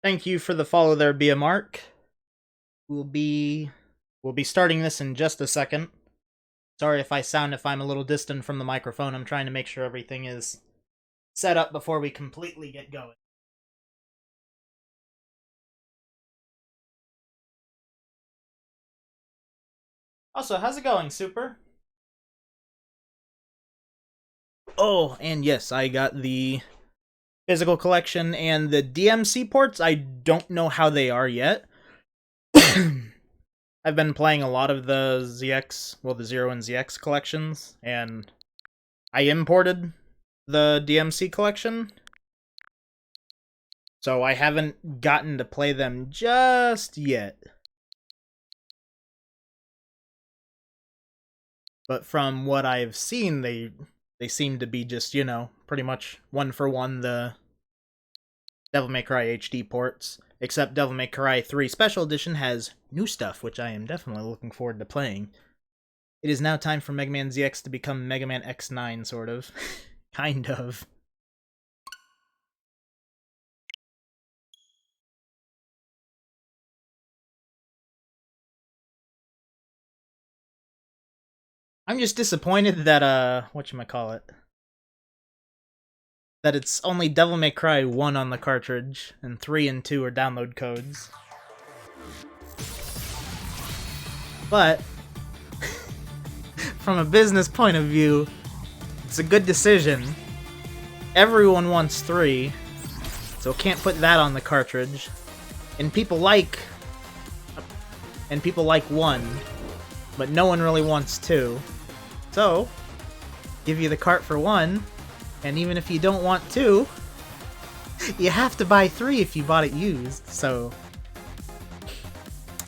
Thank you for the follow there, Be a Mark. We'll be starting this in just a second. Sorry if I'm a little distant from the microphone. I'm trying to make sure everything is set up before we completely get going. Also, how's it going, Super? Oh, and yes, I got the physical collection and the DMC ports. I don't know how they are yet. I've been playing a lot of the ZX, well, the Zero and ZX collections, and I imported the DMC collection, so I haven't gotten to play them just yet. But from what I've seen, they seem to be just, you know, pretty much one for one the Devil May Cry HD ports, except Devil May Cry 3 Special Edition has new stuff, which I am definitely looking forward to playing. It is now time for Mega Man ZX to become Mega Man X9, sort of. Kind of. I'm just disappointed that, whatchamacallit, that it's only Devil May Cry 1 on the cartridge, and 3 and 2 are download codes. But, from a business point of view, it's a good decision. Everyone wants 3, so can't put that on the cartridge. And people like 1, but no one really wants 2. So, give you the cart for 1, and even if you don't want 2, you have to buy 3 if you bought it used, so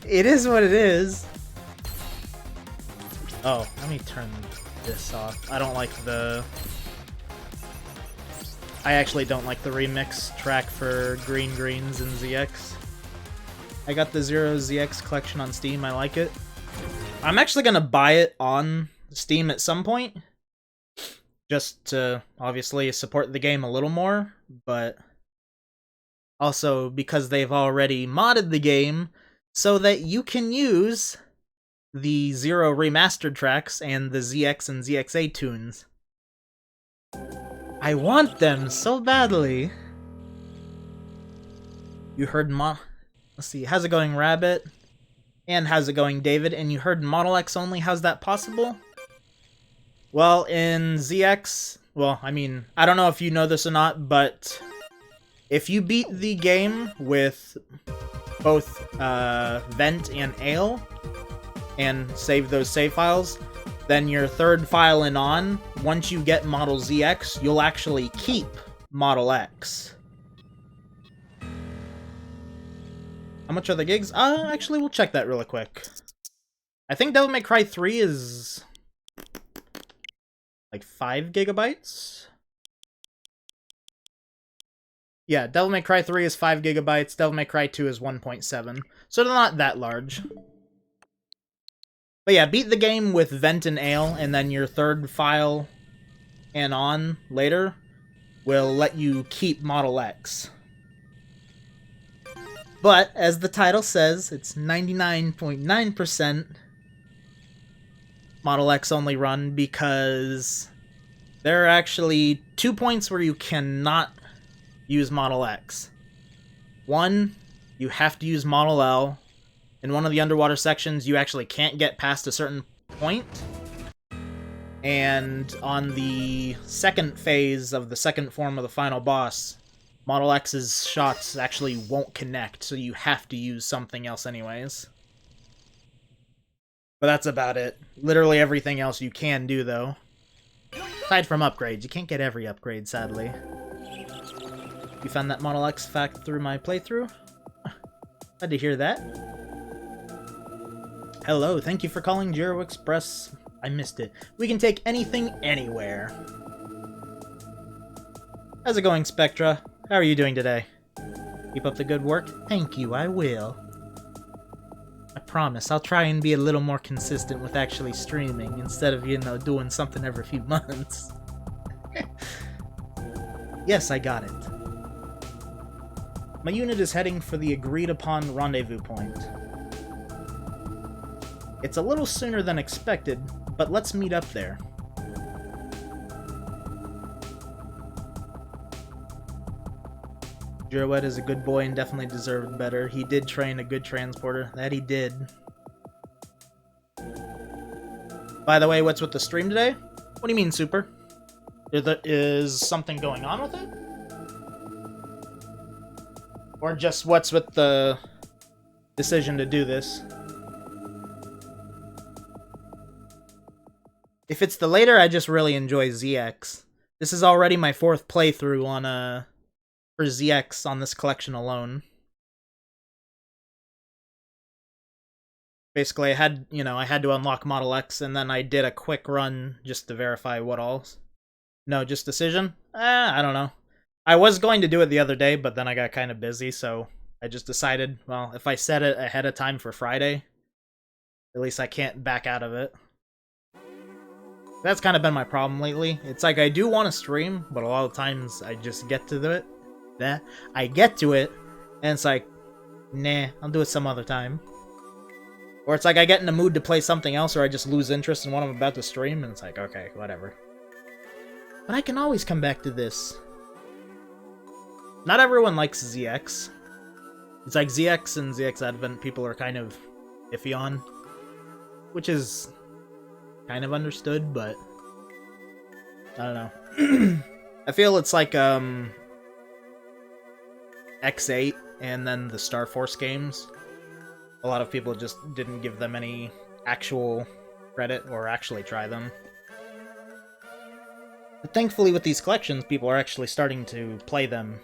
it is what it is. Oh, let me turn this off. I actually don't like the remix track for Green Greens and ZX. I got the Zero ZX collection on Steam, I like it. I'm actually gonna buy it on Steam at some point, just to obviously support the game a little more, but also because they've already modded the game so that you can use the Zero remastered tracks and the ZX and ZXA tunes. I want them so badly. You heard let's see, how's it going, Rabbit? And how's it going, David? And you heard Model X only, how's that possible? Well, in ZX, well, I mean, I don't know if you know this or not, but if you beat the game with both Vent and Ale, and save those save files, then your third file and on, once you get Model ZX, you'll actually keep Model X. How much are the gigs? Actually, we'll check that really quick. I think Devil May Cry 3 is like 5 gigabytes? Yeah, Devil May Cry 3 is 5 gigabytes, Devil May Cry 2 is 1.7, so they're not that large. But yeah, beat the game with Vent and Ale, and then your third file and on later will let you keep Model X. But, as the title says, it's 99.9% Model X only run, because there are actually 2 points where you cannot use Model X. One, you have to use Model L. In one of the underwater sections, you actually can't get past a certain point. And on the second phase of the second form of the final boss, Model X's shots actually won't connect, so you have to use something else anyways. But that's about it. Literally everything else you can do, though. Aside from upgrades. You can't get every upgrade, sadly. You found that Model X fact through my playthrough? Glad to hear that. Hello, thank you for calling Giro Express. I missed it. We can take anything, anywhere. How's it going, Spectra? How are you doing today? Keep up the good work? Thank you, I will. I promise, I'll try and be a little more consistent with actually streaming, instead of, you know, doing something every few months. Yes, I got it. My unit is heading for the agreed-upon rendezvous point. It's a little sooner than expected, but let's meet up there. Girouette is a good boy and definitely deserved better. He did train a good transporter. That he did. By the way, what's with the stream today? What do you mean, Super? Is something going on with it? Or just what's with the decision to do this? If it's the later, I just really enjoy ZX. This is already my 4th playthrough on for ZX on this collection alone. Basically, I had to unlock Model X, and then I did a quick run just to verify what all. No, just decision? I don't know. I was going to do it the other day, but then I got kind of busy, so I just decided, well, if I set it ahead of time for Friday, at least I can't back out of it. That's kind of been my problem lately. It's like I do want to stream, but a lot of times I just get to it. I get to it, and it's like, nah, I'll do it some other time. Or it's like I get in the mood to play something else, or I just lose interest in what I'm about to stream, and it's like, okay, whatever. But I can always come back to this. Not everyone likes ZX. It's like ZX and ZX Advent people are kind of iffy on, which is kind of understood, but I don't know. I feel it's like X8 and then the Star Force games. A lot of people just didn't give them any actual credit or actually try them. But thankfully with these collections, people are actually starting to play them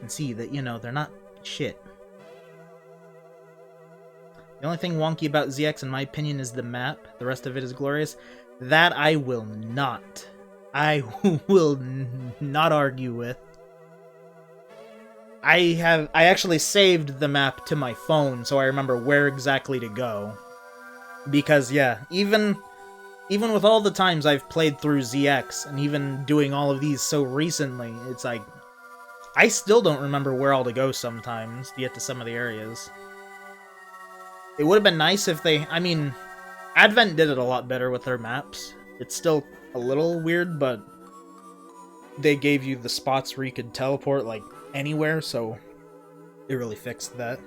and see that, they're not shit. The only thing wonky about ZX, in my opinion, is the map. The rest of it is glorious. That I will not argue with. I actually saved the map to my phone, so I remember where exactly to go. Because, yeah, even with all the times I've played through ZX, and even doing all of these so recently, it's like, I still don't remember where all to go sometimes to get to some of the areas. It would have been nice if they... I mean, Advent did it a lot better with their maps. It's still a little weird, but they gave you the spots where you could teleport, like, anywhere, so it really fixed that.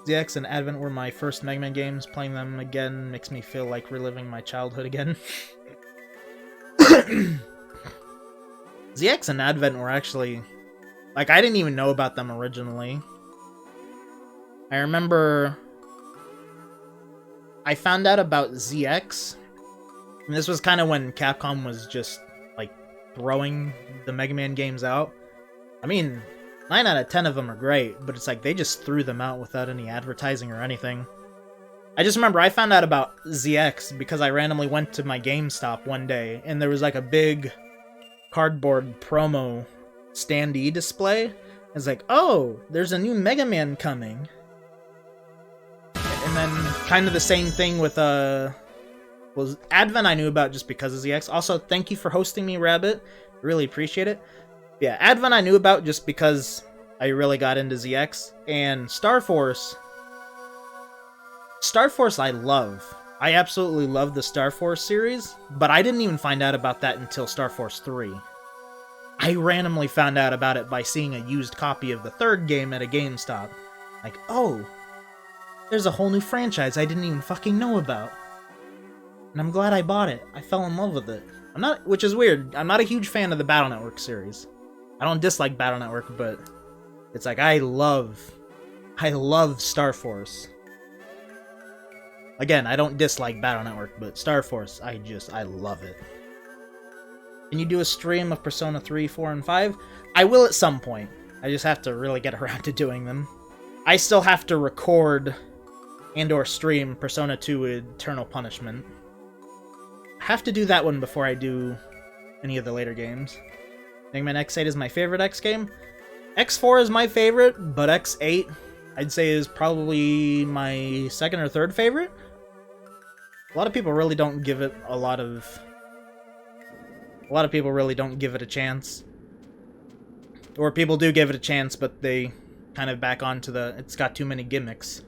ZX and Advent were my first Mega Man games. Playing them again makes me feel like reliving my childhood again. ZX and Advent were actually... Like, I didn't even know about them originally. I remember... I found out about ZX, and this was kind of when Capcom was just, like, throwing the Mega Man games out. I mean, 9 out of 10 of them are great, but it's like they just threw them out without any advertising or anything. I just remember I found out about ZX because I randomly went to my GameStop one day, and there was like a big cardboard promo standee display. It's like, oh, there's a new Mega Man coming. And then kind of the same thing with well, Advent I knew about just because of ZX. Also, thank you for hosting me, Rabbit. Really appreciate it. Yeah, Advent I knew about just because I really got into ZX. And Star Force I love. I absolutely love the Star Force series, but I didn't even find out about that until Star Force 3. I randomly found out about it by seeing a used copy of the third game at a GameStop. Like, oh, there's a whole new franchise I didn't even fucking know about. And I'm glad I bought it. I fell in love with it. Which is weird, I'm not a huge fan of the Battle Network series. I don't dislike Battle Network, but it's like, I love Star Force. Again, I don't dislike Battle Network, but Star Force, I love it. Can you do a stream of Persona 3, 4, and 5? I will at some point. I just have to really get around to doing them. I still have to record and/or stream Persona 2 Eternal Punishment. I have to do that one before I do any of the later games. Mega Man X8 is my favorite X game. X4 is my favorite, but X8 I'd say is probably my second or third favorite. A lot of people really don't give it a lot of people really don't give it a chance. Or people do give it a chance, but they kind of back onto the, it's got too many gimmicks.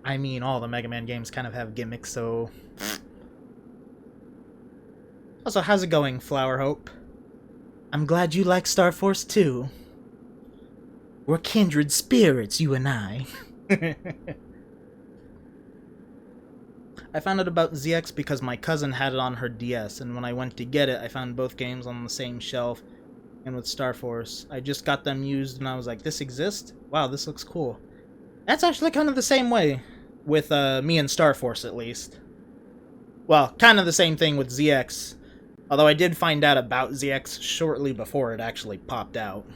I mean, all the Mega Man games kind of have gimmicks, so... Also, how's it going, Flower Hope? I'm glad you like Star Force too. We're kindred spirits, you and I. I found out about ZX because my cousin had it on her DS, and when I went to get it, I found both games on the same shelf. And with Star Force, I just got them used, and I was like, this exists? Wow, this looks cool. That's actually kind of the same way with me and Star Force, at least. Well, kind of the same thing with ZX. Although I did find out about ZX shortly before it actually popped out.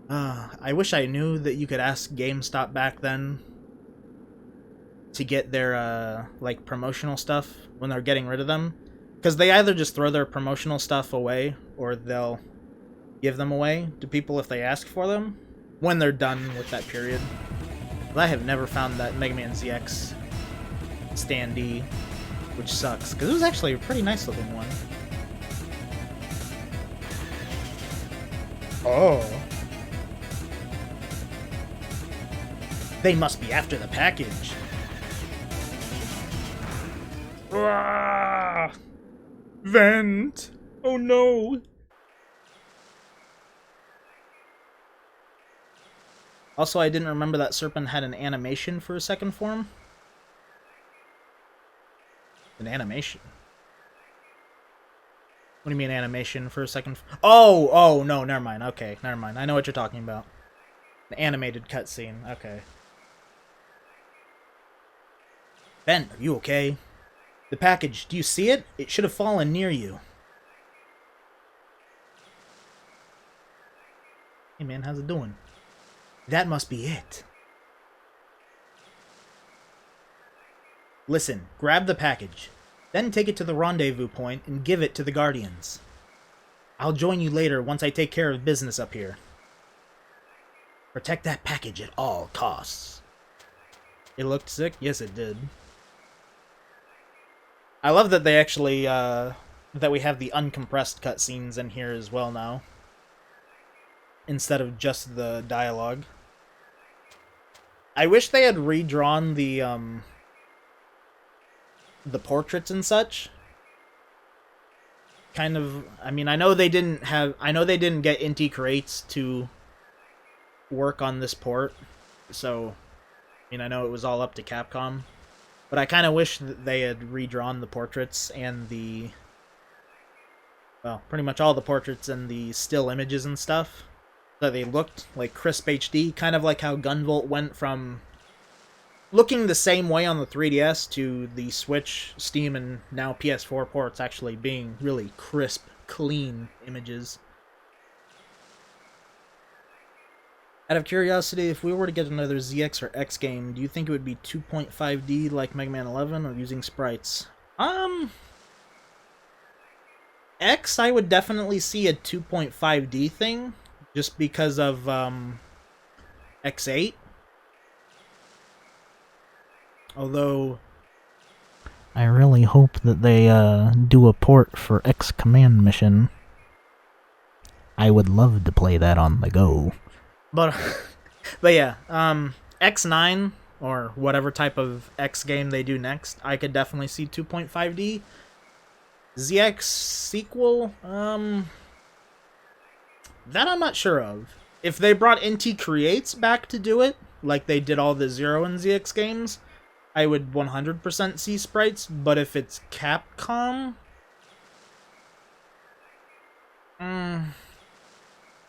I wish I knew that you could ask GameStop back then to get their, like, promotional stuff when they're getting rid of them. Because they either just throw their promotional stuff away, or they'll give them away to people if they ask for them, when they're done with that period. But I have never found that Mega Man ZX standee, which sucks, because it was actually a pretty nice looking one. Oh. They must be after the package. Ah! Vent! Oh no! Also, I didn't remember that Serpent had an animation for a second form. An animation? What do you mean animation for a second? Oh, no, never mind. Okay, never mind. I know what you're talking about. An animated cutscene. Okay. Ben, are you okay? The package, do you see it? It should have fallen near you. Hey man, how's it doing? That must be it. Listen, grab the package. Then take it to the rendezvous point and give it to the Guardians. I'll join you later once I take care of business up here. Protect that package at all costs. It looked sick? Yes, it did. I love that they actually, that we have the uncompressed cutscenes in here as well now. Instead of just the dialogue. I wish they had redrawn the portraits and such. Kind of, I mean, I know they didn't get Inti Creates to work on this port, so, I mean, I know it was all up to Capcom. But I kind of wish that they had redrawn the portraits and the... well, pretty much all the portraits and the still images and stuff. So they looked like crisp HD, kind of like how Gunvolt went from looking the same way on the 3DS to the Switch, Steam, and now PS4 ports actually being really crisp, clean images. Out of curiosity, if we were to get another ZX or X game, do you think it would be 2.5D like Mega Man 11 or using sprites? X, I would definitely see a 2.5D thing, just because of X8. Although, I really hope that they do a port for X Command Mission. I would love to play that on the go. But yeah, X9, or whatever type of X game they do next, I could definitely see 2.5D. ZX sequel, that I'm not sure of. If they brought Inti Creates back to do it, like they did all the Zero and ZX games, I would 100% see sprites, but if it's Capcom...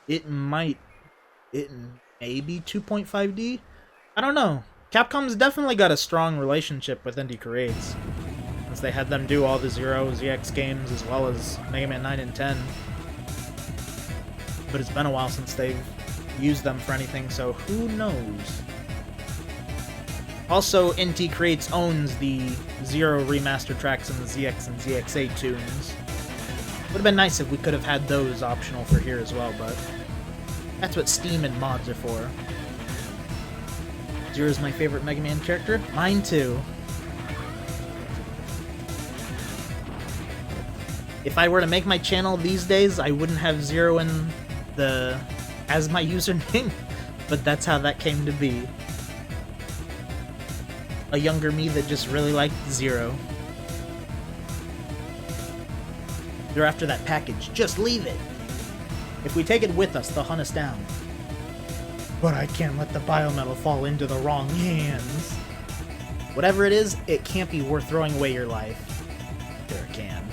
it might... it may be 2.5D? I don't know. Capcom's definitely got a strong relationship with Inti Creates, since they had them do all the Zero, ZX games, as well as Mega Man 9 and 10. But it's been a while since they've used them for anything, so who knows? Also, Inti Creates owns the Zero remaster tracks and the ZX and ZX8 tunes. Would have been nice if we could have had those optional for here as well, but that's what Steam and mods are for. Zero's my favorite Mega Man character. Mine too. If I were to make my channel these days, I wouldn't have Zero in as my username, but that's how that came to be. A younger me that just really liked Zero. They're after that package. Just leave it. If we take it with us, they'll hunt us down. But I can't let the biometal fall into the wrong hands. Whatever it is, it can't be worth throwing away your life. Sure it can.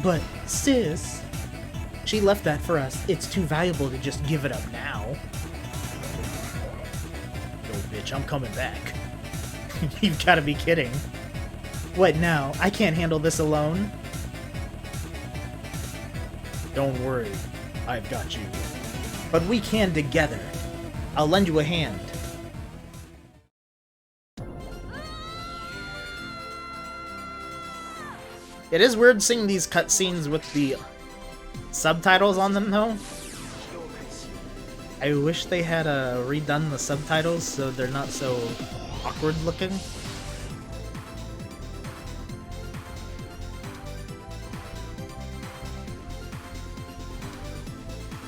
But, sis, she left that for us. It's too valuable to just give it up now. Yo, bitch, I'm coming back. You've gotta be kidding. What now? I can't handle this alone. Don't worry, I've got you. But we can together. I'll lend you a hand. It is weird seeing these cutscenes with the subtitles on them, though. I wish they had redone the subtitles so they're not so awkward looking.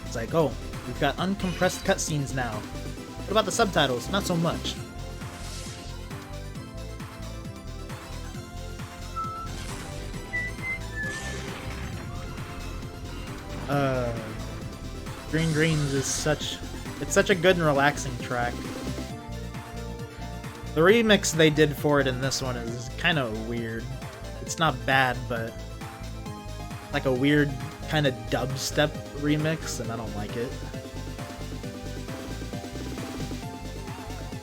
It's like, oh, we've got uncompressed cutscenes now. What about the subtitles? Not so much. Green Greens is such a good and relaxing track. The remix they did for it in this one is kind of weird. It's not bad, but like a weird kind of dubstep remix, and I don't like it.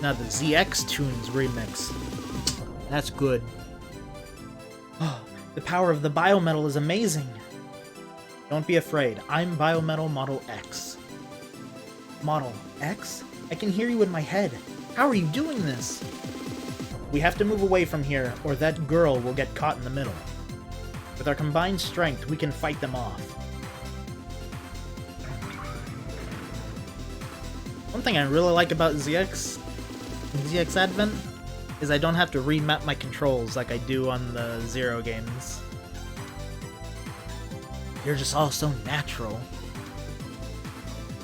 Now the ZX Tunes remix. That's good. Oh, the power of the biometal is amazing. Don't be afraid. I'm Biometal Model X. Model X? I can hear you in my head. How are you doing this? We have to move away from here, or that girl will get caught in the middle. With our combined strength, we can fight them off. One thing I really like about ZX Advent is I don't have to remap my controls like I do on the Zero games. You're just all so natural.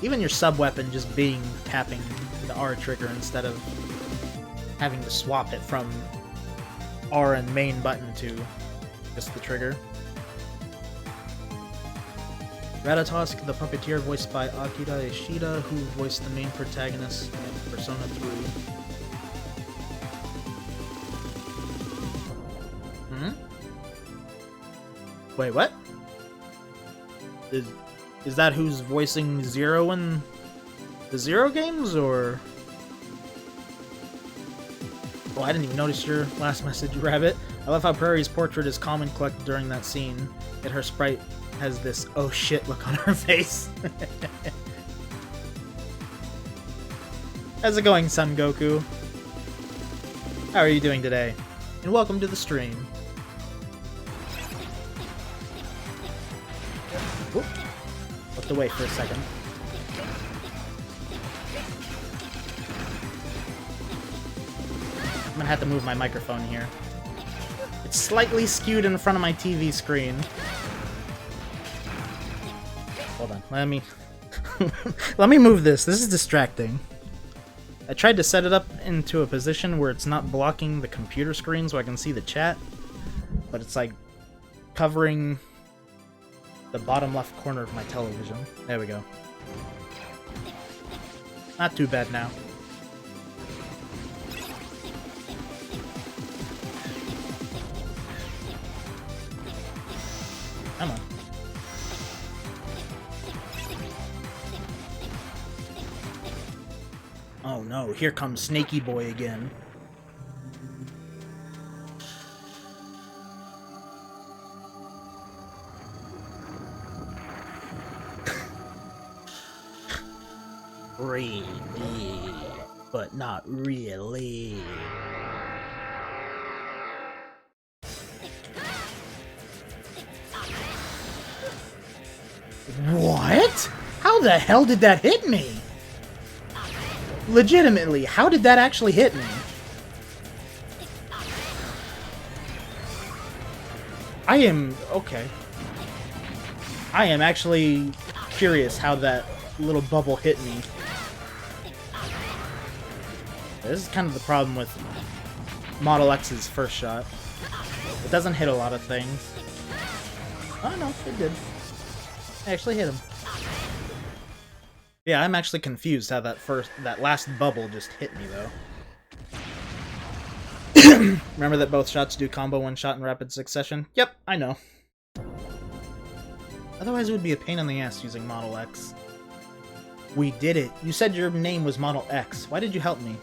Even your sub-weapon just being tapping the R trigger instead of having to swap it from R and main button to just the trigger. Ratatosk, the Puppeteer, voiced by Akira Ishida, who voiced the main protagonist in Persona 3. Wait, what? Is that who's voicing Zero in the Zero games, or...? Oh, I didn't even notice your last message, Rabbit. I love how Prairie's portrait is calm and collected during that scene, yet her sprite has this oh shit look on her face. How's it going, Son Goku? How are you doing today? And welcome to the stream. Oop. Looked away for a second. I'm gonna have to move my microphone here. It's slightly skewed in front of my TV screen. Hold on, let me let me move this. This is distracting. I tried to set it up into a position where it's not blocking the computer screen so I can see the chat, but it's like covering the bottom left corner of my television. There we go. Not too bad now. Come on. Oh no, here comes Snaky Boy again. Really, but not really. What? How the hell did that hit me? Legitimately, how did that actually hit me? I am... okay. I am actually curious how that little bubble hit me. This is kind of the problem with Model X's first shot. It doesn't hit a lot of things. Oh no, it did. I actually hit him. Yeah, I'm actually confused how that last bubble just hit me though. Remember that both shots do combo one shot in rapid succession? Yep, I know. Otherwise it would be a pain in the ass using Model X. We did it. You said your name was Model X. Why did you help me?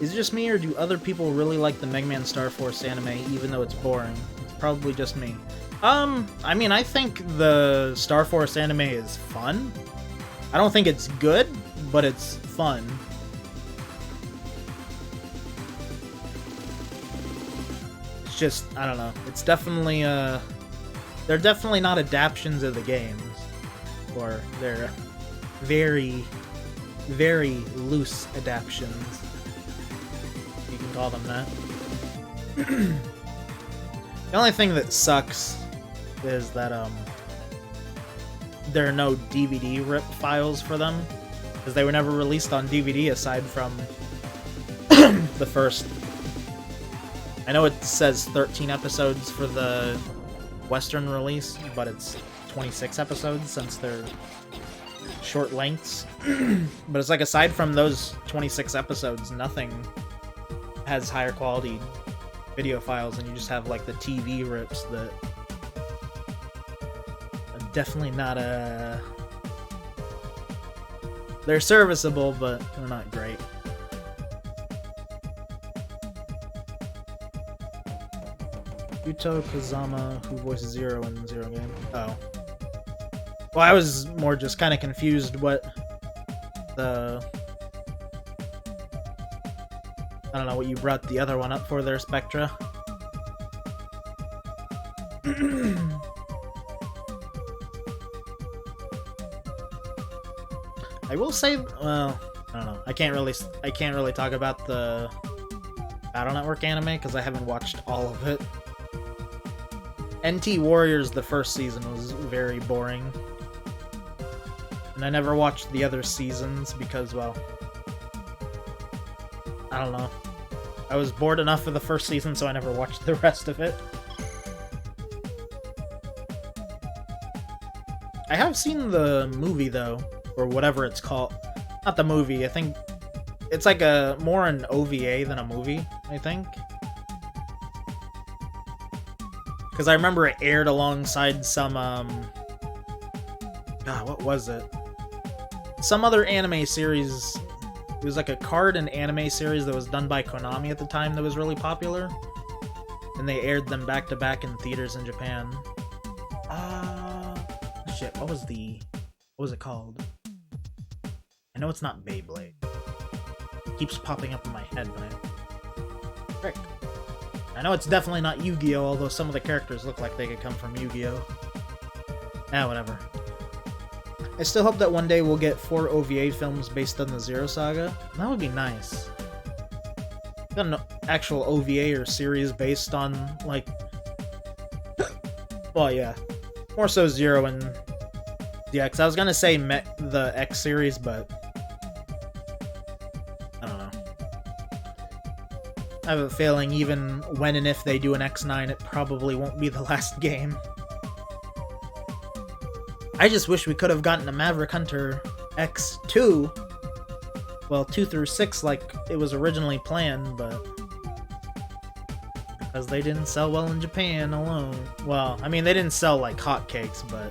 Is it just me, or do other people really like the Mega Man Star Force anime, even though it's boring? It's probably just me. I mean, I think the Star Force anime is fun. I don't think it's good, but it's fun. It's just, I don't know. It's definitely, they're definitely not adaptations of the games. Or they're very, very loose adaptations. You can call them that. The only thing that sucks is that there are no DVD rip files for them, because they were never released on DVD aside from the first. I know it says 13 episodes for the Western release, but it's 26 episodes since they're short lengths. But it's like, aside from those 26 episodes, nothing has higher quality video files, and you just have like the TV rips that are definitely not they're serviceable, but they're not great. Yuto Kazama, who voiced Zero in Zero Game. Oh. Well, I was more just kind of confused what the... I don't know what you brought the other one up for there, Spectra. I will say, well, I don't know. I can't really talk about the Battle Network anime because I haven't watched all of it. NT Warriors, the first season, was very boring. And I never watched the other seasons because, well, I don't know. I was bored enough of the first season, so I never watched the rest of it. I have seen the movie, though, or whatever it's called. Not the movie, I think it's like more an OVA than a movie, I think. Because I remember it aired alongside some, God, what was it? Some other anime series. It was like a card and anime series that was done by Konami at the time that was really popular. And they aired them back to back in theaters in Japan. Shit, what was it called? I know it's not Beyblade. It keeps popping up in my head, but frick. I know it's definitely not Yu-Gi-Oh!, although some of the characters look like they could come from Yu-Gi-Oh! Whatever. I still hope that one day we'll get 4 OVA films based on the Zero Saga. That would be nice. Got an actual OVA or series based on, like... well, yeah. More so Zero and DX. I was gonna say the X series, but... I don't know. I have a feeling even when and if they do an X9, it probably won't be the last game. I just wish we could have gotten a Maverick Hunter X 2. Well, 2 through 6 like it was originally planned, but... because they didn't sell well in Japan alone. Well, I mean, they didn't sell like hotcakes, but...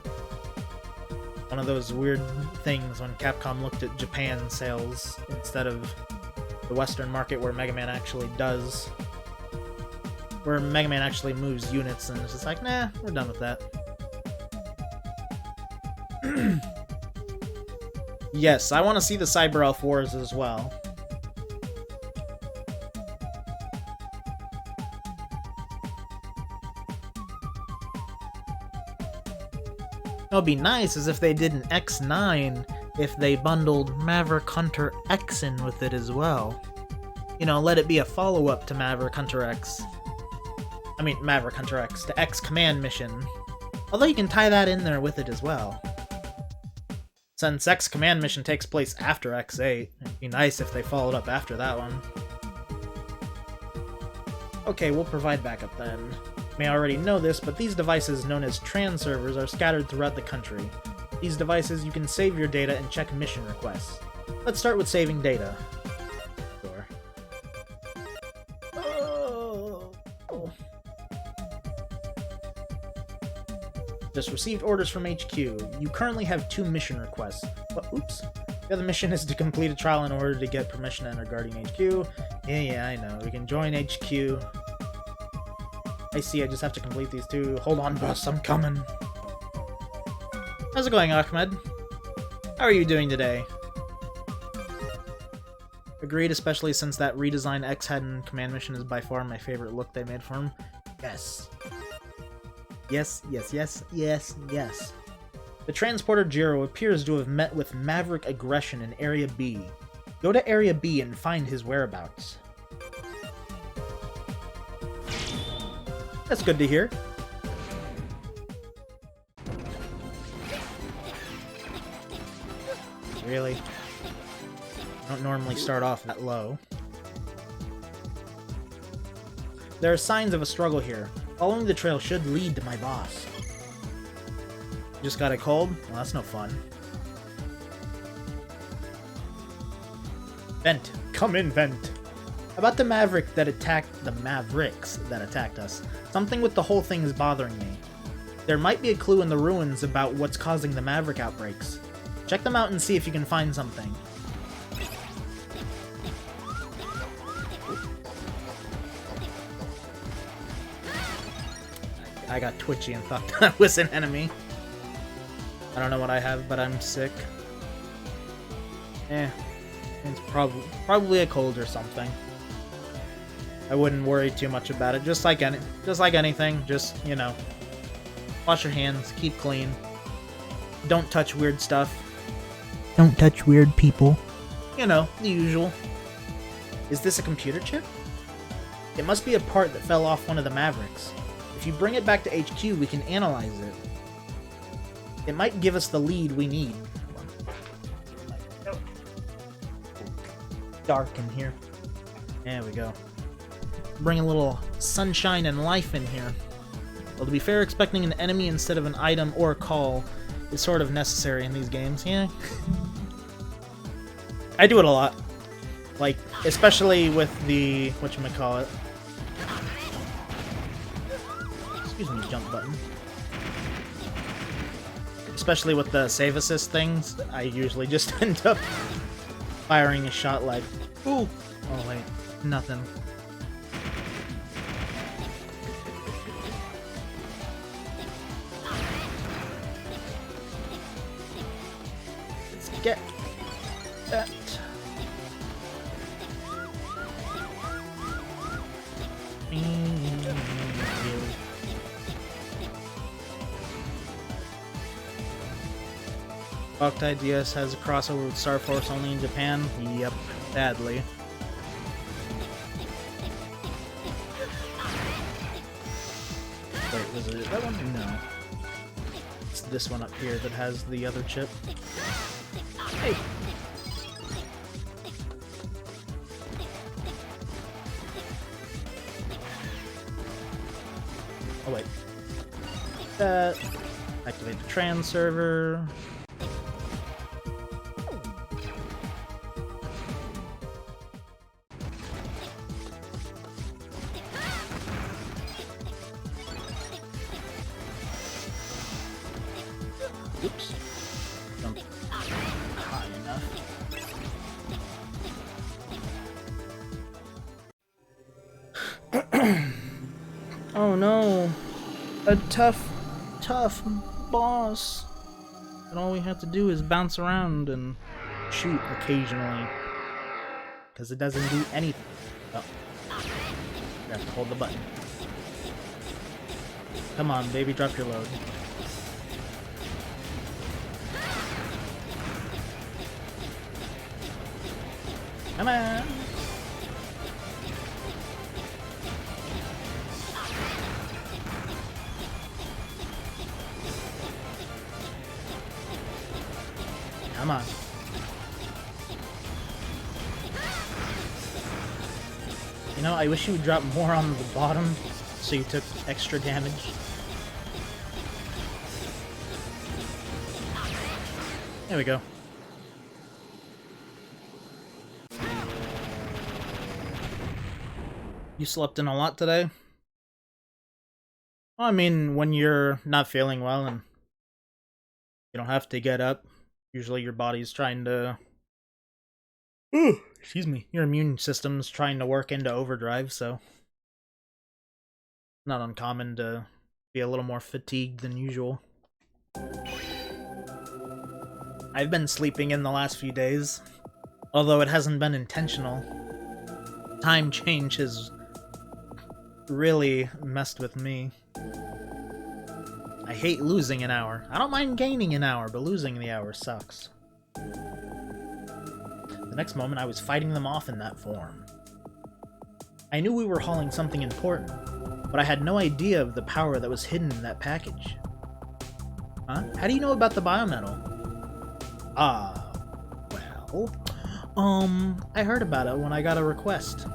one of those weird things when Capcom looked at Japan sales instead of the Western market where Mega Man actually does. Where Mega Man actually moves units, and it's just like, nah, we're done with that. Yes, I want to see the Cyber Elf Wars as well. What would be nice is if they did an X9, if they bundled Maverick Hunter X in with it as well. You know, let it be a follow-up to Maverick Hunter X. I mean, Maverick Hunter X, to X Command Mission. Although you can tie that in there with it as well. Since X command mission takes place after X8, it'd be nice if they followed up after that one. Okay, we'll provide backup then. You may already know this, but these devices, known as trans servers, are scattered throughout the country. These devices, you can save your data and check mission requests. Let's start with saving data. Sure. Just received orders from HQ. You currently have 2 mission requests. But oops. The other mission is to complete a trial in order to get permission to enter Guardian HQ. Yeah, I know. We can join HQ. I see, I just have to complete these 2. Hold on, boss, I'm coming. How's it going, Ahmed? How are you doing today? Agreed, especially since that redesigned X-Head and command mission is by far my favorite look they made for him. Yes. Yes, yes, yes, yes, yes. The transporter Jiro appears to have met with Maverick aggression in Area B. Go to Area B and find his whereabouts. That's good to hear. Really? I don't normally start off that low. There are signs of a struggle here. Following the trail should lead to my boss. Just got a cold? Well, that's no fun. Vent. Come in, Vent. About the Mavericks that attacked us. Something with the whole thing is bothering me. There might be a clue in the ruins about what's causing the Maverick outbreaks. Check them out and see if you can find something. I got twitchy and thought that was an enemy. I don't know what I have, but I'm sick. It's probably a cold or something. I wouldn't worry too much about it. Just like anything, just, you know, wash your hands, keep clean. Don't touch weird stuff. Don't touch weird people. You know, the usual. Is this a computer chip? It must be a part that fell off one of the Mavericks. If you bring it back to HQ, we can analyze it. It might give us the lead we need. Dark in here. There we go. Bring a little sunshine and life in here. Well, to be fair, expecting an enemy instead of an item or a call is sort of necessary in these games. Yeah. I do it a lot. Like, especially with the... whatchamacallit. Excuse me, jump button. Especially with the save assist things, I usually just end up firing a shot like... Ooh! Oh wait, nothing. Let's get that. Octai DS has a crossover with Star Force only in Japan? Yep, badly. Wait, was it that one? No. It's this one up here that has the other chip. Hey! Oh wait. Activate the trans server. Oops. Jumped high enough. Oh no. A tough boss. And all we have to do is bounce around and shoot occasionally. Because it doesn't do anything. Oh. You have to hold the button. Come on, baby, drop your load. Come on! Come on. You know, I wish you would drop more on the bottom so you took extra damage. There we go. You slept in a lot today? Well, I mean, when you're not feeling well and you don't have to get up, usually your body's trying to... Ooh, excuse me. Your immune system's trying to work into overdrive, so... Not uncommon to be a little more fatigued than usual. I've been sleeping in the last few days, although it hasn't been intentional. Time change has really messed with me. I hate losing an hour. I don't mind gaining an hour, but losing the hour sucks. The next moment, I was fighting them off in that form. I knew we were hauling something important, but I had no idea of the power that was hidden in that package. Huh? How do you know about the biometal? Well... I heard about it when I got a request.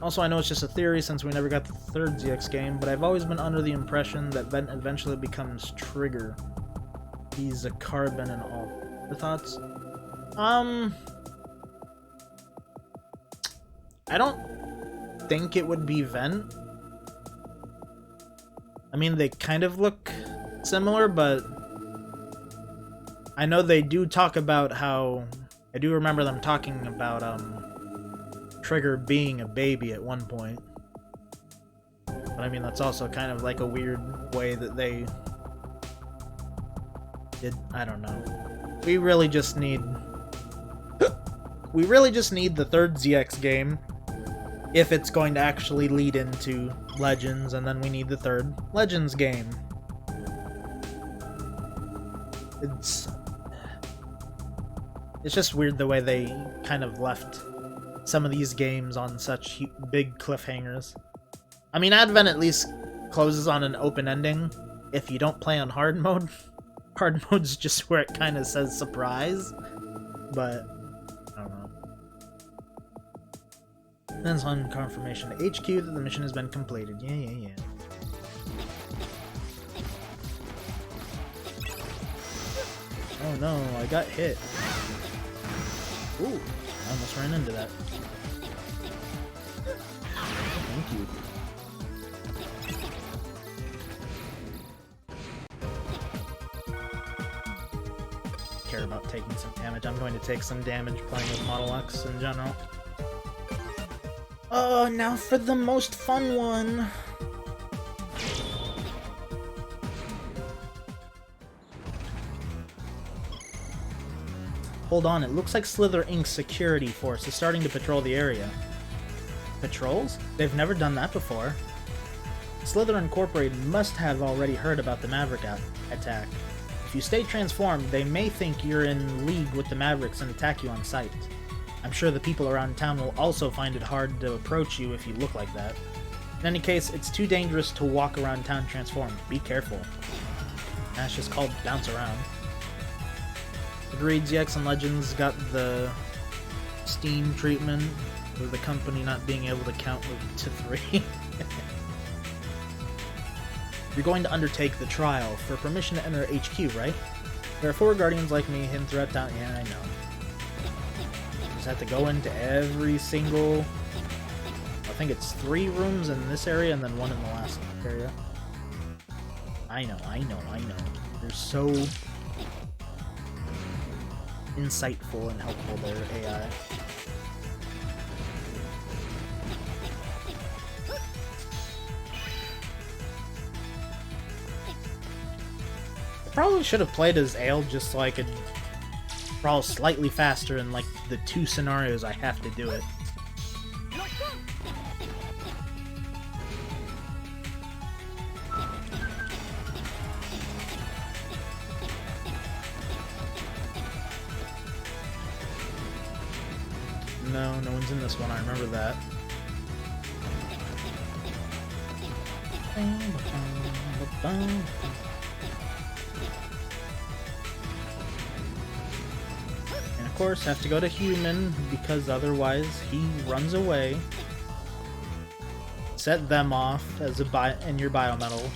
Also, I know it's just a theory since we never got the third ZX game, but I've always been under the impression that Vent eventually becomes Trigger. He's a carbon and all. Your thoughts? I don't think it would be Vent. I mean, they kind of look similar, but I know they do talk about how... I do remember them talking about, Trigger being a baby at one point. But I mean, that's also kind of like a weird way that they did... I don't know. We really just need... we really just need the third ZX game if it's going to actually lead into Legends, and then we need the third Legends game. It's just weird the way they kind of left some of these games on such big cliffhangers. I mean, Advent at least closes on an open ending if you don't play on hard mode. Hard mode's just where it kind of says surprise, but I don't know. Then on confirmation to HQ that the mission has been completed. Yeah. Oh no, I got hit. Ooh, I almost ran into that. Thank you. Care about taking some damage. I'm going to take some damage playing with Model X in general. Oh, now for the most fun one. Hold on, it looks like Slither Inc. security force is starting to patrol the area. Patrols? They've never done that before. Slither Incorporated must have already heard about the Maverick attack. If you stay transformed, they may think you're in league with the Mavericks and attack you on sight. I'm sure the people around town will also find it hard to approach you if you look like that. In any case, it's too dangerous to walk around town transformed. Be careful. That's just called bounce around. Agreed, ZX and Legends got the Steam treatment with the company not being able to count to 3. You're going to undertake the trial for permission to enter HQ, right? There are 4 guardians like me hidden throughout town. Yeah, I know. Just have to go into every single... I think it's 3 rooms in this area and then 1 in the last area. I know. They're so insightful and helpful, their AI. Probably should have played as Ale just so I could crawl slightly faster in like the 2 scenarios I have to do it. No, no one's in this one, I remember that. of course, have to go to human, because otherwise he runs away. Set them off as in your biometal.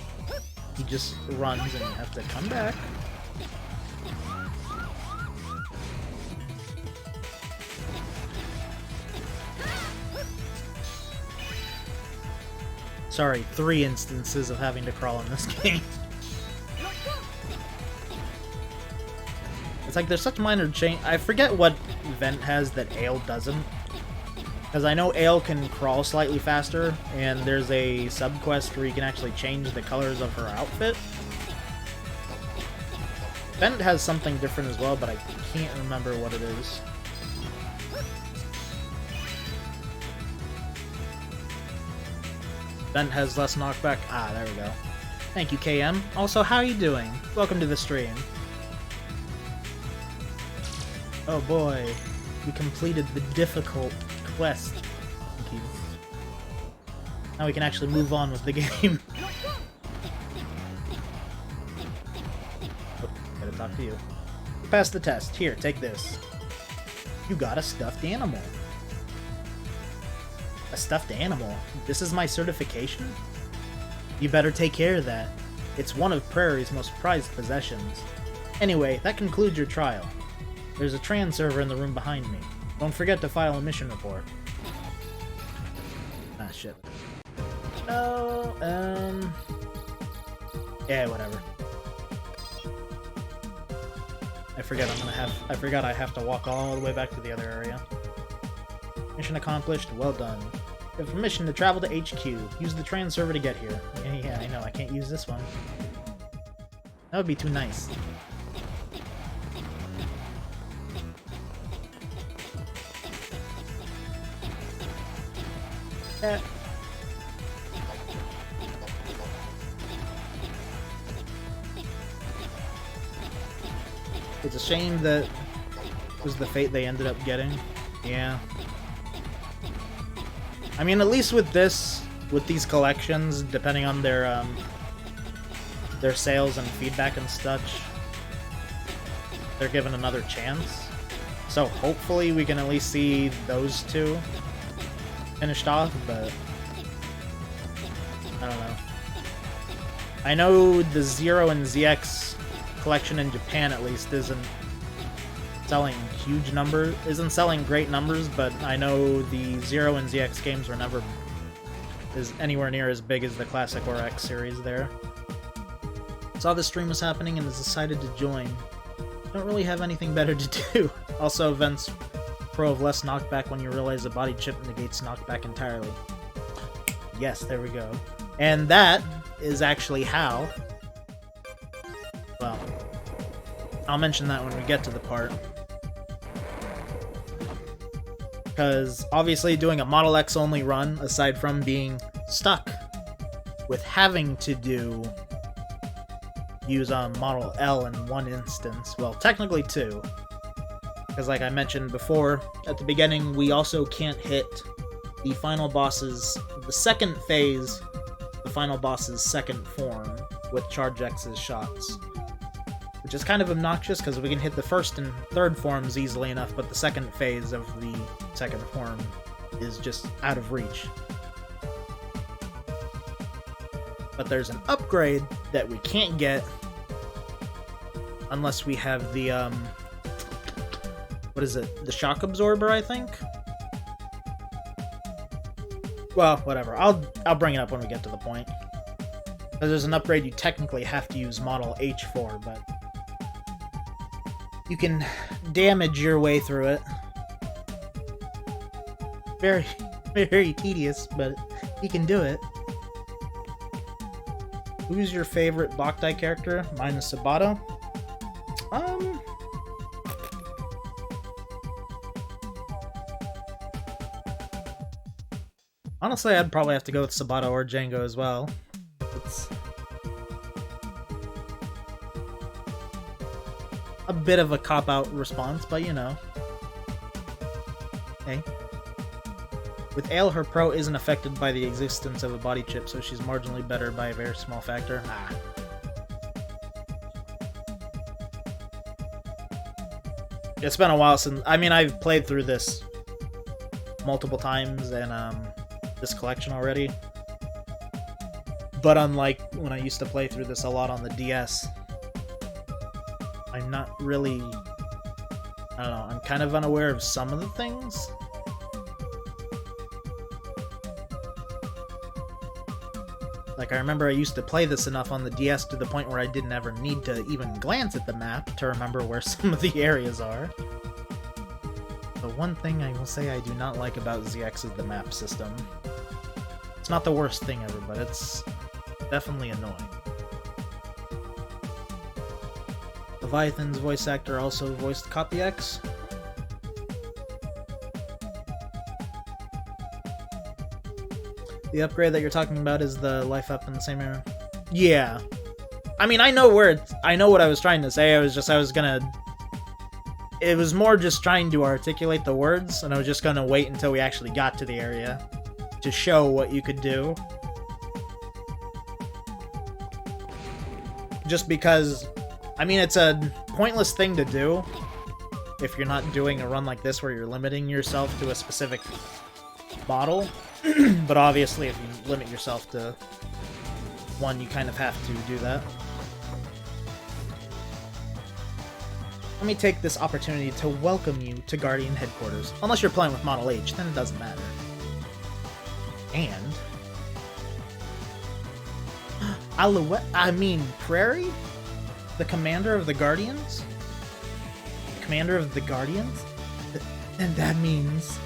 He just runs and you have to come back. Sorry, 3 instances of having to crawl in this game. It's like there's such minor change. I forget what event has that Ale doesn't. Because I know Ale can crawl slightly faster, and there's a sub-quest where you can actually change the colors of her outfit. Vent has something different as well, but I can't remember what it is. Vent has less knockback. Ah, there we go. Thank you, KM. Also, how are you doing? Welcome to the stream. Oh boy, we completed the difficult quest. Thank you. Now we can actually move on with the game. Oh, gotta talk to you. You passed the test. Here, take this. You got a stuffed animal. A stuffed animal? This is my certification? You better take care of that. It's one of Prairie's most prized possessions. Anyway, that concludes your trial. There's a trans server in the room behind me. Don't forget to file a mission report. Ah, shit. No, yeah, whatever. I forgot I have to walk all the way back to the other area. Mission accomplished, well done. You have permission to travel to HQ. Use the trans server to get here. Yeah, I know, I can't use this one. That would be too nice. Yeah. It's a shame that was the fate they ended up getting. Yeah. I mean, at least with these collections, depending on their sales and feedback and such, they're given another chance. So hopefully we can at least see those two finished off, but I don't know. I know the Zero and ZX collection in Japan at least isn't selling selling great numbers, but I know the Zero and ZX games were never anywhere near as big as the Classic or X series there. Saw the stream was happening and decided to join. Don't really have anything better to do. Also, Vent's Pro of less knockback when you realize the body chip negates knockback entirely. Yes, there we go. And that is actually how... Well, I'll mention that when we get to the part. Because obviously doing a Model X only run, aside from being stuck with having to use Model L in one instance, well, technically two. Because like I mentioned before, at the beginning, we also can't hit the final boss's, the second phase, the final boss's second form with Charge X's shots. Which is kind of obnoxious, because we can hit the first and third forms easily enough, but the second phase of the second form is just out of reach. But there's an upgrade that we can't get unless we have the, what is it? The shock absorber, I think? Well, whatever. I'll bring it up when we get to the point. Because there's an upgrade you technically have to use Model H for, but you can damage your way through it. Very, very tedious, but you can do it. Who's your favorite Boktai character? Mine is Sabato. Honestly, I'd probably have to go with Sabato or Django as well. It's a bit of a cop-out response, but you know. Hey. With Ale, her pro isn't affected by the existence of a body chip, so she's marginally better by a very small factor. Ah. It's been a while since... I mean, I've played through this multiple times in this collection already. But unlike when I used to play through this a lot on the DS, I'm not really... I don't know, I'm kind of unaware of some of the things. Like, I remember I used to play this enough on the DS to the point where I didn't ever need to even glance at the map to remember where some of the areas are. The one thing I will say I do not like about ZX is the map system. It's not the worst thing ever, but it's definitely annoying. Leviathan's voice actor also voiced Copy X. The upgrade that you're talking about is the life up in the same area. Yeah. I mean, I know where I know what I was trying to say. It was more just trying to articulate the words, and I was just gonna wait until we actually got to the area to show what you could do. Just because, I mean, it's a pointless thing to do if you're not doing a run like this where you're limiting yourself to a specific model. But obviously, if you limit yourself to one, you kind of have to do that. Let me take this opportunity to welcome you to Guardian Headquarters. Unless you're playing with Model H, then it doesn't matter. And... Alouette, I mean, Prairie? The commander of the Guardians? The commander of the Guardians? And that means...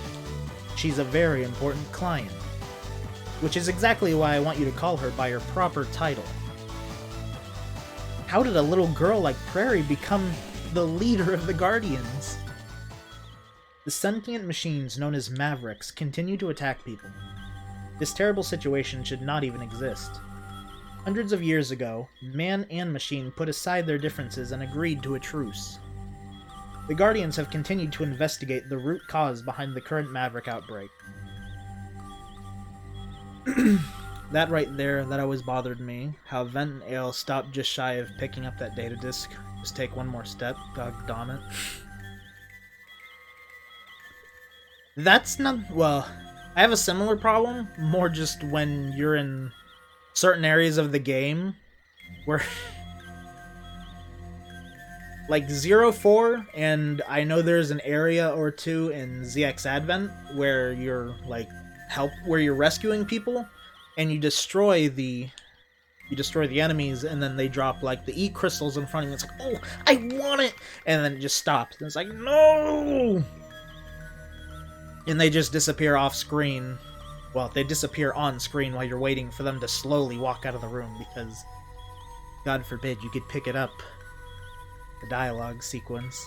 she's a very important client. Which is exactly why I want you to call her by her proper title. How did a little girl like Prairie become the leader of the Guardians? The sentient machines known as Mavericks continue to attack people. This terrible situation should not even exist. Hundreds of years ago, man and machine put aside their differences and agreed to a truce. The Guardians have continued to investigate the root cause behind the current Maverick outbreak. That right there, that always bothered me. How Vent and Ale stopped just shy of picking up that data disk. Just take one more step, doggone it. That's not... well, I have a similar problem, more just when you're in certain areas of the game where... like 04, and I know there's an area or two in ZX Advent where you're like where you're rescuing people, and you destroy the enemies, and then they drop like the E-crystals in front of you. It's like, oh, I want it, and then it just stops. And it's like, no, and they just disappear off screen. Well, they disappear on screen while you're waiting for them to slowly walk out of the room because, God forbid, you could pick it up. The dialogue sequence.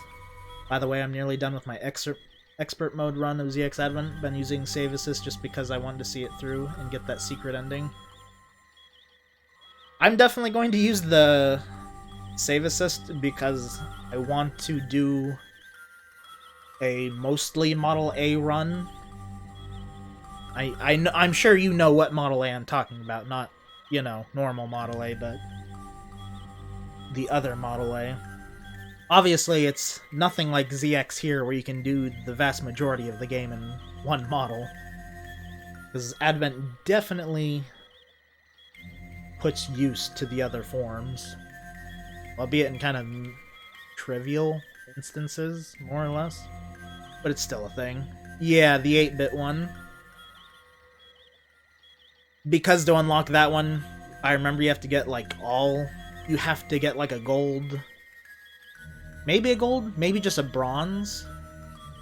By the way, I'm nearly done with my expert mode run of ZX Advent. Been using Save Assist just because I wanted to see it through and get that secret ending. I'm definitely going to use the Save Assist because I want to do a mostly Model A run. I'm sure you know what Model A I'm talking about, not, you know, normal Model A, but the other Model A. Obviously, it's nothing like ZX here, where you can do the vast majority of the game in one model. Because Advent definitely puts use to the other forms. Albeit in kind of trivial instances, more or less. But it's still a thing. Yeah, the 8-bit one. Because to unlock that one, I remember you have to get, like, you have to get, like, a gold... maybe a gold? Maybe just a bronze?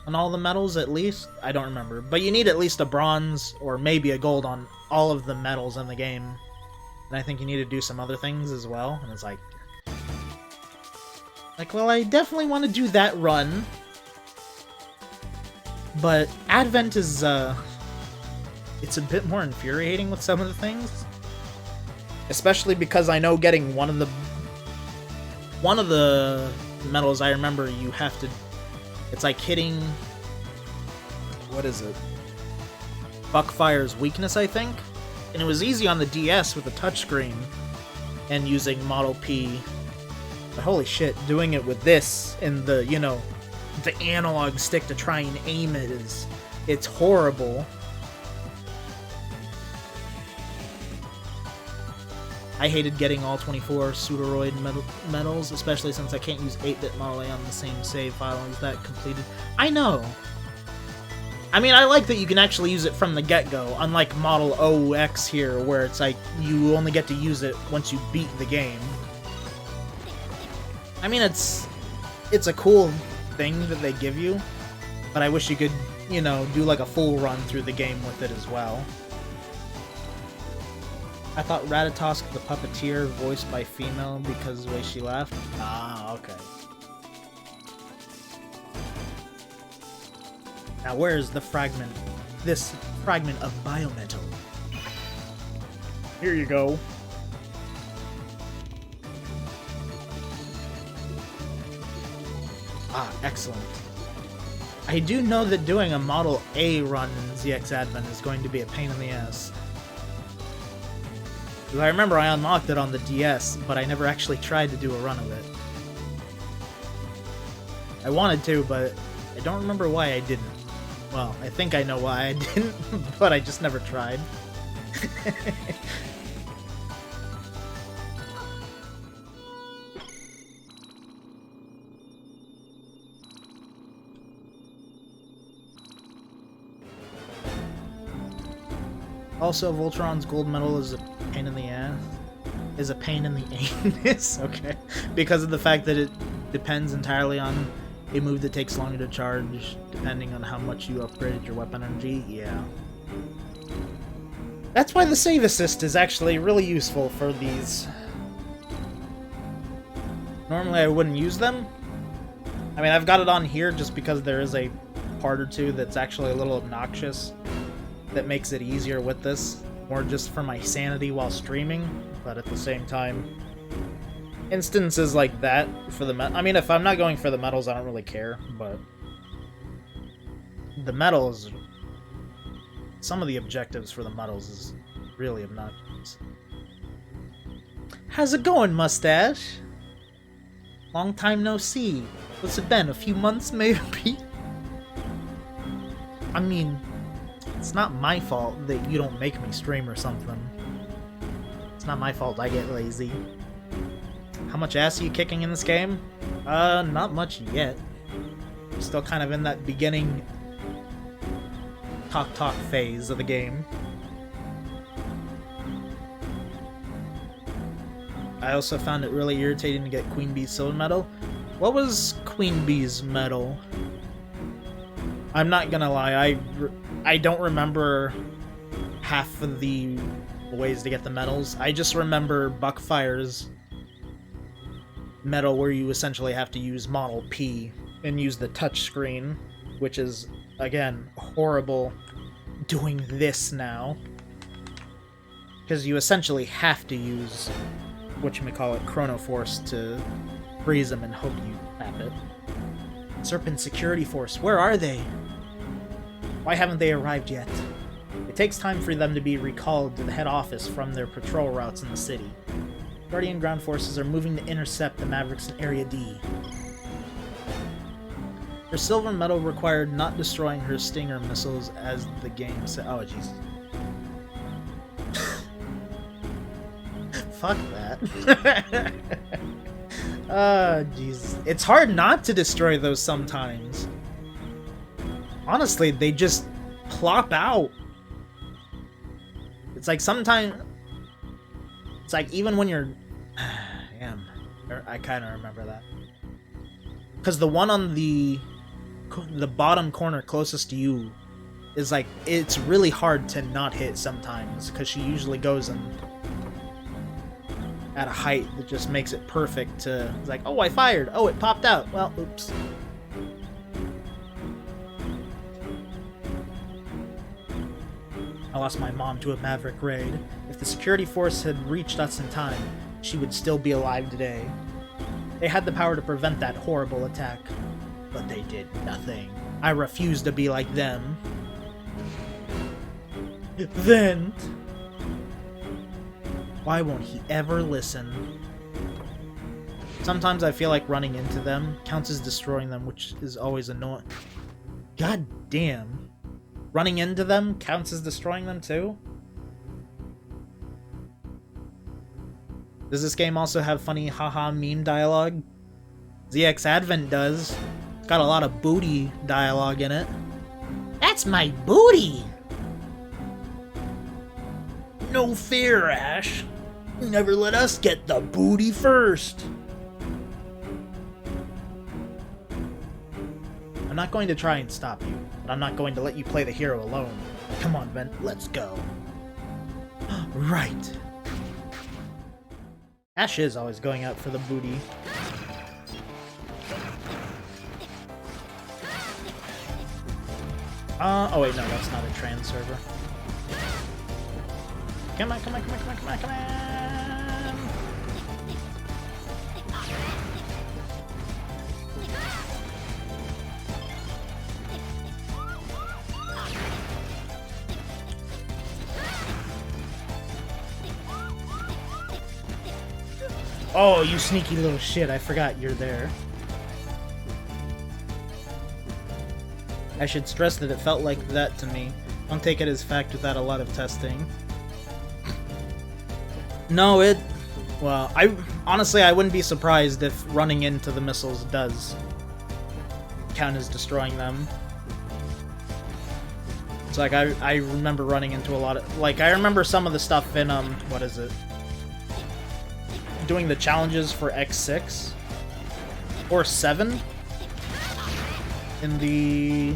On all the metals, at least? I don't remember. But you need at least a bronze, or maybe a gold on all of the metals in the game. And I think you need to do some other things as well. And it's like... well, I definitely want to do that run. But Advent is, it's a bit more infuriating with some of the things. Especially because I know getting one of the metals, I remember you have to... it's like hitting... what is it? Buckfire's weakness, I think? And it was easy on the DS with the touchscreen and using Model P. But holy shit, doing it with this in the, you know, the analog stick to try and aim it is... It's horrible. I hated getting all 24 Pseudoroid medals, especially since I can't use 8-bit Model A on the same save file as that completed. I know! I mean, I like that you can actually use it from the get-go, unlike Model OX here, where it's like, you only get to use it once you beat the game. I mean, it's a cool thing that they give you, but I wish you could, you know, do like a full run through the game with it as well. I thought Ratatosk the Puppeteer voiced by female because of the way she laughed. Ah, okay. Now where's the fragment? This fragment of biometal. Here you go. Ah, excellent. I do know that doing a Model A run in ZX Advent is going to be a pain in the ass. Because I remember I unlocked it on the DS, but I never actually tried to do a run of it. I wanted to, but I don't remember why I didn't. Well, I think I know why I didn't, but I just never tried. Also, Voltron's gold medal is a pain in the ass. Is a pain in the anus, okay. Because of the fact that it depends entirely on a move that takes longer to charge, depending on how much you upgraded your weapon energy, yeah. That's why the save assist is actually really useful for these. Normally I wouldn't use them. I mean, I've got it on here just because there is a part or two that's actually a little obnoxious that makes it easier with this, more just for my sanity while streaming, but at the same time, instances like that for the I mean, if I'm not going for the medals, I don't really care, but the medals, some of the objectives for the medals is really obnoxious. How's it going, Mustache? Long time no see. What's it been, a few months maybe? I mean, it's not my fault that you don't make me stream or something. It's not my fault I get lazy. How much ass are you kicking in this game? Not much yet. I'm still kind of in that beginning talk phase of the game. I also found it really irritating to get Queen Bee's silver medal. What was Queen Bee's medal? I'm not gonna lie, I don't remember half of the ways to get the medals. I just remember Buckfire's medal where you essentially have to use Model P and use the touch screen, which is, again, horrible doing this now. Because you essentially have to use, whatchamacallit, Chrono Force to freeze them and hope you tap it. Serpent Security Force, where are they? Why haven't they arrived yet? It takes time for them to be recalled to the head office from their patrol routes in the city. Guardian ground forces are moving to intercept the Mavericks in Area D. Her silver medal required not destroying her Stinger missiles as the game said. Oh, jeez. Fuck that. Jeez. It's hard not to destroy those sometimes. Honestly, they just plop out. It's like sometimes... It's like even when you're... Damn. I kind of remember that. Because the one on the bottom corner closest to you is like... It's really hard to not hit sometimes. Because she usually goes in at a height that just makes it perfect to... It's like, oh, I fired. Oh, it popped out. Well, oops. I lost my mom to a Maverick raid. If the security force had reached us in time, she would still be alive today. They had the power to prevent that horrible attack, but they did nothing. I refuse to be like them. Then... Why won't he ever listen? Sometimes I feel like running into them counts as destroying them, which is always annoying. God damn. Running into them counts as destroying them too? Does this game also have funny haha meme dialogue? ZX Advent does. It's got a lot of booty dialogue in it. That's my booty! No fear, Ash. Never let us get the booty first. I'm not going to try and stop you, but I'm not going to let you play the hero alone. Come on, Ben, let's go. Right. Ash is always going out for the booty. Oh wait, no, that's not a trans server. Come on, come on, come on, come on, come on, come on! Oh, you sneaky little shit, I forgot you're there. I should stress that it felt like that to me. Don't take it as fact without a lot of testing. No, well, honestly, I wouldn't be surprised if running into the missiles does count as destroying them. It's like, I remember running into a lot of, like, I remember some of the stuff in, what is it? Doing the challenges for X6 or 7 in the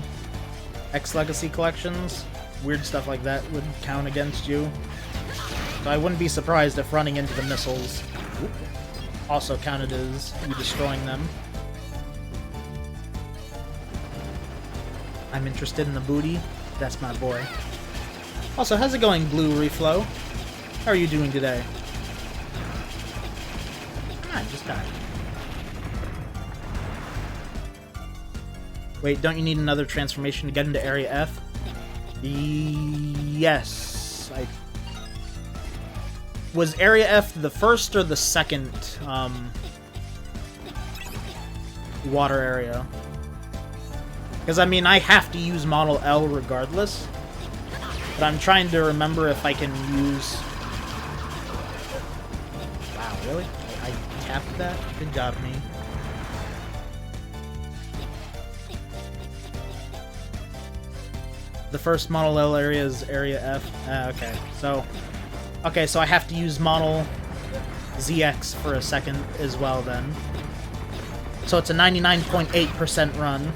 X Legacy collections. Weird stuff like that would count against you. So I wouldn't be surprised if running into the missiles also counted as you destroying them. I'm interested in the booty. That's my boy. Also, how's it going, Blue Reflow? How are you doing today? Come on, just die. Wait, don't you need another transformation to get into Area F? Yes. Was Area F the first or the second water area? Because, I mean, I have to use Model L regardless. But I'm trying to remember if I can use... Wow, really? I tapped that? Good job, me. The first Model L area is Area F. Okay, so... Okay, so I have to use Model ZX for a second as well, then. So it's a 99.8% run.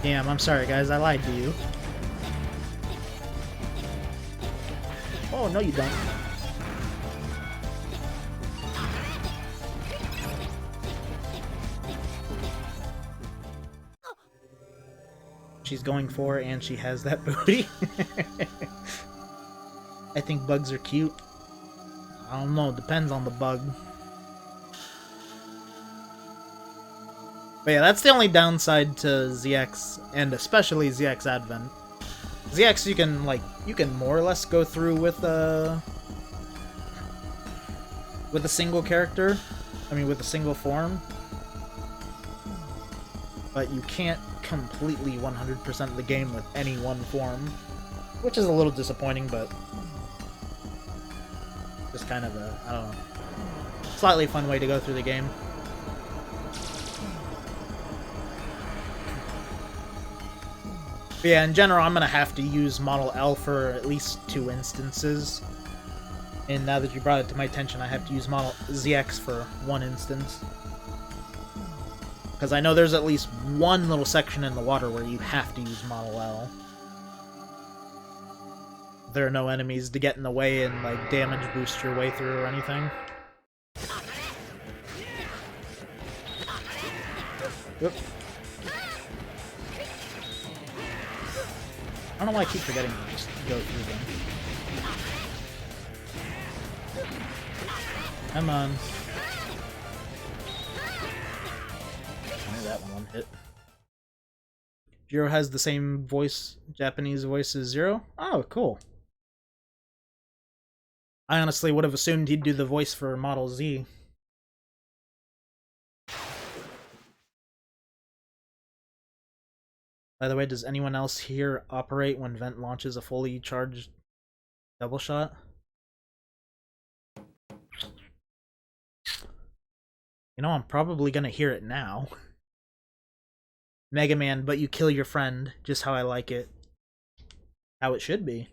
Damn, I'm sorry, guys. I lied to you. Oh, no, you don't. She's going for, and she has that booty. I think bugs are cute. I don't know, depends on the bug. But yeah, that's the only downside to ZX, and especially ZX Advent. ZX, you can more or less go through with a single character. I mean, with a single form. But you can't completely 100% of the game with any one form. Which is a little disappointing, but... just kind of a, I don't know, slightly fun way to go through the game. But yeah, in general, I'm gonna have to use Model L for at least 2 instances. And now that you brought it to my attention, I have to use Model ZX for 1 instance. Because I know there's at least one little section in the water where you have to use Model L. There are no enemies to get in the way and, like, damage boost your way through or anything. Oop. I don't know why I keep forgetting to just go through them. Come on. Only that one hit. Jiro has the same voice, Japanese voice as Zero? Oh, cool. I honestly would have assumed he'd do the voice for Model Z. By the way, does anyone else here operate when Vent launches a fully charged double shot? You know, I'm probably gonna hear it now. Mega Man, but you kill your friend, just how I like it. How it should be.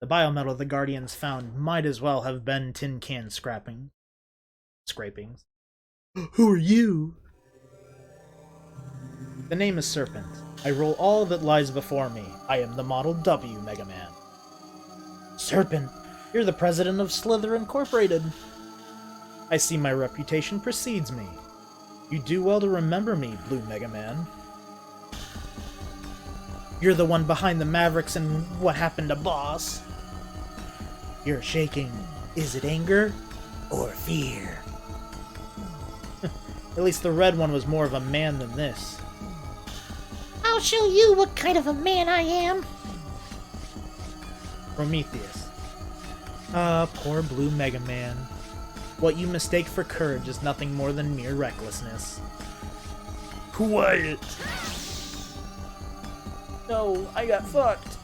The biometal the Guardians found might as well have been tin can scrapings. Who are you? The name is Serpent. I roll all that lies before me. I am the Model W, Mega Man. Serpent, you're the president of Slither Incorporated. I see my reputation precedes me. You do well to remember me, Blue Mega Man. You're the one behind the Mavericks and what happened to Boss. You're shaking. Is it anger or fear? At least the red one was more of a man than this. I'll show you what kind of a man I am. Prometheus. Ah, poor Blue Mega Man. What you mistake for courage is nothing more than mere recklessness. Quiet! No, I got fucked.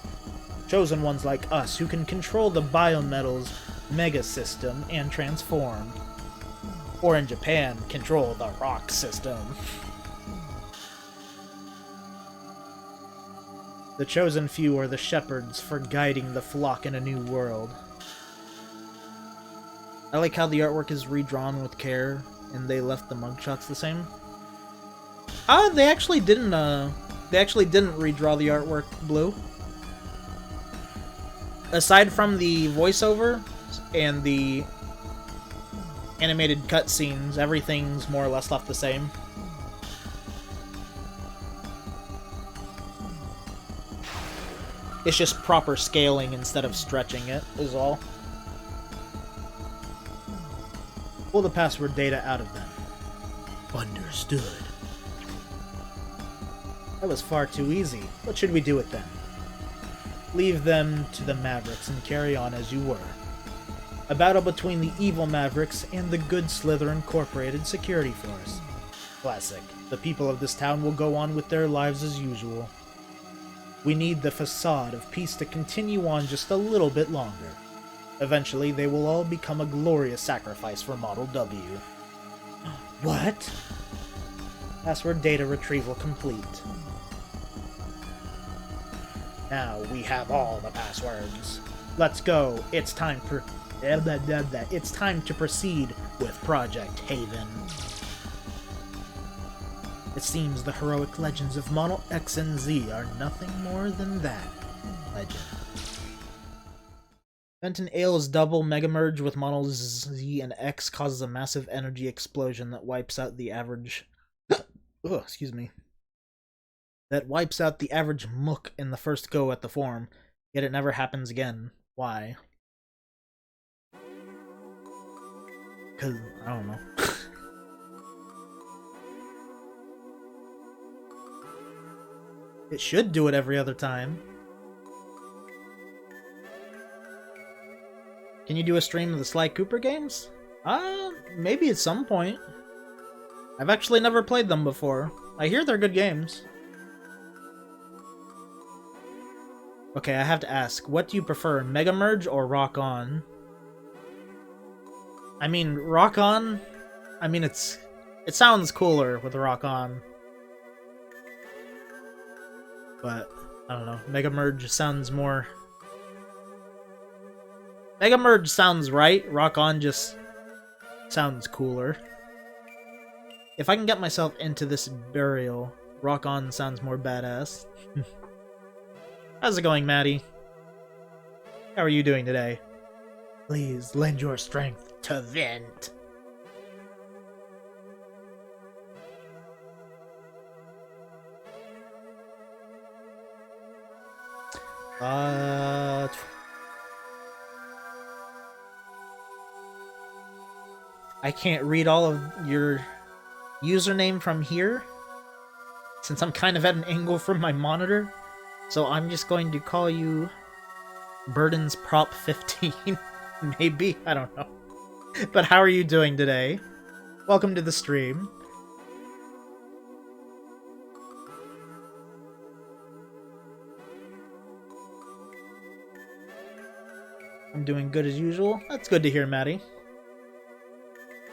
Chosen ones like us who can control the biometal's mega system and transform. Or in Japan, control the rock system. The chosen few are the shepherds for guiding the flock in a new world. I like how the artwork is redrawn with care, and they left the mugshots the same. They actually didn't redraw the artwork blue. Aside from the voiceover and the animated cutscenes, everything's more or less left the same. It's just proper scaling instead of stretching it, is all. Pull the password data out of them. Understood. That was far too easy. What should we do with them? Leave them to the Mavericks and carry on as you were. A battle between the evil Mavericks and the good Slither Incorporated security force. Classic. The people of this town will go on with their lives as usual. We need the facade of peace to continue on just a little bit longer. Eventually, they will all become a glorious sacrifice for Model W. What? Password data retrieval complete. Now we have all the passwords. Let's go. It's time to proceed with Project Haven. It seems the heroic legends of Model X and Z are nothing more than that. Legend. Fenton Ale's double mega merge with Models Z and X causes a massive energy explosion that wipes out the average... That wipes out the average mook in the first go at the form, yet it never happens again. Why? 'Cause, I don't know. It should do it every other time. Can you do a stream of the Sly Cooper games? Maybe at some point. I've actually never played them before. I hear they're good games. Okay, I have to ask, what do you prefer, Mega Merge or Rock On? I mean, Rock On? I mean, it sounds cooler with Rock On. But, I don't know, Mega Merge sounds more... Mega Merge sounds right, Rock On just sounds cooler. If I can get myself into this burial, Rock On sounds more badass. How's it going, Maddie? How are you doing today? Please lend your strength to Vent. I can't read all of your username from here, since I'm kind of at an angle from my monitor, so I'm just going to call you Burden's Prop 15. Maybe? I don't know. But how are you doing today? Welcome to the stream. I'm doing good as usual. That's good to hear, Maddie.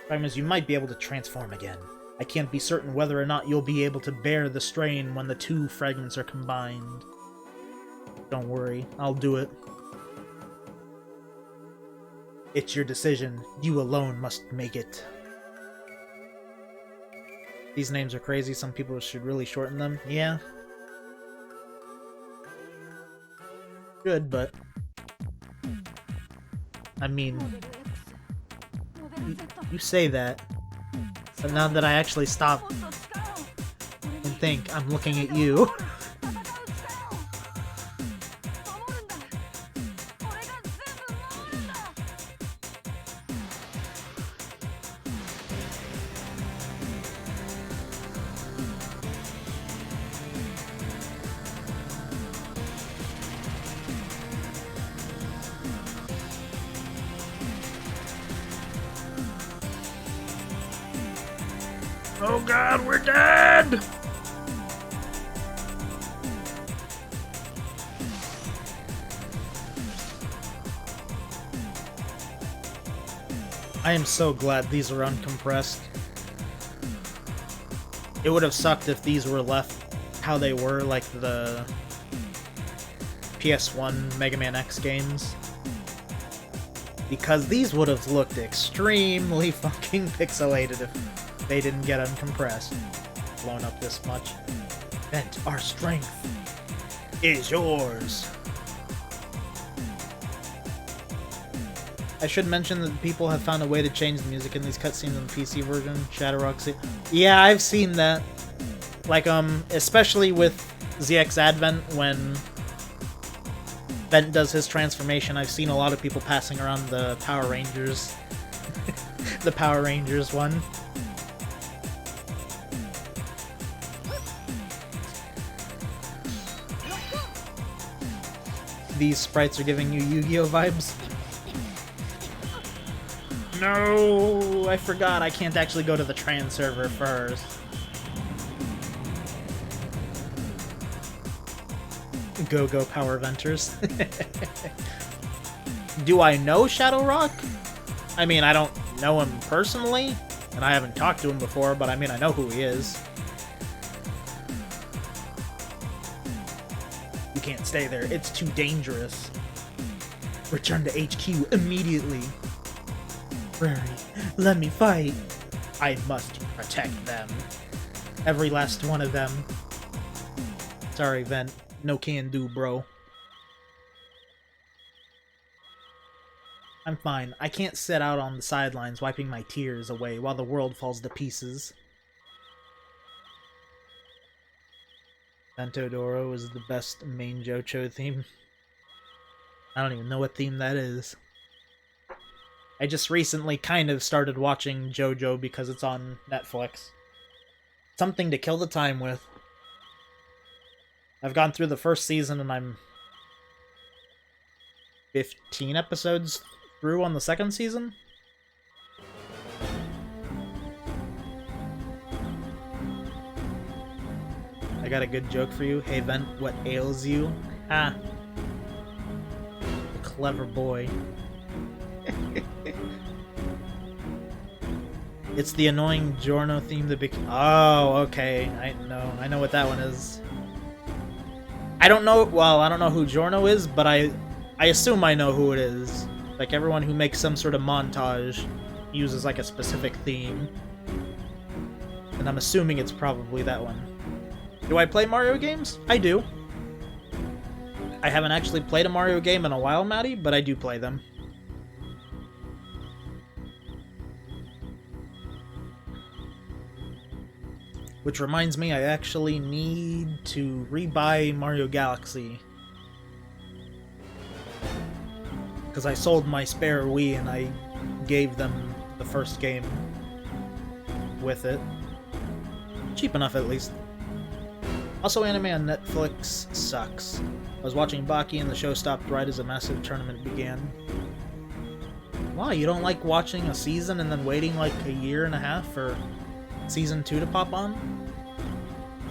Problem is, you might be able to transform again. I can't be certain whether or not you'll be able to bear the strain when the two fragments are combined. Don't worry, I'll do it. It's your decision. You alone must make it. These names are crazy. Some people should really shorten them. Yeah. Good, but... I mean... You say that. But now that I actually stop and think, I'm looking at you. Oh god, we're dead! I am so glad these are uncompressed. It would have sucked if these were left how they were, like the PS1 Mega Man X games. Because these would have looked extremely fucking pixelated if they didn't get uncompressed. Blown up this much. Vent, our strength is yours. I should mention that people have found a way to change the music in these cutscenes in the PC version. Shadowrock. Yeah, I've seen that. Like, especially with ZX Advent, when Vent does his transformation, I've seen a lot of people passing around the Power Rangers. The Power Rangers one. These sprites are giving you Yu-Gi-Oh vibes. No, I forgot I can't actually go to the trans server first. Go Power Venters. Do I know Shadowrock? I mean, I don't know him personally, and I haven't talked to him before, but I mean, I know who he is. You can't stay there. It's too dangerous. Return to HQ immediately. Rary, let me fight. I must protect them. Every last one of them. Sorry, Vent. No can do, bro. I'm fine. I can't sit out on the sidelines wiping my tears away while the world falls to pieces. Ventodoro is the best main Jojo theme. I don't even know what theme that is. I just recently kind of started watching Jojo because it's on Netflix. Something to kill the time with. I've gone through the first season and I'm 15 episodes through on the second season. I got a good joke for you. Hey Vent, what ails you? Ah. A clever boy. It's the annoying Giorno theme that Oh, okay. I know what that one is. I don't know, well, I don't know who Giorno is, but I assume I know who it is. Like, everyone who makes some sort of montage uses, like, a specific theme. And I'm assuming it's probably that one. Do I play Mario games? I do. I haven't actually played a Mario game in a while, Maddie, but I do play them. Which reminds me, I actually need to rebuy Mario Galaxy. Because I sold my spare Wii and I gave them the first game with it. Cheap enough, at least. Also, anime on Netflix sucks. I was watching Baki and the show stopped right as a massive tournament began. Wow, you don't like watching a season and then waiting like a year and a half for Season 2 to pop on?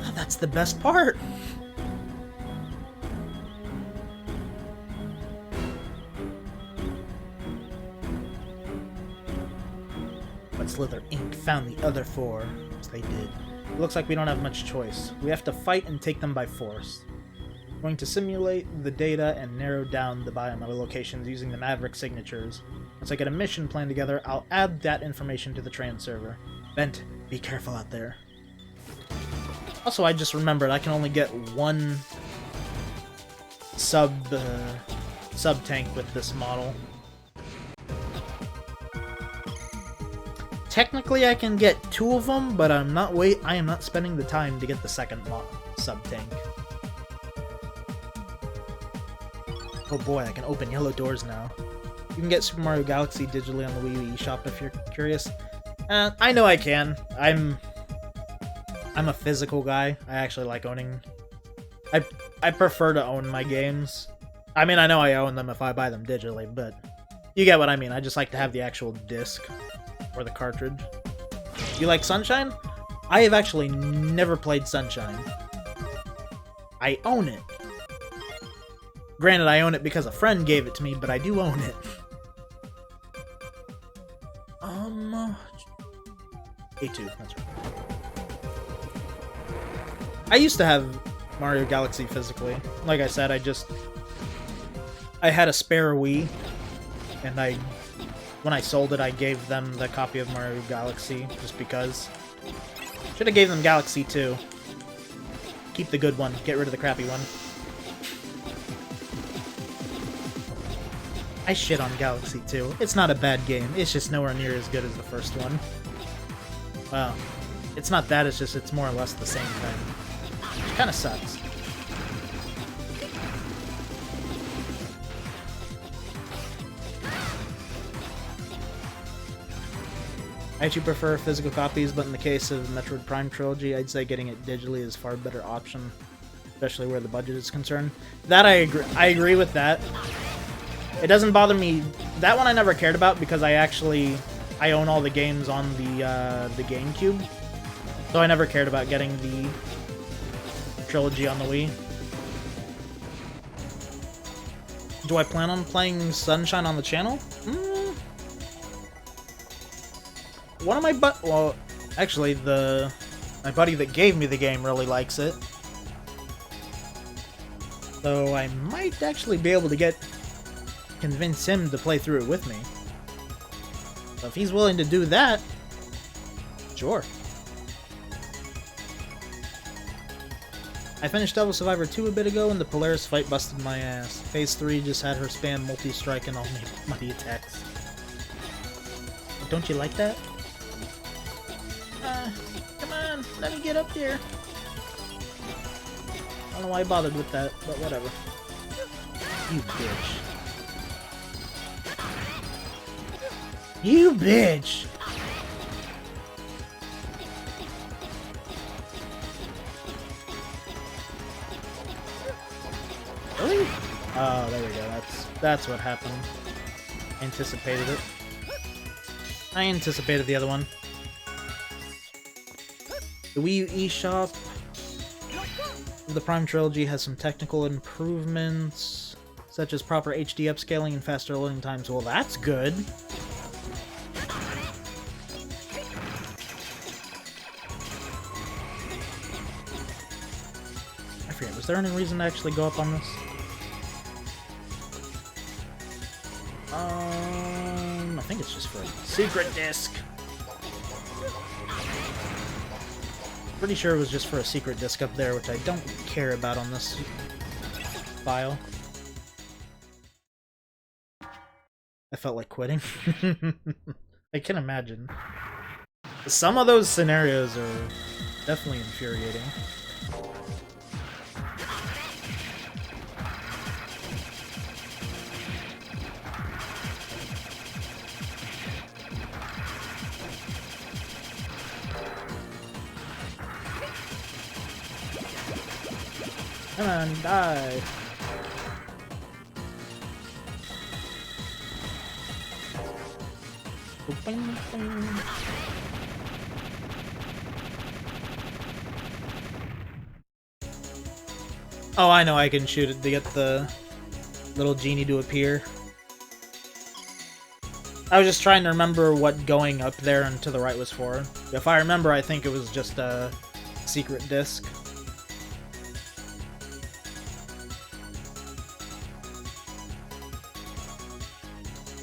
Oh, that's the best part! and Slither Inc. found the other 4. Yes, they did. It looks like we don't have much choice. We have to fight and take them by force. We're going to simulate the data and narrow down the biometal locations using the Maverick signatures. Once I get a mission plan together, I'll add that information to the trans server. Bent, be careful out there. Also, I just remembered I can only get one sub-tank with this model. Technically, I can get 2 of them, but I am not spending the time to get the second sub-tank. Oh boy, I can open yellow doors now. You can get Super Mario Galaxy digitally on the Wii U eShop if you're curious. I know I can. I'm a physical guy. I actually like owning... I prefer to own my games. I mean, I know I own them if I buy them digitally, but you get what I mean. I just like to have the actual disc or the cartridge. You like Sunshine? I have actually never played Sunshine. I own it. Granted, I own it because a friend gave it to me, but I do own it. A2, that's right. I used to have Mario Galaxy physically. Like I said, I had a spare Wii, and when I sold it, I gave them the copy of Mario Galaxy, just because. Should have gave them Galaxy 2. Keep the good one, get rid of the crappy one. I shit on Galaxy 2. It's not a bad game, it's just nowhere near as good as the first one. Well, it's not that, it's more or less the same thing. Which kinda sucks. I actually prefer physical copies, but in the case of Metroid Prime Trilogy, I'd say getting it digitally is a far better option, especially where the budget is concerned. That I agree with that. It doesn't bother me. That one I never cared about because I own all the games on the GameCube, so I never cared about getting the trilogy on the Wii. Do I plan on playing Sunshine on the channel? One of my well, actually, my buddy that gave me the game really likes it, so I might actually be able to convince him to play through it with me. So if he's willing to do that, sure. I finished Devil Survivor 2 a bit ago, and the Polaris fight busted my ass. Phase 3 just had her spam multi-strike and all muddy attacks. Don't you like that? Come on, let me get up there. I don't know why I bothered with that, but whatever. You bitch. You bitch! Really? Oh, there we go. That's what happened. Anticipated it. I anticipated the other one. The Wii U eShop of the Prime Trilogy has some technical improvements, such as proper HD upscaling and faster loading times. Well, that's good. I forget, was there any reason to actually go up on this? I think it's just for a secret disc. Pretty sure it was just for a secret disc up there, which I don't care about on this file. I felt like quitting. I can imagine. Some of those scenarios are definitely infuriating. Come on, die! Bing, bing. Oh, I know I can shoot it to get the little genie to appear. I was just trying to remember what going up there and to the right was for. If I remember, I think it was just a secret disc.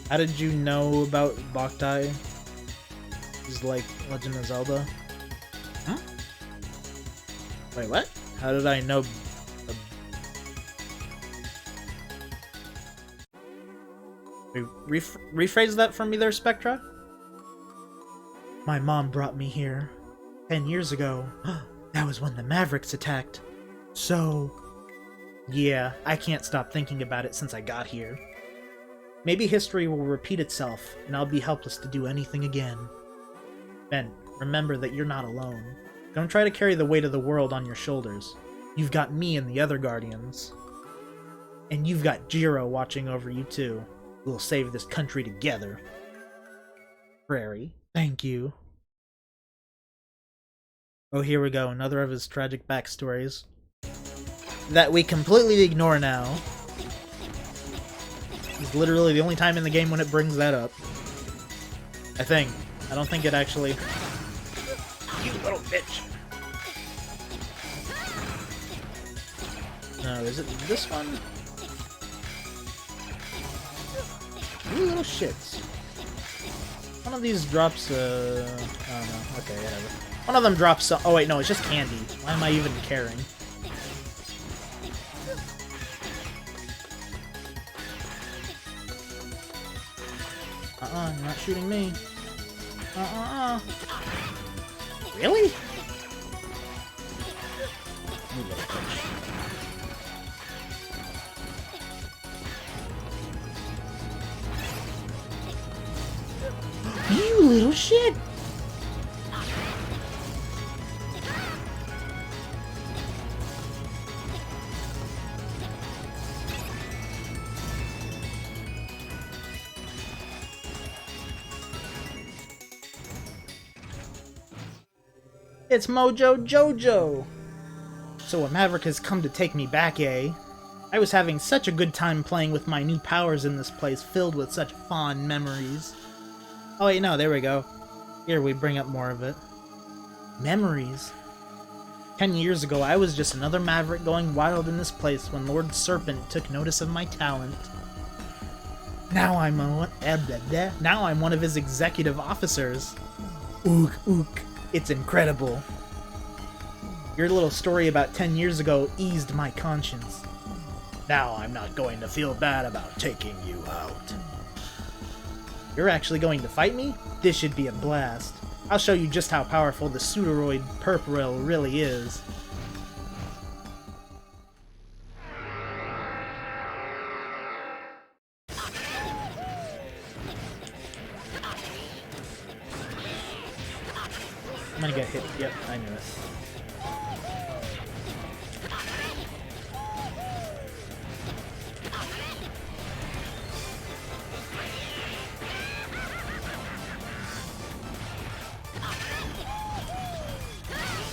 How did you know about Boktai? It's like Legend of Zelda. Huh? Wait, what? How did I know? Rephrase that for me there, Spectra? My mom brought me here 10 years ago. That was when the Mavericks attacked. So, yeah, I can't stop thinking about it since I got here. Maybe history will repeat itself, and I'll be helpless to do anything again. Ben, remember that you're not alone. Don't try to carry the weight of the world on your shoulders. You've got me and the other Guardians. And you've got Jiro watching over you too. We'll save this country together. Prairie, thank you. Oh, here we go. Another of his tragic backstories. That we completely ignore now. It's literally the only time in the game when it brings that up. I think. I don't think it actually... You little bitch! No, is it this one? You little shits. One of these drops, I don't know. Okay, whatever. One of them drops some... Oh wait, no, it's just candy. Why am I even caring? You're not shooting me. Really? You little bitch. You little shit! It's Mojo Jojo! So a Maverick has come to take me back, eh? I was having such a good time playing with my new powers in this place filled with such fond memories. Oh wait, no, there we go. Here, we bring up more of it. Memories? 10 years ago, I was just another Maverick going wild in this place when Lord Serpent took notice of my talent. Now I'm one of his executive officers. Ook, ook. It's incredible. Your little story about 10 years ago eased my conscience. Now I'm not going to feel bad about taking you out. You're actually going to fight me? This should be a blast. I'll show you just how powerful the Pseudoroid Purple really is. I'm gonna get hit. Yep, I knew it.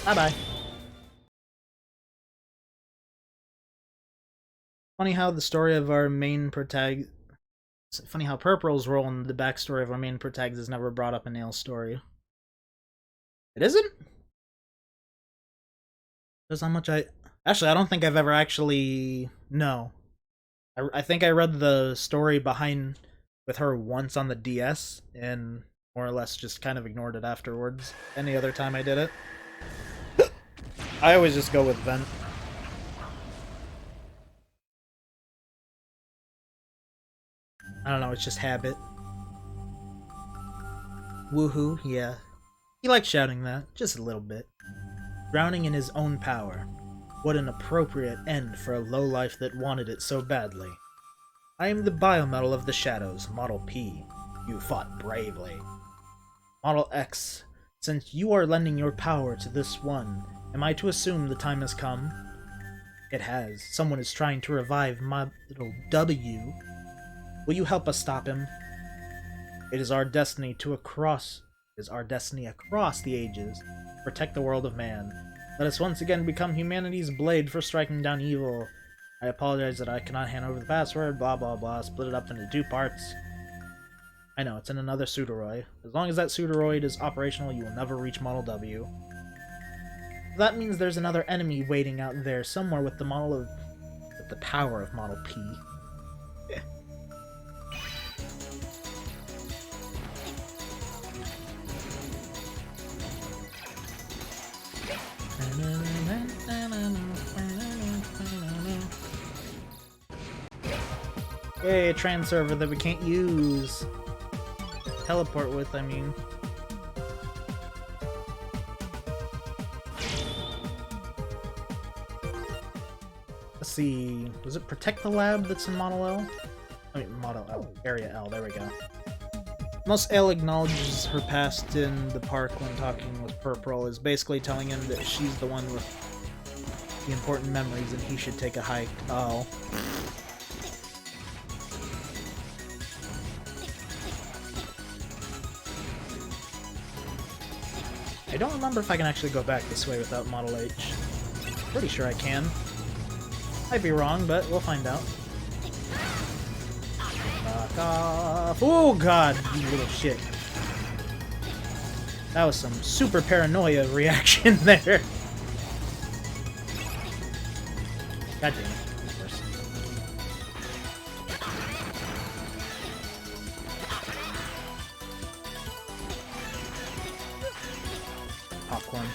Bye-bye. Funny how the story of our main protagonist... Funny how Purple's role in the backstory of our main protagonist is never brought up in Nail's story. It isn't? There's not much Actually, I don't think I've ever actually... No. I think I read the story behind with her once on the DS, and more or less just kind of ignored it afterwards. Any other time I did it. I always just go with Vent. I don't know, it's just habit. Woohoo, yeah. He likes shouting that, just a little bit. Drowning in his own power. What an appropriate end for a lowlife that wanted it so badly. I am the Biometal of the Shadows, Model P. You fought bravely. Model X, since you are lending your power to this one, am I to assume the time has come? It has. Someone is trying to revive Model W. Will you help us stop him? It is our destiny across the ages, to protect the world of man. Let us once again become humanity's blade for striking down evil. I apologize that I cannot hand over the password, blah blah blah, split it up into 2 parts. I know, it's in another Pseudoroid. As long as that Pseudoroid is operational, you will never reach Model W. That means there's another enemy waiting out there somewhere with the with the power of Model P. Yay, a trans server that we can't use. Teleport with, I mean. Let's see. Was it Protect the Lab that's in Model L? I mean, Model L. Area L, there we go. Most Ale acknowledges her past in the park when talking with Purple, is basically telling him that she's the one with the important memories and he should take a hike. Oh. I don't remember if I can actually go back this way without Model H. Pretty sure I can. Might be wrong, but we'll find out. Fuck off. Oh god, you little shit. That was some super paranoia reaction there. God damn it. Of course. Popcorn.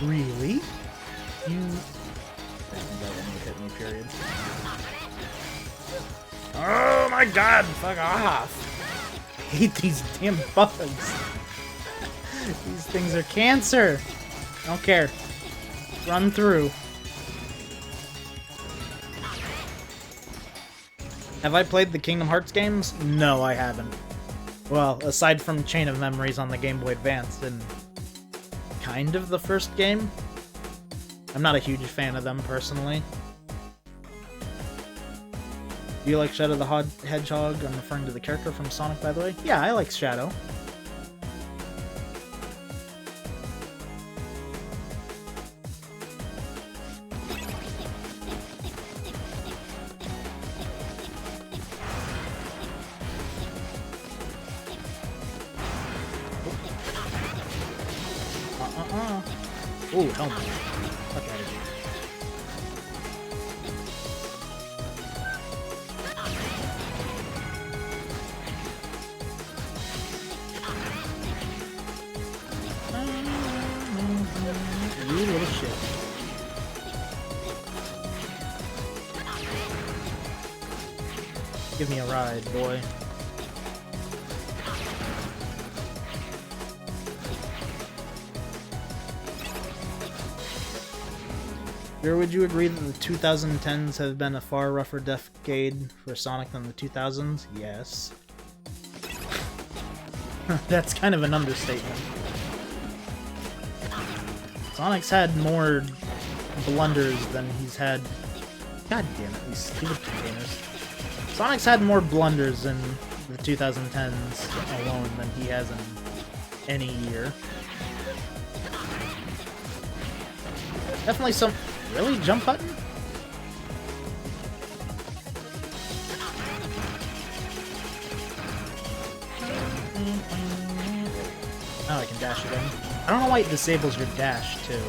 Really? You... That one would hit me, period. Oh my god! Fuck off! I hate these damn bugs. These things are cancer! I don't care. Run through. Have I played the Kingdom Hearts games? No, I haven't. Well, aside from Chain of Memories on the Game Boy Advance and kind of the first game. I'm not a huge fan of them, personally. Do you like Shadow the Hedgehog? I'm referring to the character from Sonic, by the way. Yeah, I like Shadow. Ooh, helmet. Fuck out of here. You little shit. Give me a ride, boy. Or would you agree that the 2010s have been a far rougher decade for Sonic than the 2000s? Yes. That's kind of an understatement. Sonic's had more blunders than he's had... God damn it, these stupid containers. Sonic's had more blunders in the 2010s alone than he has in any year. Definitely some... Really? Jump button? Oh, I can dash again. I don't know why it disables your dash, too.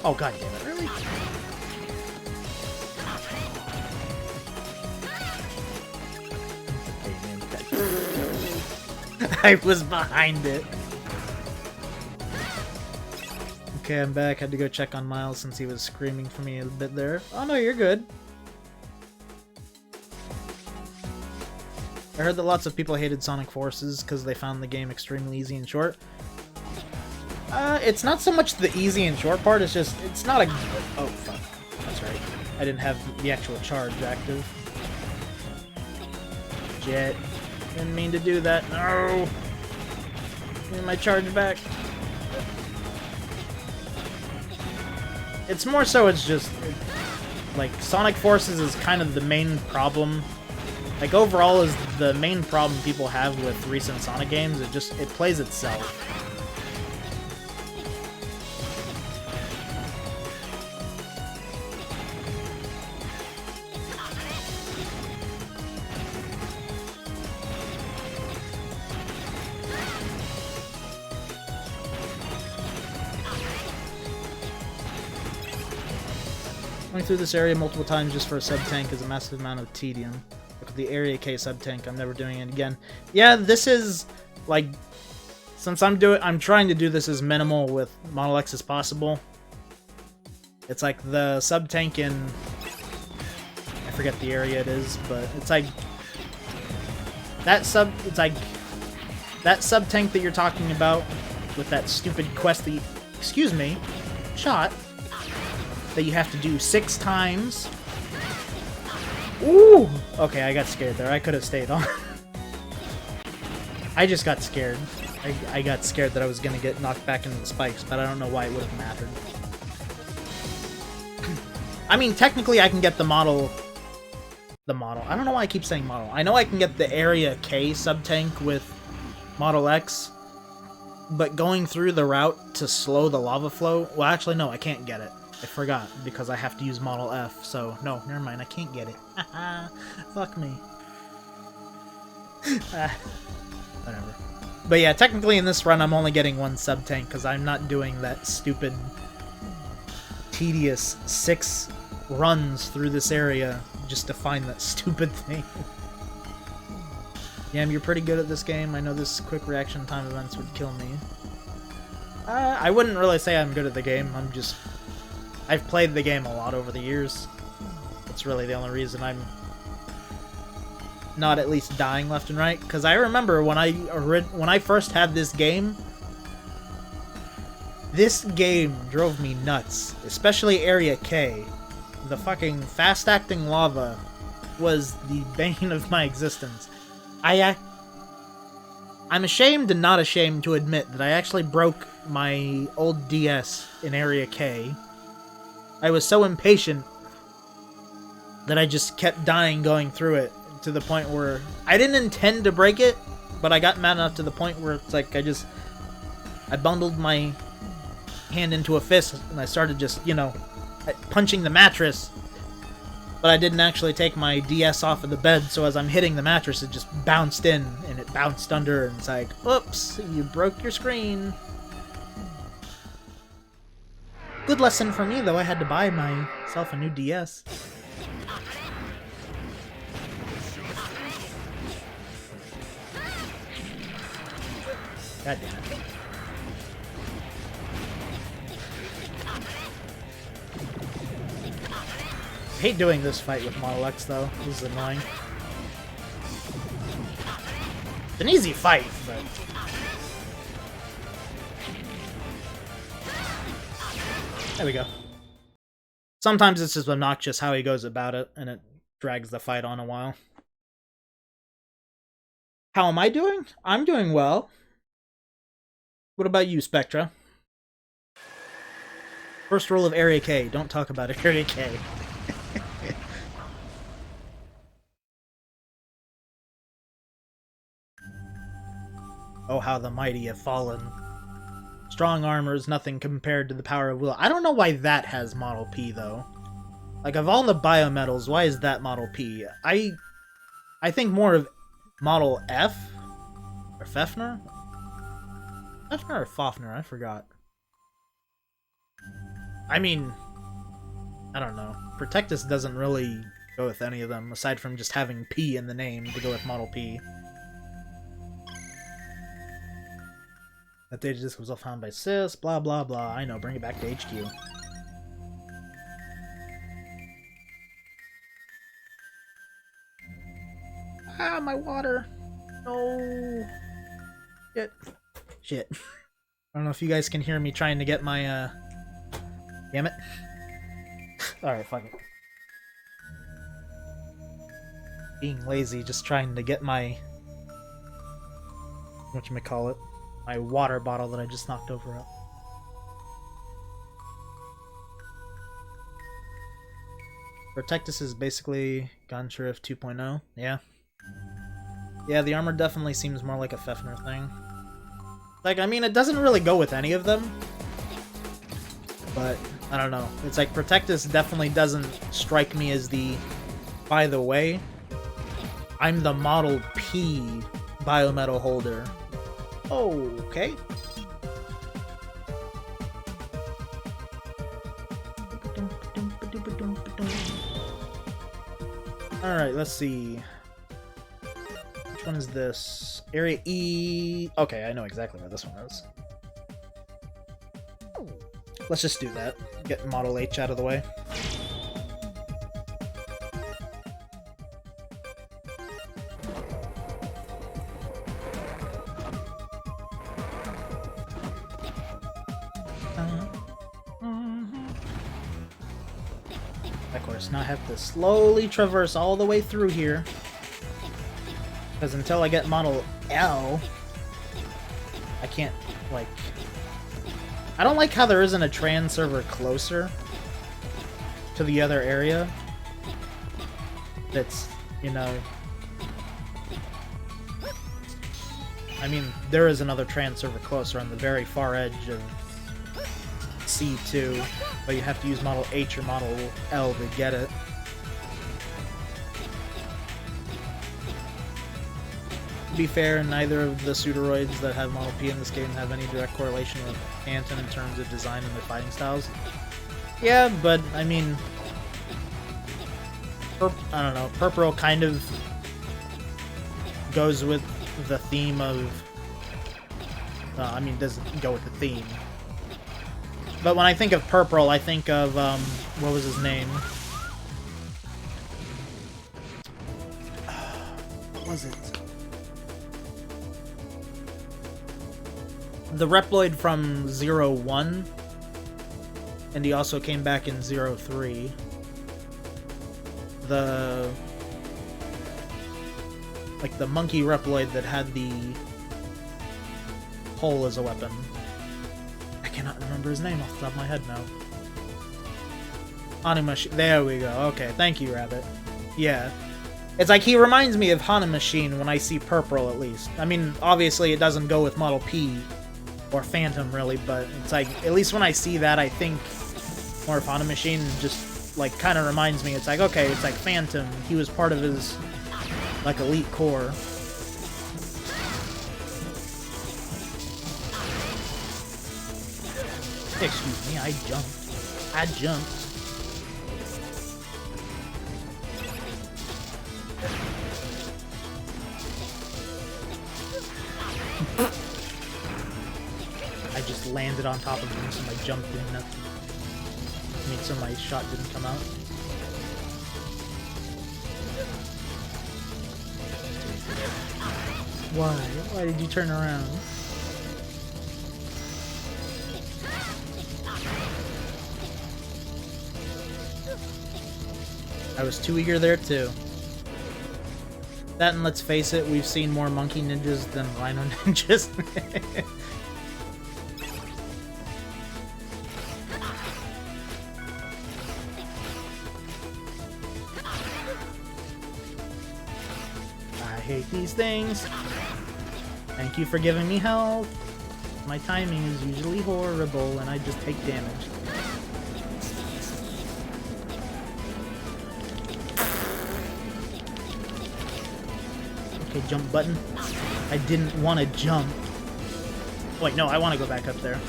Oh, god damn it, really? I was behind it. Okay, I'm back. Had to go check on Miles since he was screaming for me a bit there. Oh no, you're good. I heard that lots of people hated Sonic Forces because they found the game extremely easy and short. It's not so much the easy and short part, it's just, it's not a... Oh, fuck. That's right. I didn't have the actual charge active. Jet. Didn't mean to do that. No! Give me my charge back. It's more so it's just... Like, Sonic Forces is kind of the main problem. Like, overall is the main problem people have with recent Sonic games. It plays itself. Going through this area multiple times just for a sub-tank is a massive amount of tedium. Look at the Area K sub-tank, I'm never doing it again. Yeah, this is, like, since I'm trying to do this as minimal with Model X as possible. It's like the sub-tank in, I forget the area it is, but it's like, that sub-tank that you're talking about with that stupid quest that excuse me, shot, that you have to do 6 times. Ooh! Okay, I got scared there. I could have stayed on. I just got scared. I got scared that I was gonna get knocked back into the spikes, but I don't know why it would have mattered. I mean, technically I can get the model. I don't know why I keep saying model. I know I can get the Area K sub-tank with Model X, but going through the route to slow the lava flow... Well, actually, no, I can't get it. I forgot, because I have to use Model F, so... No, never mind, I can't get it. Fuck me. Whatever. But yeah, technically in this run, I'm only getting 1 sub-tank, because I'm not doing that stupid, tedious 6 runs through this area just to find that stupid thing. Yam, you're pretty good at this game. I know this quick reaction time events would kill me. I wouldn't really say I'm good at the game. I've played the game a lot over the years. That's really the only reason I'm not at least dying left and right. Because I remember when I first had this game drove me nuts. Especially Area K. The fucking fast-acting lava was the bane of my existence. I'm ashamed and not ashamed to admit that I actually broke my old DS in Area K. I was so impatient that I just kept dying going through it to the point where I didn't intend to break it, but I got mad enough to the point where it's like I bundled my hand into a fist and I started just, you know, punching the mattress. But I didn't actually take my DS off of the bed, so as I'm hitting the mattress, it just bounced in, and it bounced under, and it's like, oops, you broke your screen. Good lesson for me, though. I had to buy myself a new DS. God damn it. I hate doing this fight with Model X, though. This is annoying. It's an easy fight, but... There we go. Sometimes it's just obnoxious how he goes about it, and it drags the fight on a while. How am I doing? I'm doing well. What about you, Spectra? First rule of Area K, don't talk about Area K. Oh, how the mighty have fallen. Strong armor is nothing compared to the power of will. I don't know why that has Model P, though. Like, of all the biometals, why is that Model P? I think more of Model F? Or Fefner? Fefner or Fafner? I forgot. I mean, I don't know. Protectus doesn't really go with any of them, aside from just having P in the name to go with Model P. That data disk was all found by Sis, blah blah blah. I know, bring it back to HQ. Ah, my water! No! Shit. I don't know if you guys can hear me trying to get my, Damn it. Alright, fuck it. Being lazy, just trying to get my... whatchamacallit? My water bottle that I just knocked over up. Protectus is basically Gun Sheriff 2.0, yeah. Yeah, the armor definitely seems more like a Fefner thing. Like, I mean, it doesn't really go with any of them. But, I don't know. It's like, Protectus definitely doesn't strike me as the... By the way, I'm the Model P biometal holder. Okay. Alright, let's see. Which one is this? Area E... Okay, I know exactly where this one is. Let's just do that. Get Model H out of the way. Of course, now I have to slowly traverse all the way through here. Because until I get Model L, I can't, like... I don't like how there isn't a trans server closer to the other area. That's, you know... I mean, there is another trans server closer on the very far edge of C2, but you have to use Model H or Model L to get it. To be fair, neither of the pseudoroids that have Model P in this game have any direct correlation with Phantom in terms of design and their fighting styles. Yeah, but, I mean... I don't know, Purple kind of goes with the theme of... I mean, doesn't go with the theme. But when I think of Purple, I think of, what was his name? What was it? The Reploid from 01, and he also came back in 03. The monkey Reploid that had the pole as a weapon. I cannot remember his name off the top of my head now. Hanamashi. There we go. Okay, thank you, Rabbit. Yeah. It's like he reminds me of Hanamashine when I see Purple, at least. I mean, obviously it doesn't go with Model P or Phantom, really, but it's like, at least when I see that, I think more of Hanamashine. Just, like, kind of reminds me. It's like, okay, it's like Phantom. He was part of his, like, elite core. Excuse me, I jumped. I jumped. I just landed on top of him, so my jump didn't... I mean, so my shot didn't come out. Why? Why did you turn around? I was too eager there, too. That, and let's face it, we've seen more monkey ninjas than rhino ninjas. I hate these things. Thank you for giving me health. My timing is usually horrible, and I just take damage. Okay, jump button. I didn't want to jump. Wait, no, I want to go back up there.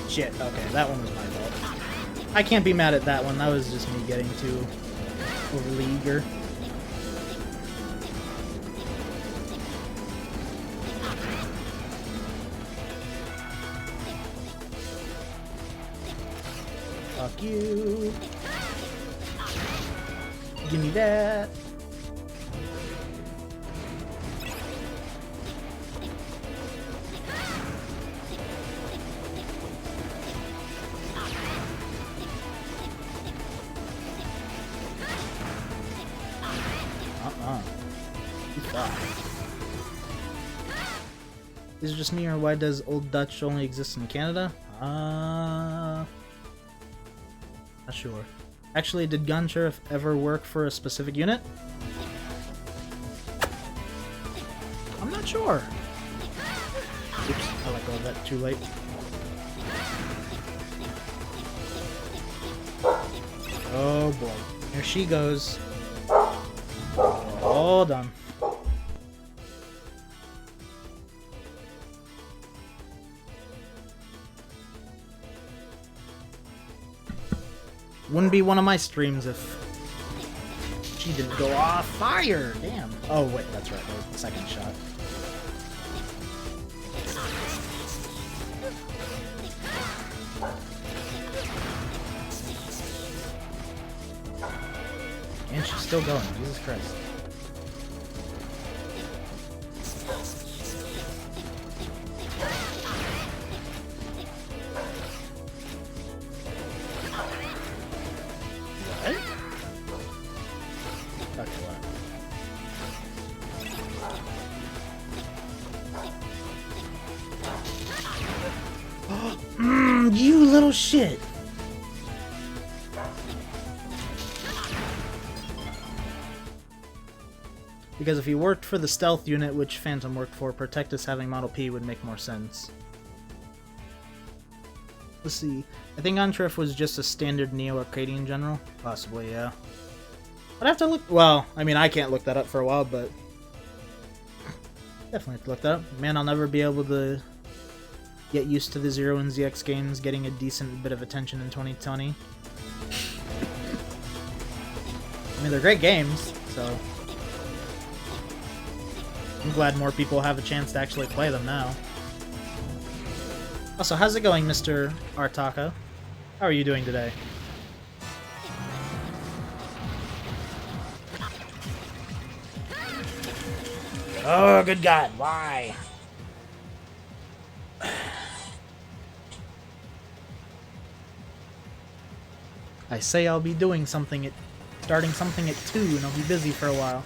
Shit, okay, that one was my fault. I can't be mad at that one, that was just me getting too overly eager. Fuck you. Give me that. Is it just me, or why does Old Dutch only exist in Canada? Not sure. Actually, did Gun Sheriff ever work for a specific unit? I'm not sure. Oops, I let go of that too late. Oh boy. Here she goes. Oh. Hold on. Wouldn't be one of my streams if she didn't go off fire. Damn. Oh wait, that's right. That was the second shot. And she's still going. Jesus Christ. You little shit. Because if he worked for the stealth unit, which Phantom worked for, Protectus having Model P would make more sense. Let's see. I think Ontriff was just a standard Neo-Arcadian general. Possibly, yeah. I'd have to look... Well, I mean, I can't look that up for a while, but... Definitely have to look that up. Man, I'll never be able to get used to the Zero and ZX games getting a decent bit of attention in 2020. I mean, they're great games, so... I'm glad more people have a chance to actually play them now. Also, how's it going, Mr. Artaka? How are you doing today? Oh, good God, why? I say I'll be doing something at... starting something at 2, and I'll be busy for a while.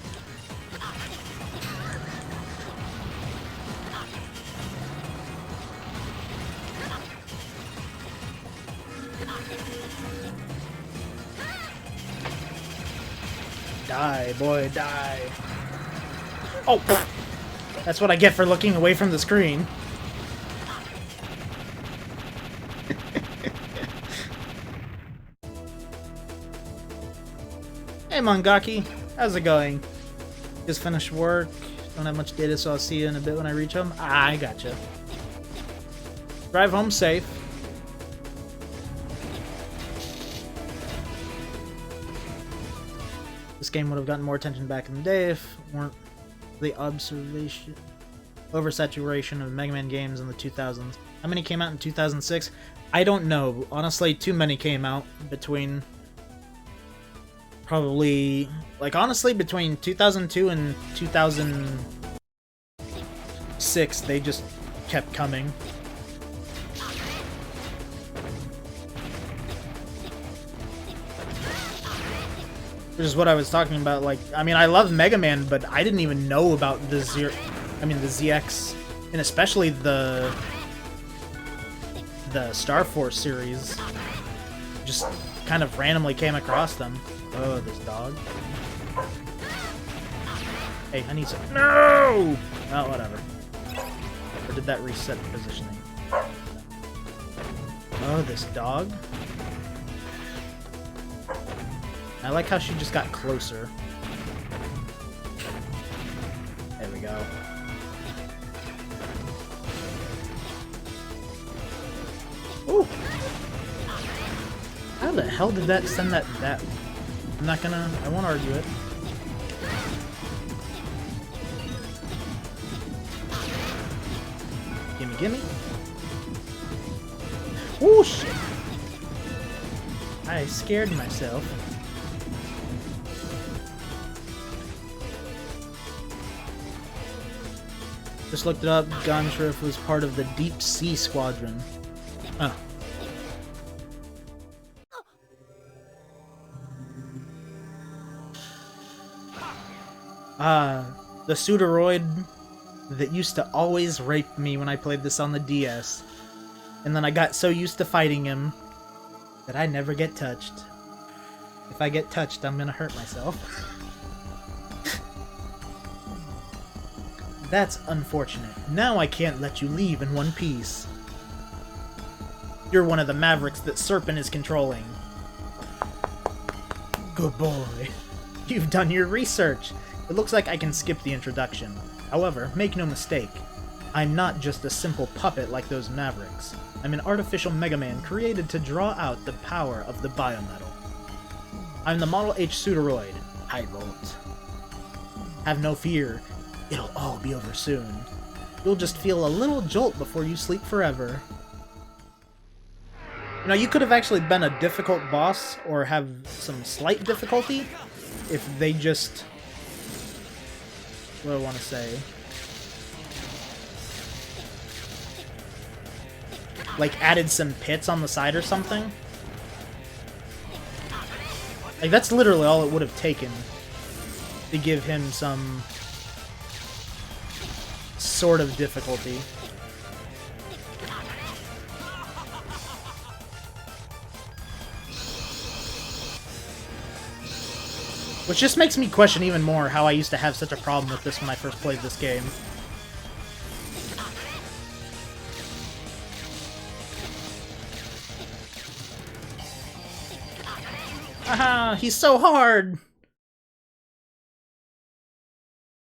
Die, boy, die. Oh! That's what I get for looking away from the screen. Hey, Mangaki. How's it going? Just finished work. Don't have much data, so I'll see you in a bit when I reach home. Ah, I gotcha. Drive home safe. This game would have gotten more attention back in the day if it weren't the oversaturation of Mega Man games in the 2000s. How many came out in 2006? I don't know. Honestly, too many came out between... Probably... Like, honestly, between 2002 and 2006, they just kept coming. Which is what I was talking about, like, I mean, I love Mega Man, but I didn't even know about the the ZX, and especially the Star Force series. Just kind of randomly came across them. Oh, this dog. Hey, I need some... No! Oh, whatever. Or did that reset the positioning? Oh, this dog. I like how she just got closer. There we go. Ooh! How the hell did that send that... I'm not gonna... I won't argue it. Gimme, gimme. Ooh, shit! I scared myself. Just looked it up. Gonshriff was part of the Deep Sea Squadron. Oh. The Pseudoroid that used to always rape me when I played this on the DS. And then I got so used to fighting him that I never get touched. If I get touched, I'm gonna hurt myself. That's unfortunate. Now I can't let you leave in one piece. You're one of the Mavericks that Serpent is controlling. Good boy. You've done your research. It looks like I can skip the introduction. However, make no mistake, I'm not just a simple puppet like those Mavericks. I'm an artificial Mega Man created to draw out the power of the biometal. I'm the Model H Pseudoroid, High Volt. Have no fear, it'll all be over soon. You'll just feel a little jolt before you sleep forever. You know, you could have actually been a difficult boss, or have some slight difficulty, if they just... what do I want to say? Like, added some pits on the side or something? Like, that's literally all it would have taken to give him some sort of difficulty. Which just makes me question even more how I used to have such a problem with this when I first played this game. Haha, he's so hard!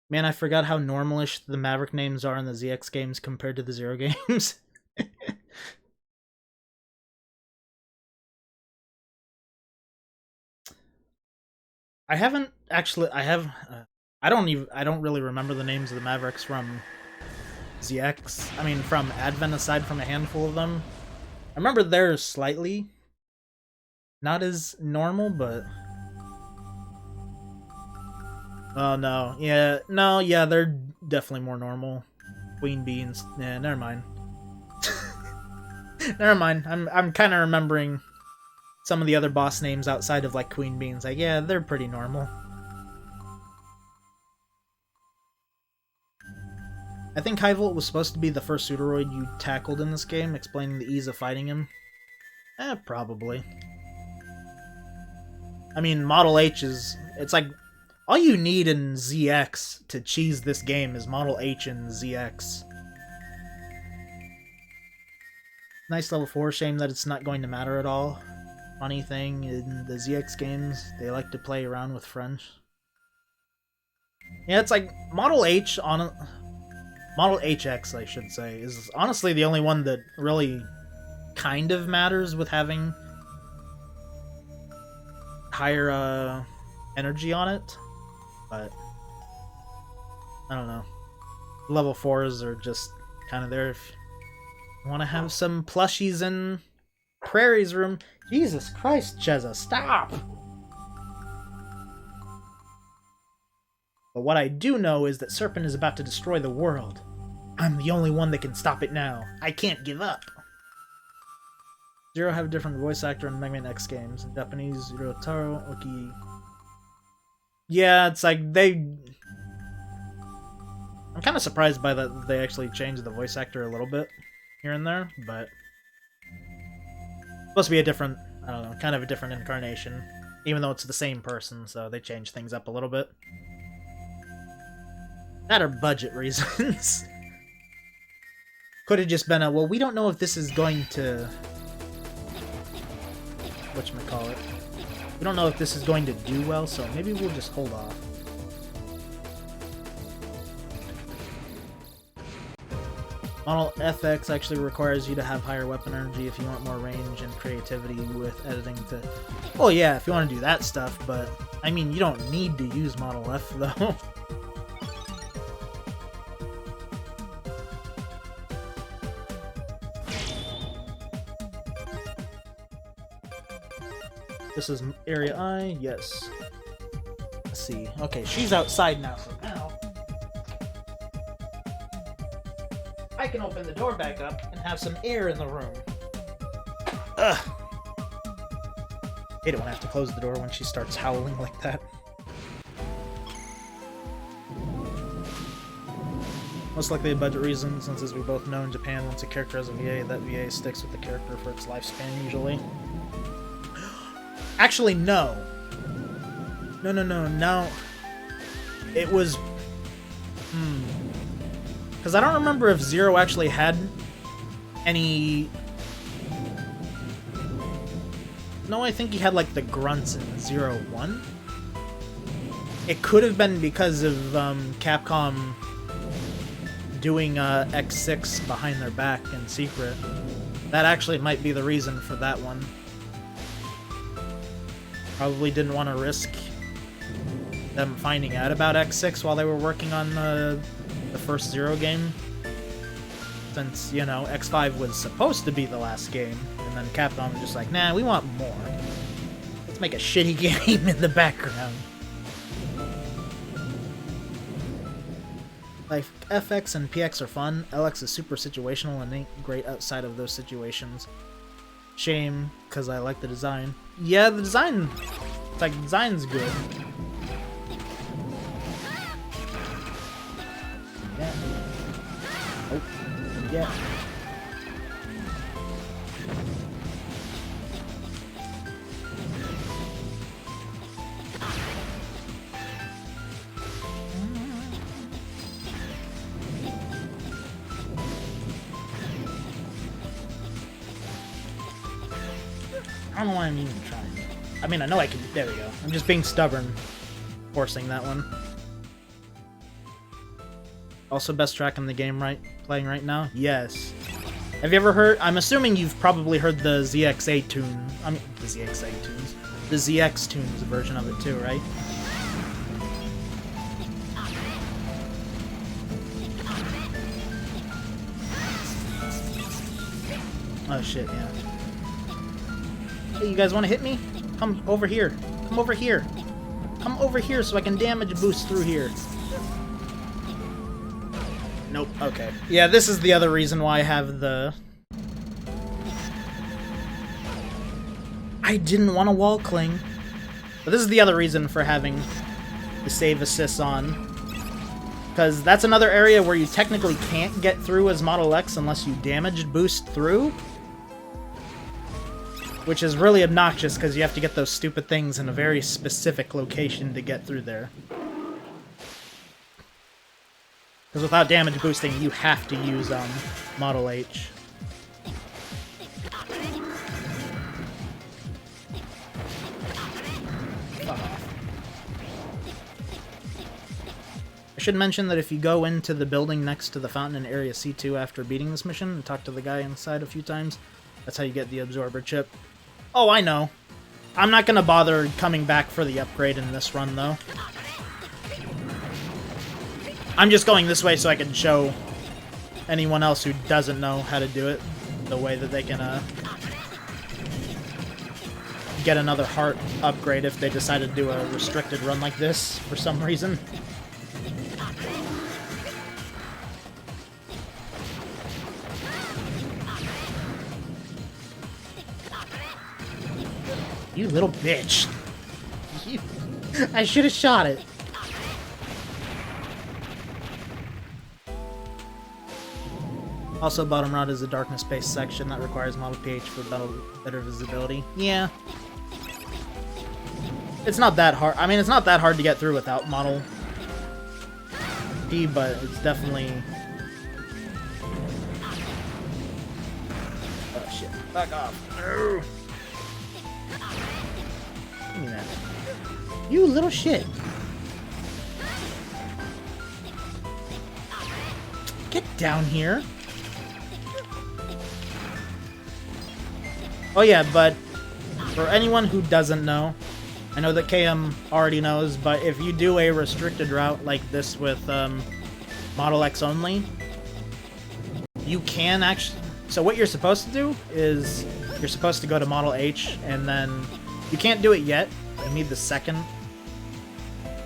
Man, I forgot how normalish the Maverick names are in the ZX games compared to the Zero games. I haven't actually. I don't really remember the names of the Mavericks from ZX. I mean, from Advent, aside from a handful of them. I remember theirs slightly. Not as normal, but... oh, no. Yeah, no, yeah, they're definitely more normal. Queen Beans. Yeah, never mind. Never mind. I'm kind of remembering some of the other boss names outside of, like, Queen Beans. Like, yeah, they're pretty normal. I think High Volt was supposed to be the first Pseudoroid you tackled in this game, explaining the ease of fighting him. Probably. I mean, Model H is... it's like, all you need in ZX to cheese this game is Model H and ZX. Nice level 4, shame that it's not going to matter at all. Funny thing, in the ZX games, they like to play around with friends. Yeah, it's like, Model H on... Model HX, I should say, is honestly the only one that really kind of matters with having higher energy on it, but I don't know. Level 4s are just kind of there if you want to have some plushies in Prairie's room. Jesus Christ, Cheza, stop! But what I do know is that Serpent is about to destroy the world. I'm the only one that can stop it now. I can't give up. Zero have a different voice actor in Mega Man X games. In Japanese, Zero Taro Oki. Yeah, it's like they... I'm kind of surprised by that they actually changed the voice actor a little bit here and there, but... It's supposed to be a different, I don't know, kind of a different incarnation. Even though it's the same person, so they changed things up a little bit. That are budget reasons. Could have just been a, well, we don't know if this is going to... whatchamacallit. We don't know if this is going to do well, so maybe we'll just hold off. Model FX actually requires you to have higher weapon energy if you want more range and creativity with editing to... well, yeah, if you want to do that stuff, but... I mean, you don't need to use Model F, though. This is Area I, yes. Let's see. Okay, she's outside now, so now... I can open the door back up and have some air in the room. Ugh! I hate it when I have to close the door when she starts howling like that. Most likely a budget reason, since as we both know in Japan, once a character has a VA, that VA sticks with the character for its lifespan usually. Actually, no. No. It was... Because I don't remember if Zero actually had any... No, I think he had, like, the grunts in 0-1. It could have been because of Capcom doing X6 behind their back in secret. That actually might be the reason for that one. Probably didn't want to risk them finding out about X6 while they were working on the first Zero game. Since, you know, X5 was supposed to be the last game, and then Capcom was just like, nah, we want more. Let's make a shitty game in the background. Like, FX and PX are fun. LX is super situational and ain't great outside of those situations. Shame, because I like the design. Yeah, the design... It's like, the design's good. Yeah. Oh. Yeah. I don't know why I'm even trying. I mean, I know I can. There we go. I'm just being stubborn, forcing that one. Also, best track in the game, right? Playing right now? Yes. Have you ever heard? I'm assuming you've probably heard the ZXA tune. I mean, the ZXA tunes. The ZX tunes version of it too, right? Oh shit, yeah. Hey, you guys want to hit me? Come over here. Come over here. Come over here so I can damage boost through here. Nope. Okay. Yeah, this is the other reason why I have the... I didn't want to wall cling. But this is the other reason for having the save assists on. Because that's another area where you technically can't get through as Model X unless you damaged boost through. Which is really obnoxious because you have to get those stupid things in a very specific location to get through there. Because without damage boosting, you have to use Model H. Fuck off. I should mention that if you go into the building next to the fountain in Area C2 after beating this mission and talk to the guy inside a few times, that's how you get the absorber chip. Oh, I know. I'm not gonna bother coming back for the upgrade in this run, though. I'm just going this way so I can show anyone else who doesn't know how to do it the way that they can get another heart upgrade if they decide to do a restricted run like this for some reason. You little bitch. I should have shot it. Also, bottom right is the darkness-based section that requires model pH for better visibility. Yeah. It's not that hard. I mean, it's not that hard to get through without model P, but it's definitely... Oh, shit. Back off. No. Give me that. You little shit. Get down here. Oh yeah, but for anyone who doesn't know, I know that KM already knows, but if you do a restricted route like this with Model X only, you can actually... So what you're supposed to do is you're supposed to go to Model H, and then you can't do it yet. You need the second.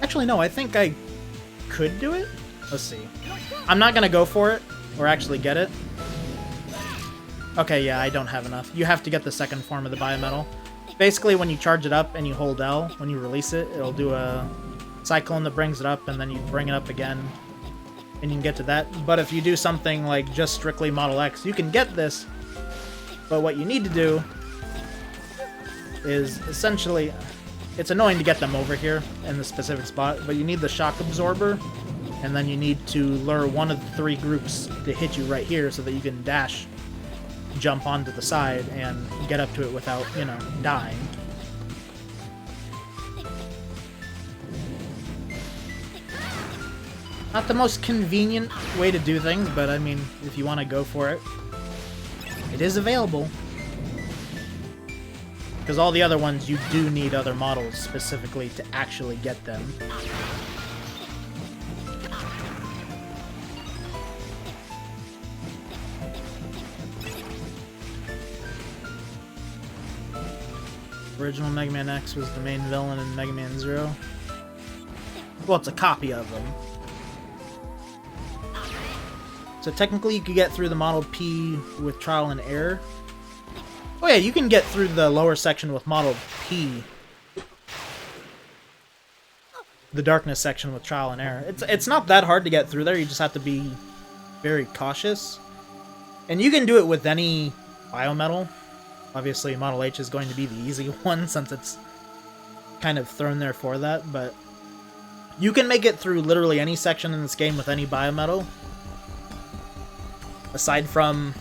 Actually, no, I think I could do it. Let's see. I'm not gonna go for it, or actually get it. Okay, yeah, I don't have enough. You have to get the second form of the Biometal. Basically, when you charge it up and you hold L, when you release it, it'll do a cyclone that brings it up, and then you bring it up again, and you can get to that. But if you do something like just strictly Model X, you can get this, but what you need to do is essentially... It's annoying to get them over here in the specific spot, but you need the shock absorber, and then you need to lure one of the three groups to hit you right here so that you can dash, jump onto the side, and get up to it without, you know, dying. Not the most convenient way to do things, but I mean, if you want to go for it, it is available. Because all the other ones, you do need other models specifically to actually get them. Original Mega Man X was the main villain in Mega Man Zero. Well, it's a copy of him. So technically you could get through the Model P with trial and error. Oh yeah, you can get through the lower section with Model P. The darkness section with trial and error. It's not that hard to get through there, you just have to be very cautious. And you can do it with any biometal. Obviously, Model H is going to be the easy one since it's kind of thrown there for that, but you can make it through literally any section in this game with any biometal. Aside from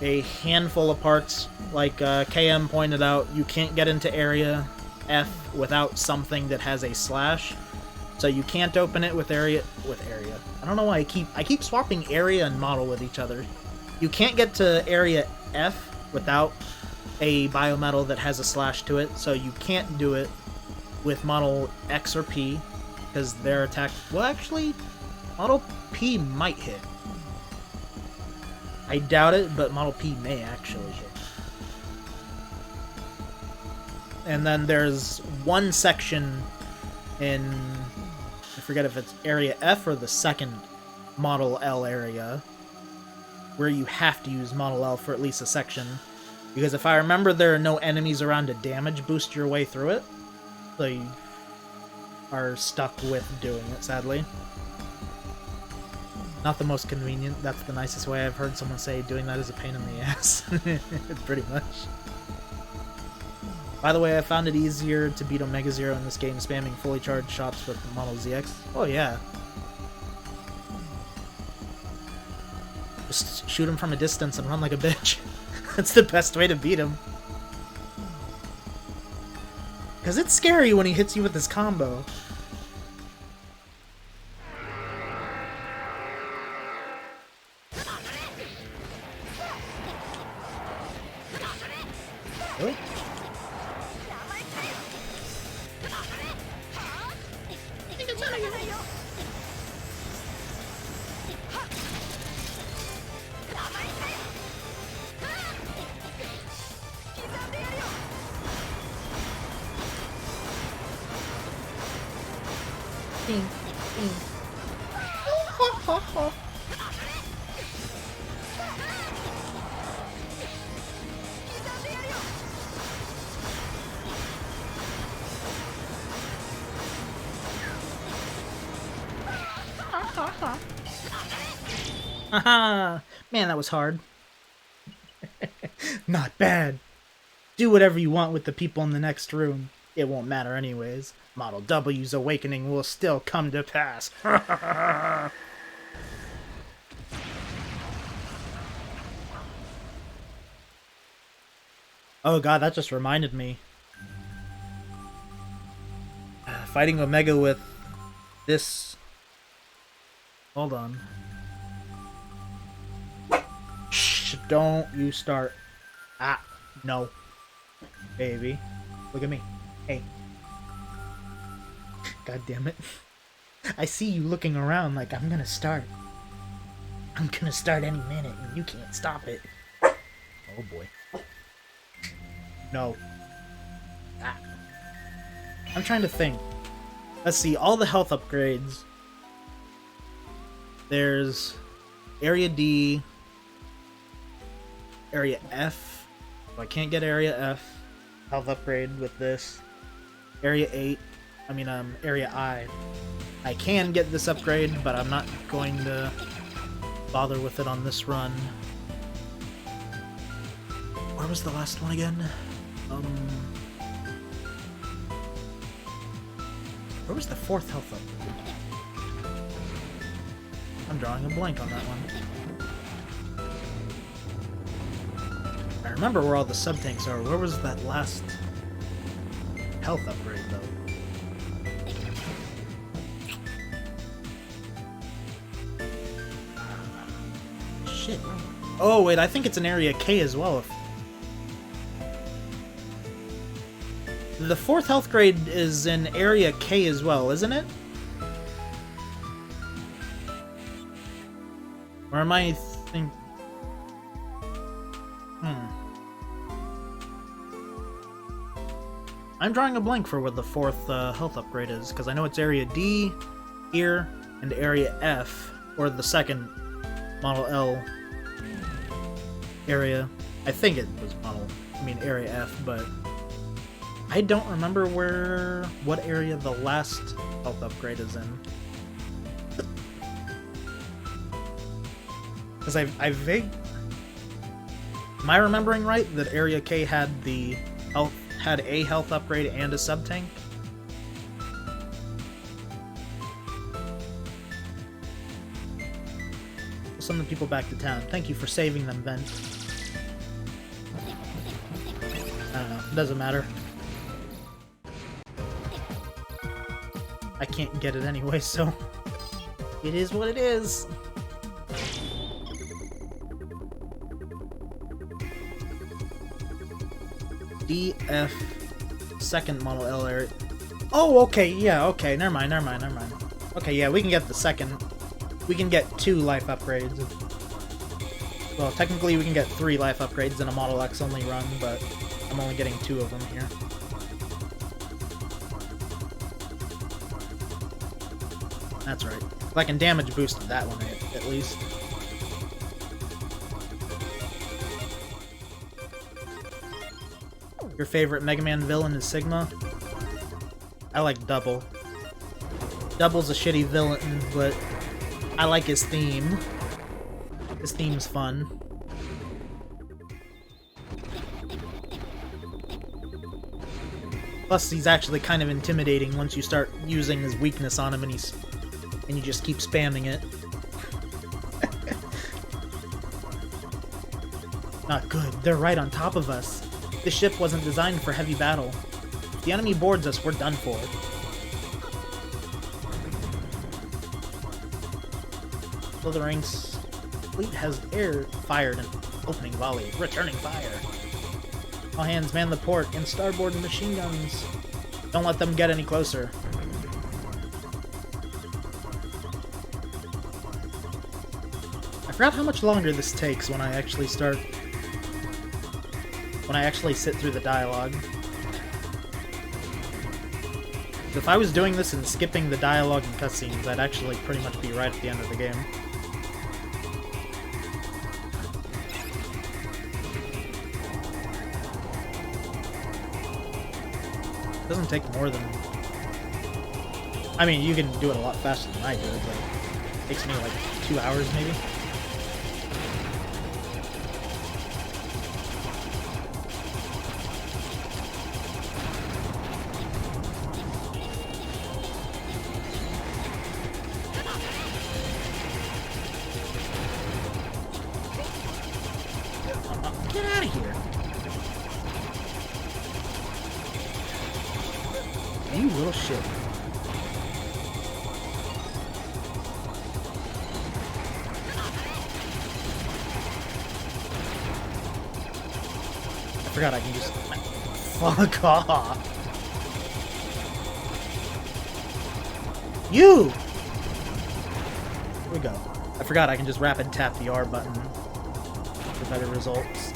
a handful of parts, like KM pointed out, you can't get into Area F without something that has a slash. So you can't open it with area. I don't know why I keep swapping area and model with each other. You can't get to Area F without a biometal that has a slash to it, so you can't do it with Model X or P, because their attack... Well, actually, Model P might hit. I doubt it, but Model P may actually hit. And then there's one section in... I forget if it's Area F or the second Model L area, where you have to use Model L for at least a section. Because if I remember, there are no enemies around to damage boost your way through it. So you are stuck with doing it, sadly. Not the most convenient. That's the nicest way I've heard someone say doing that is a pain in the ass. Pretty much. By the way, I found it easier to beat Omega Zero in this game spamming fully charged shots with the Model ZX. Oh yeah. Just shoot him from a distance and run like a bitch. That's the best way to beat him. Because it's scary when he hits you with his combo. Oh. Haha! Man, that was hard. Not bad. Do whatever you want with the people in the next room. It won't matter anyways. Model W's awakening will still come to pass. Oh god, that just reminded me. Fighting Omega with this... Hold on. Shh, don't you start. Ah, no. Baby. Look at me. Hey. God damn it. I see you looking around like I'm gonna start. I'm gonna start any minute and you can't stop it. Oh boy. No. Ah. I'm trying to think. Let's see, all the health upgrades. There's Area D, Area F. So I can't get Area F. Health upgrade with this. Area 8. Area I. I can get this upgrade, but I'm not going to bother with it on this run. Where was the last one again? Where was the fourth health upgrade? I'm drawing a blank on that one. I remember where all the sub-tanks are. Where was that last health upgrade, though? shit. Oh, wait, I think it's an Area K as well. The 4th health grade is in Area K as well, isn't it? Or am I thinking... I'm drawing a blank for what the 4th health upgrade is, because I know it's Area D, here, and Area F, or the 2nd Model L area. I think it was Area F, but I don't remember what area the last health upgrade is in. Because Am I remembering right that Area K had a health upgrade and a sub-tank? We'll send the people back to town. Thank you for saving them, Ben. I don't know. It doesn't matter. I can't get it anyway, so... It is what it is! DF 2nd Model L area. Oh, okay, yeah, okay, never mind. Okay, yeah, we can get the 2nd. We can get 2 life upgrades. Well, technically we can get 3 life upgrades in a Model X only run, but I'm only getting 2 of them here. That's right. If I can damage boost that one at least. Your favorite Mega Man villain is Sigma? I like Double. Double's a shitty villain, but I like his theme. His theme's fun. Plus, he's actually kind of intimidating once you start using his weakness on him and you just keep spamming it. Not good. They're right on top of us. This ship wasn't designed for heavy battle. If the enemy boards us, we're done for. Slither Inc's fleet has fired an opening volley. Returning fire. All hands man the port and starboard machine guns. Don't let them get any closer. I forgot how much longer this takes when I actually sit through the dialogue. If I was doing this and skipping the dialogue and cutscenes, I'd actually pretty much be right at the end of the game. It doesn't take more than... I mean, you can do it a lot faster than I do, but it takes me like 2 hours maybe. Get out of here! You little shit. I forgot I can just... Fuck off! You! Here we go. I forgot I can just rapid tap the R button for better results.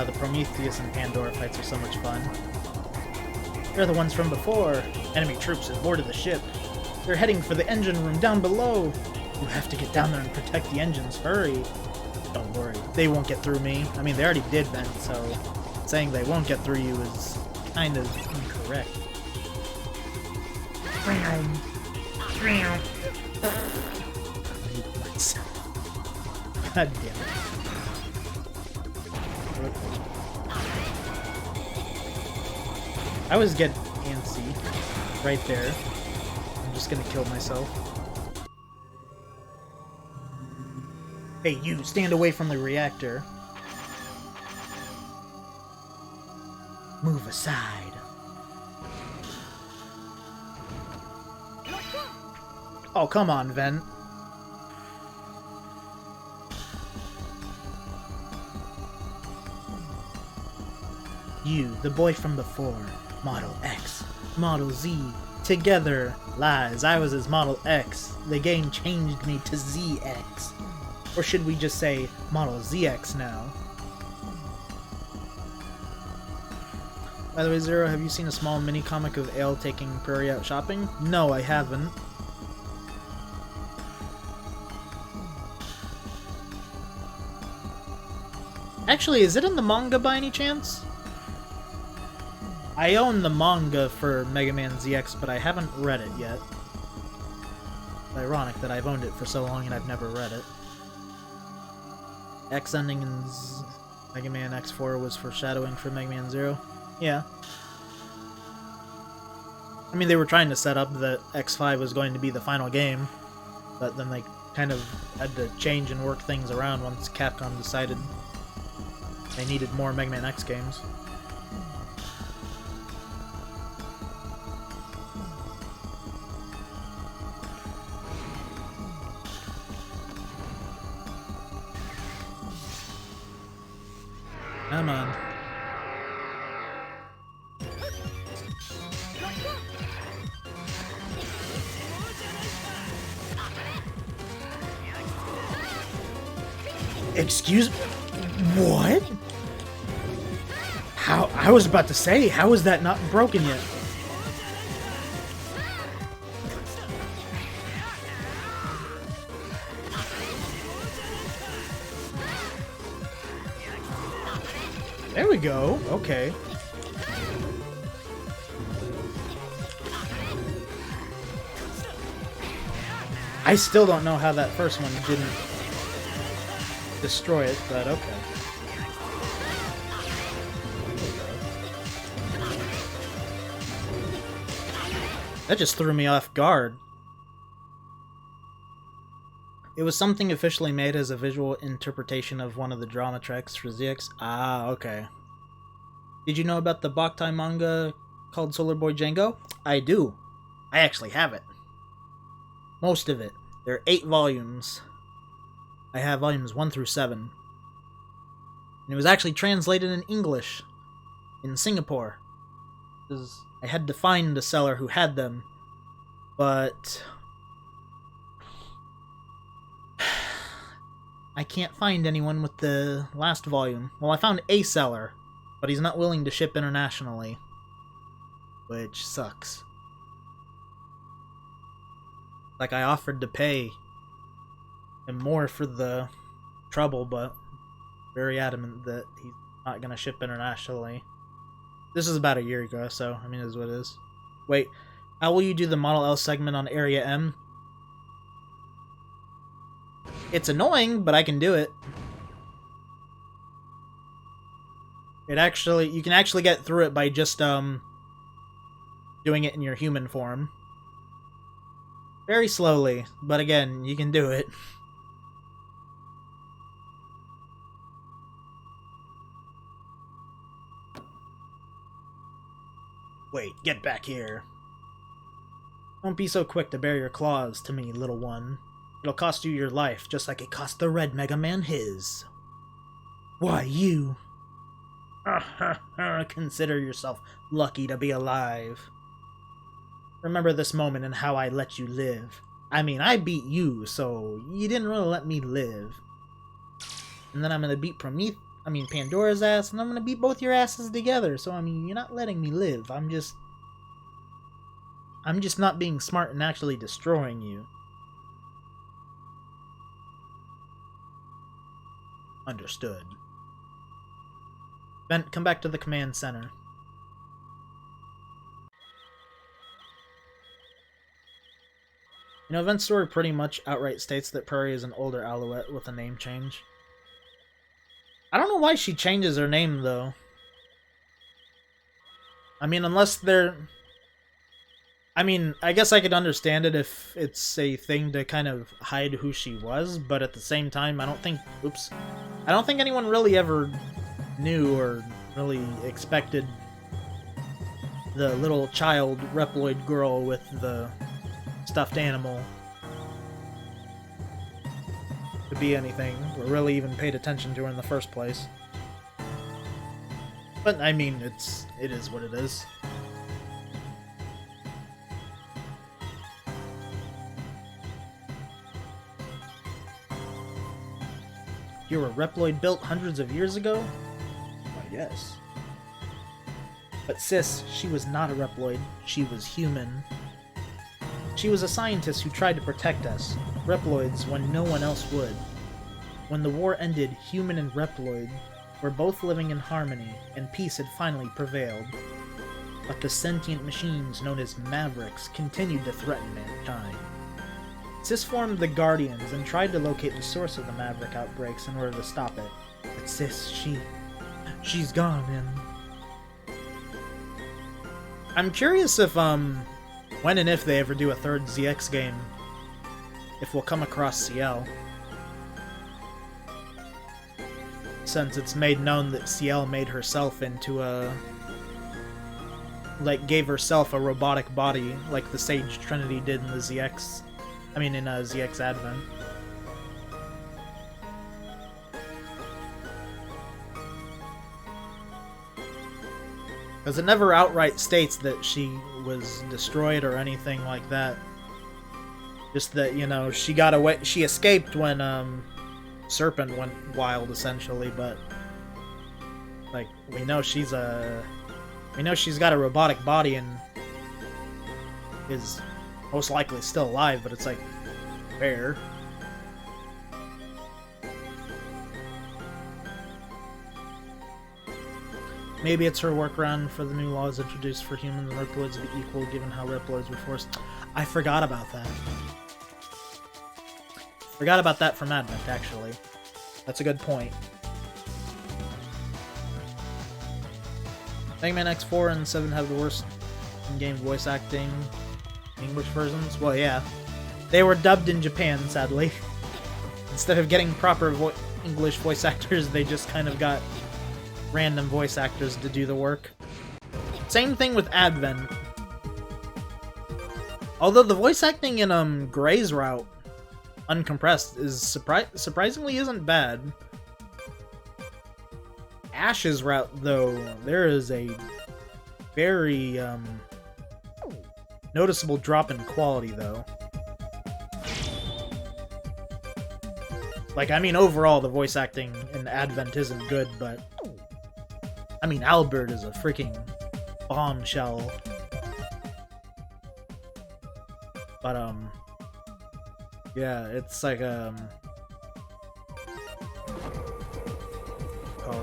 The Prometheus and Pandora fights are so much fun. They're the ones from before. Enemy troops have boarded the ship. They're heading for the engine room down below. You have to get down there and protect the engines. Hurry. Don't worry. They won't get through me. I mean, they already did then, so saying they won't get through you is kind of incorrect. God damn it. I was getting antsy right there. I'm just gonna kill myself. Hey, you, stand away from the reactor. Move aside. Oh, come on, Ven. You, the boy from before. Model X. Model Z. Together. Lies. I was his Model X. The game changed me to ZX. Or should we just say Model ZX now? By the way, Zero, have you seen a small mini-comic of Ale taking Prairie out shopping? No, I haven't. Actually, is it in the manga by any chance? I own the manga for Mega Man ZX, but I haven't read it yet. It's ironic that I've owned it for so long and I've never read it. X ending in Mega Man X4 was foreshadowing for Mega Man Zero. Yeah. I mean, they were trying to set up that X5 was going to be the final game, but then they kind of had to change and work things around once Capcom decided they needed more Mega Man X games. Come on. Excuse me? What? How? I was about to say, how is that not broken yet? There we go. Okay. I still don't know how that first one didn't destroy it, but okay. That just threw me off guard. It was something officially made as a visual interpretation of one of the drama tracks for ZX. Ah, okay. Did you know about the Boktai manga called Solar Boy Django? I do. I actually have it. Most of it. There are 8 volumes. I have volumes 1 through 7. And it was actually translated in English in Singapore. Because I had to find a seller who had them. But I can't find anyone with the last volume. Well, I found a seller, but he's not willing to ship internationally, which sucks. Like, I offered to pay him more for the trouble, but very adamant that he's not going to ship internationally. This is about a year ago, so, I mean, it is what it is. Wait, how will you do the Model L segment on Area M? It's annoying, but I can do it. You can actually get through it by just, doing it in your human form. Very slowly, but again, you can do it. Wait, get back here. Don't be so quick to bare your claws to me, little one. It'll cost you your life, just like it cost the Red Mega Man his. Why, you... Consider yourself lucky to be alive. Remember this moment and how I let you live. I mean, I beat you, so you didn't really let me live. And then I'm gonna beat Pandora's ass, and I'm gonna beat both your asses together. So, I mean, you're not letting me live. I'm just not being smart and actually destroying you. Understood. Ben, come back to the command center. You know, Vent's story pretty much outright states that Prairie is an older Alouette with a name change. I don't know why she changes her name, though. I mean, unless they're... I mean, I guess I could understand it if it's a thing to kind of hide who she was, but at the same time, I don't think... Oops. I don't think anyone really ever knew or really expected the little child Reploid girl with the stuffed animal to be anything, or really even paid attention to her in the first place. But, I mean, it is what it is. You were a Reploid built hundreds of years ago? Why, yes. But sis, she was not a Reploid. She was human. She was a scientist who tried to protect us, Reploids, when no one else would. When the war ended, human and Reploid were both living in harmony, and peace had finally prevailed. But the sentient machines known as Mavericks continued to threaten mankind. Sis formed the Guardians and tried to locate the source of the Maverick outbreaks in order to stop it. But sis, she's gone, and... I'm curious if, when and if they ever do a third ZX game, if we'll come across Ciel. Since it's made known that Ciel made herself into a... like, gave herself a robotic body, like the Sage Trinity did in the ZX... I mean, in ZX Advent. Because it never outright states that she was destroyed or anything like that. Just that, you know, she got away. She escaped when Serpent went wild, essentially. But like, we know she's got a robotic body and is most likely still alive. But it's like, where? Maybe it's her workaround for the new laws introduced for humans and Reploids to be equal, given how Reploids were forced. I forgot about that. Forgot about that from Advent, actually. That's a good point. Mega Man X4 and 7 have the worst in-game voice acting English versions. Well, yeah. They were dubbed in Japan, sadly. Instead of getting proper English voice actors, they just kind of got random voice actors to do the work. Same thing with Advent. Although the voice acting in Gray's route, uncompressed, is surprisingly isn't bad. Ash's route, though, there is a very noticeable drop in quality, though. Like, I mean, overall, the voice acting in Advent isn't good, but I mean, Albert is a freaking bombshell. But, yeah, it's like, call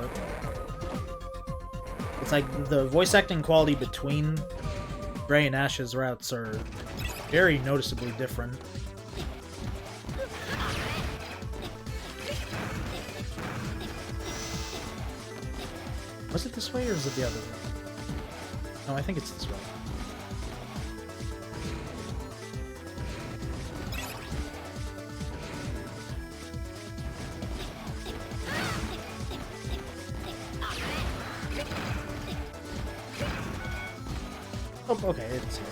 it. It's like the voice acting quality between Gray and Ash's routes are very noticeably different. Was it this way, or is it the other way? No, I think it's this way. Oh, okay, it's here.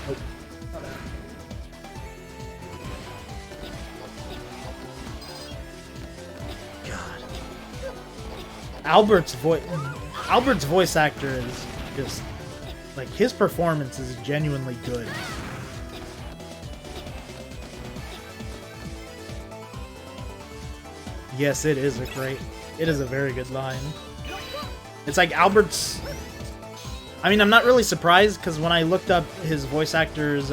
Oh, not bad. Albert's voice actor is just like, his performance is genuinely good. Yes, it is a very good line. It's like Albert's, I mean, I'm not really surprised, because when I looked up his voice actor's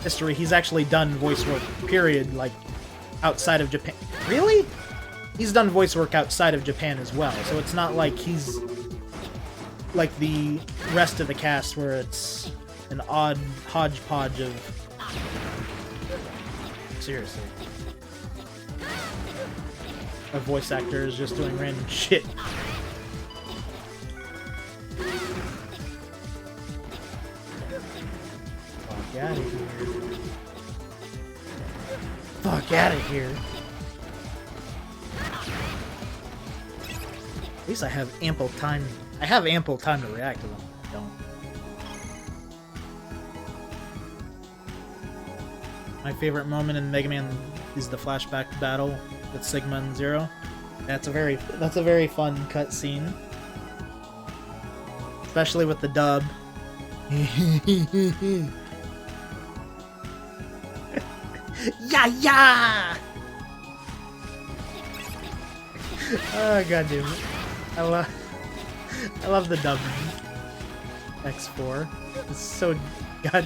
history, he's actually done voice work, period, like, outside of Japan. Really? He's done voice work outside of Japan as well, so it's not like he's like the rest of the cast where it's an odd hodgepodge of... Seriously. Of voice actors just doing random shit. Get out of here. At least I have ample time. I have ample time to react to them. I don't. My favorite moment in Mega Man is the flashback battle with Sigma and Zero. That's a very fun cutscene. Especially with the dub. Yeah! Oh god damn it. I love the dub X4. It's so god.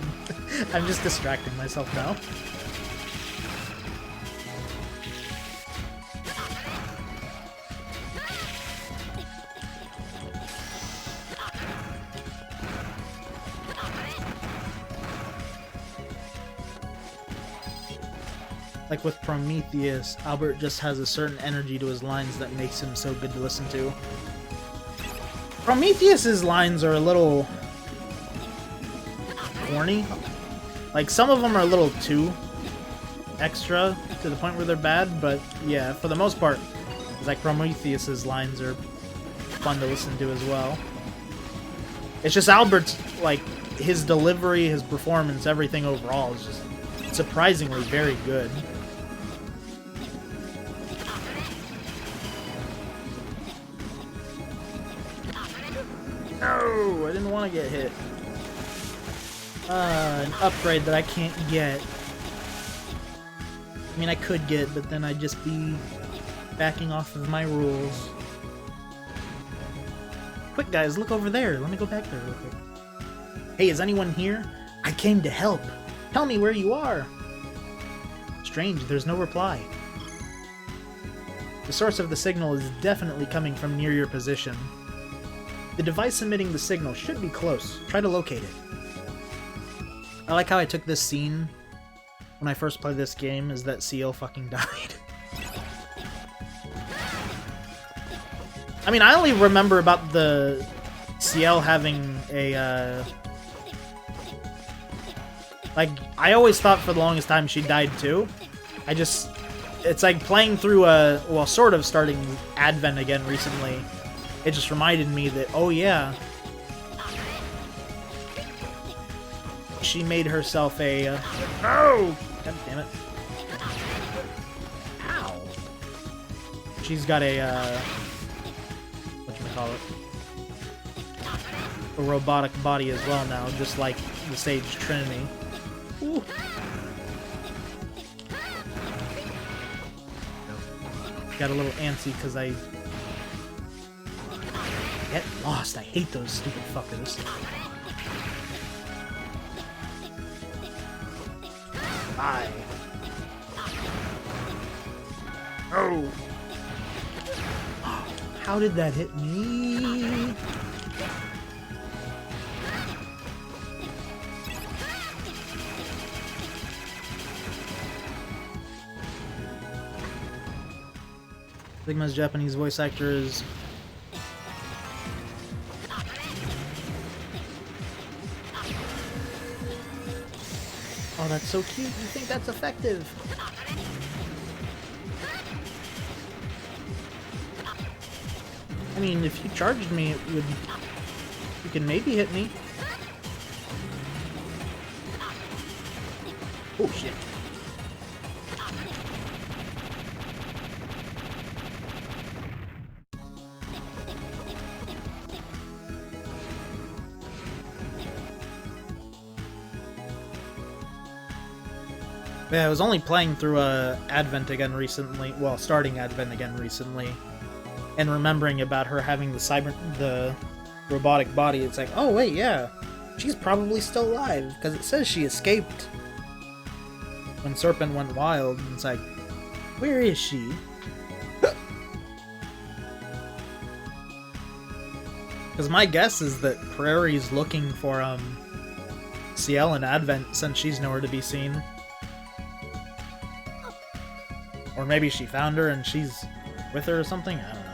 I'm just distracting myself now. Like with Prometheus, Albert just has a certain energy to his lines that makes him so good to listen to. Prometheus's lines are a little corny. Like, some of them are a little too extra to the point where they're bad, but yeah, for the most part, it's like Prometheus's lines are fun to listen to as well. It's just Albert's, like, his delivery, his performance, everything overall is just surprisingly very good. No, I didn't want to get hit. An upgrade that I can't get. I mean, I could get, but then I'd just be backing off of my rules. Quick, guys, look over there. Let me go back there real quick. Hey, is anyone here? I came to help. Tell me where you are. Strange, there's no reply. The source of the signal is definitely coming from near your position. The device emitting the signal should be close. Try to locate it. I like how I took this scene when I first played this game, is that Ciel fucking died. I mean, I only remember about the Ciel having a, like, I always thought for the longest time she died too. It's like playing through well, sort of starting Advent again recently. It just reminded me that, oh yeah, she made herself a, oh! God damn it. Ow! She's got a, whatchamacallit? A robotic body as well now, just like the Sage Trinity. Ooh. Got a little antsy because I get lost. I hate those stupid fuckers. Bye. Oh! How did that hit me? Sigma's Japanese voice actor is... Oh, that's so cute. You think that's effective? I mean, if you charged me, it would... You can maybe hit me. Oh, shit. Yeah, I was only playing through Advent again recently, well, starting Advent again recently, and remembering about her having the robotic body. It's like, oh wait, yeah, she's probably still alive, because it says she escaped when Serpent went wild, and it's like, where is she? Because my guess is that Prairie's looking for Ciel in Advent, since she's nowhere to be seen. Or maybe she found her and she's with her or something? I don't know.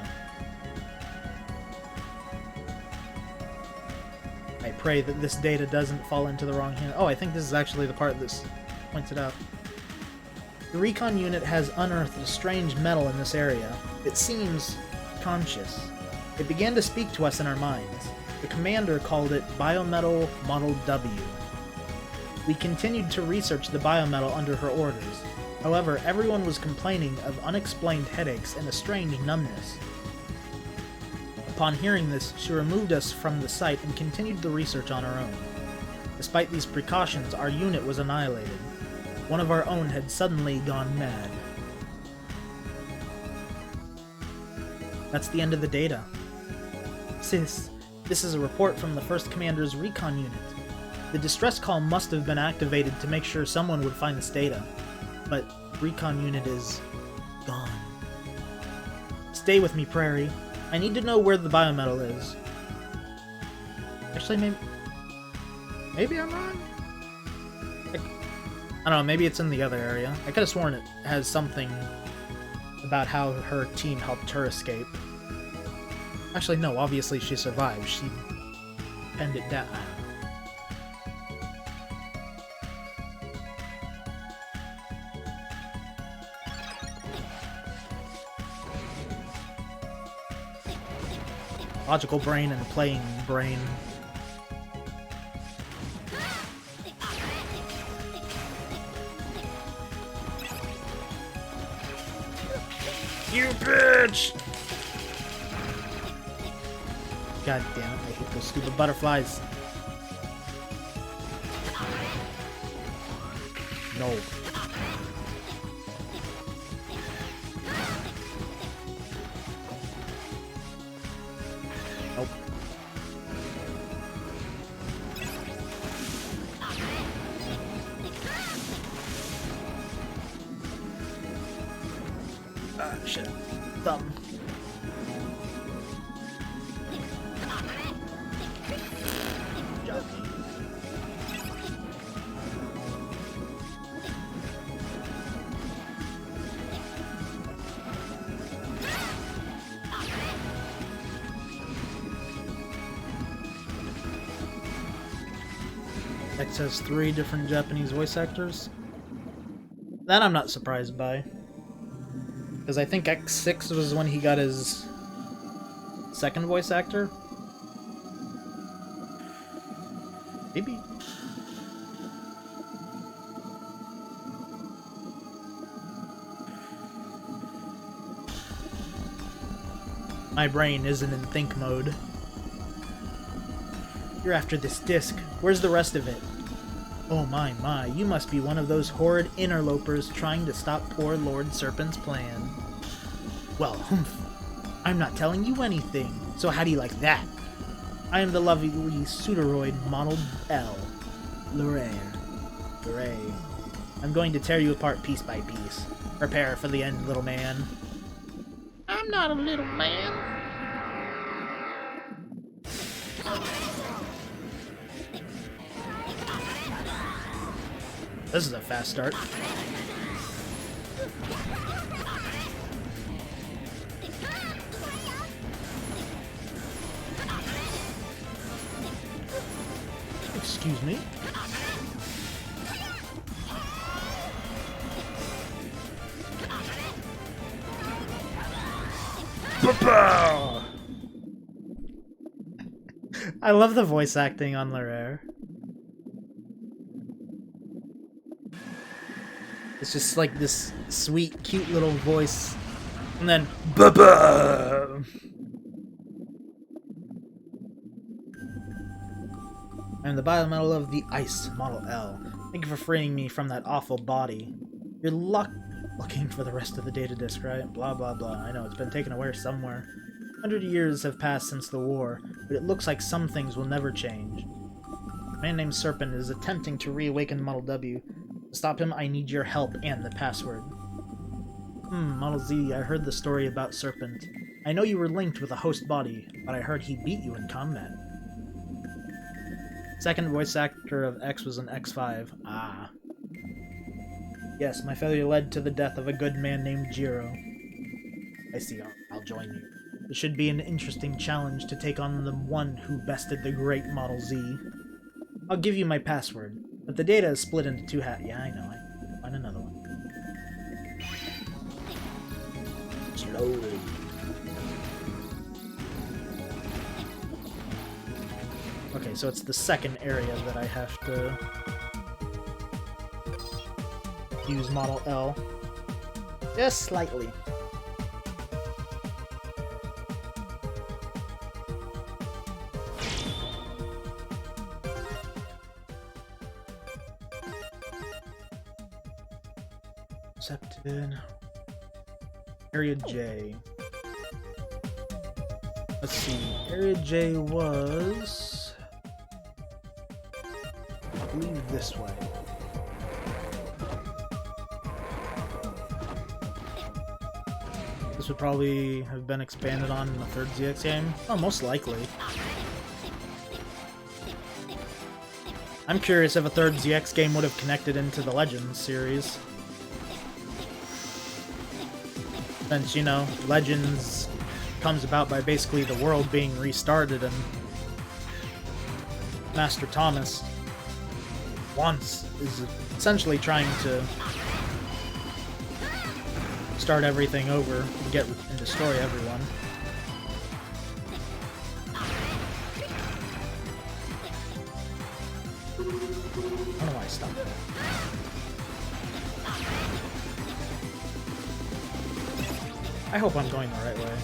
I pray that this data doesn't fall into the wrong hand. Oh, I think this is actually the part that's points it out. The recon unit has unearthed a strange metal in this area. It seems conscious. It began to speak to us in our minds. The commander called it Biometal Model W. We continued to research the biometal under her orders. However, everyone was complaining of unexplained headaches and a strange numbness. Upon hearing this, she removed us from the site and continued the research on her own. Despite these precautions, our unit was annihilated. One of our own had suddenly gone mad. That's the end of the data. Sis, this is a report from the first commander's recon unit. The distress call must have been activated to make sure someone would find this data, but recon unit is gone. Stay with me, Prairie. I need to know where the biometal is. Actually, maybe I'm wrong? I don't know, maybe it's in the other area. I could have sworn it has something about how her team helped her escape. Actually, no, obviously she survived. She penned it down. Logical brain and playing brain. You bitch! God damn it, I hate those stupid butterflies. No. Nope. Ah, shit. Thumb. X has 3 different Japanese voice actors. That I'm not surprised by. Because I think X6 was when he got his second voice actor. Maybe. My brain isn't in think mode. You're after this disc. Where's the rest of it? Oh my, you must be one of those horrid interlopers trying to stop poor Lord Serpent's plan. Well, humph. I'm not telling you anything, so how do you like that? I am the lovely Pseudoroid Model L. Lure. I'm going to tear you apart piece by piece. Prepare for the end, little man. I'm not a little man. This is a fast start. Excuse me? I love the voice acting on Lure. It's just like this sweet, cute little voice, and then ba-ba! I'm the biometal of the Ice Model L. Thank you for freeing me from that awful body. You're looking for the rest of the data disk, right? Blah blah blah. I know, it's been taken away somewhere. 100 years have passed since the war, but it looks like some things will never change. A man named Serpent is attempting to reawaken Model W. To stop him, I need your help and the password. Model Z, I heard the story about Serpent. I know you were linked with a host body, but I heard he beat you in combat. Second voice actor of X was an X5. Ah. Yes, my failure led to the death of a good man named Jiro. I see, I'll join you. It should be an interesting challenge to take on the one who bested the great Model Z. I'll give you my password, but the data is split into 2 halves. Yeah, I know. I'll find another one. slowly. Okay, so it's the second area that I have to use Model L. Just slightly. Accepted. Area J. Let's see. Area J was, I believe, this way. This would probably have been expanded on in the third ZX game. Oh, most likely. I'm curious if a third ZX game would have connected into the Legends series. Since, you know, Legends comes about by basically the world being restarted, and Master Thomas is essentially trying to start everything over and and destroy everyone. I don't know why I stopped that. I hope I'm going the right way.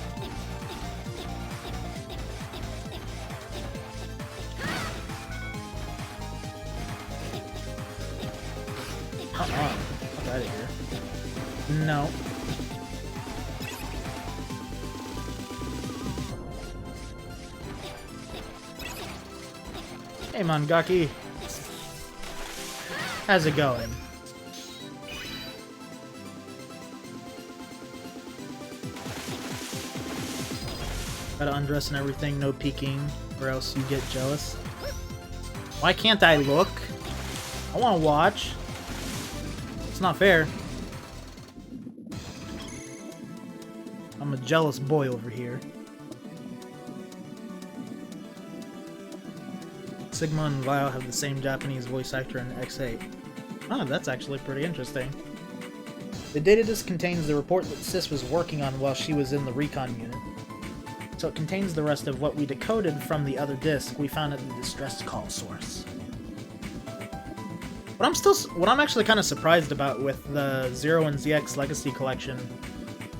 Get out of here. No. Hey, Mangaki. How's it going? Gotta undress and everything, no peeking, or else you get jealous. Why can't I look? I wanna watch. It's not fair. I'm a jealous boy over here. Sigma and Vile have the same Japanese voice actor in X8. Oh, that's actually pretty interesting. The data disc contains the report that Sis was working on while she was in the recon unit. So it contains the rest of what we decoded from the other disc we found at the distress call source. What I'm actually kind of surprised about with the Zero and ZX Legacy Collection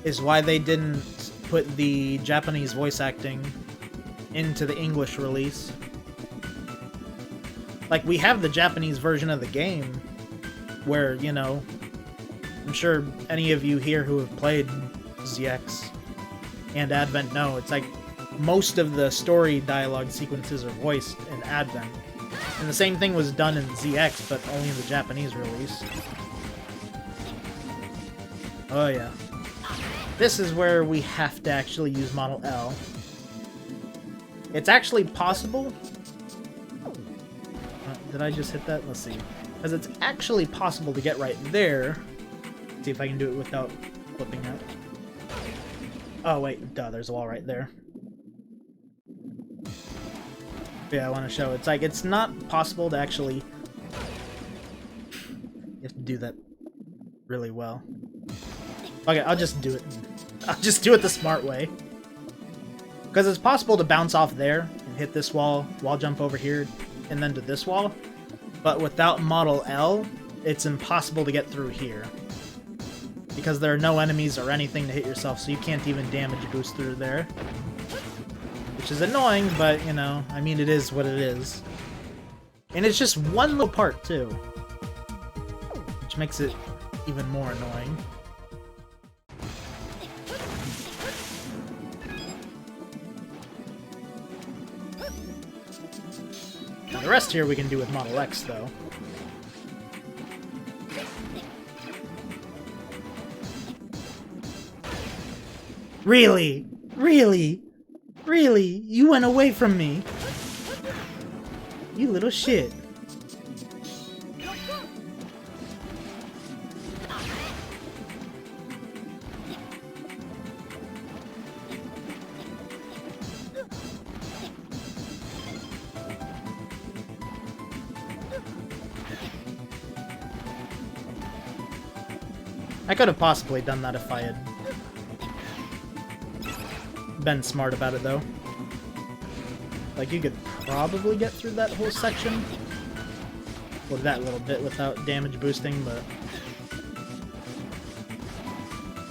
is why they didn't put the Japanese voice acting into the English release. Like, we have the Japanese version of the game where, you know, I'm sure any of you here who have played ZX and Advent know, it's like most of the story dialogue sequences are voiced in Advent. And the same thing was done in ZX, but only in the Japanese release. Oh yeah. This is where we have to actually use Model L. It's actually possible... did I just hit that? Let's see. Because it's actually possible to get right there. See if I can do it without flipping out. Oh wait, duh, there's a wall right there. Yeah, I want to show. It's like, it's not possible to actually... You have to do that really well. Okay, I'll just do it. I'll just do it the smart way. Because it's possible to bounce off there and hit this wall jump over here, and then to this wall. But without Model L, it's impossible to get through here. Because there are no enemies or anything to hit yourself, so you can't even damage boost through there. Which is annoying, but, you know, I mean, it is what it is. And it's just one little part, too. Which makes it even more annoying. Now, the rest here we can do with Model X, though. Really? Really? Really? You went away from me? You little shit. I could have possibly done that if I had been smart about it, though. Like, you could probably get through that whole section. Or that little bit without damage boosting, but...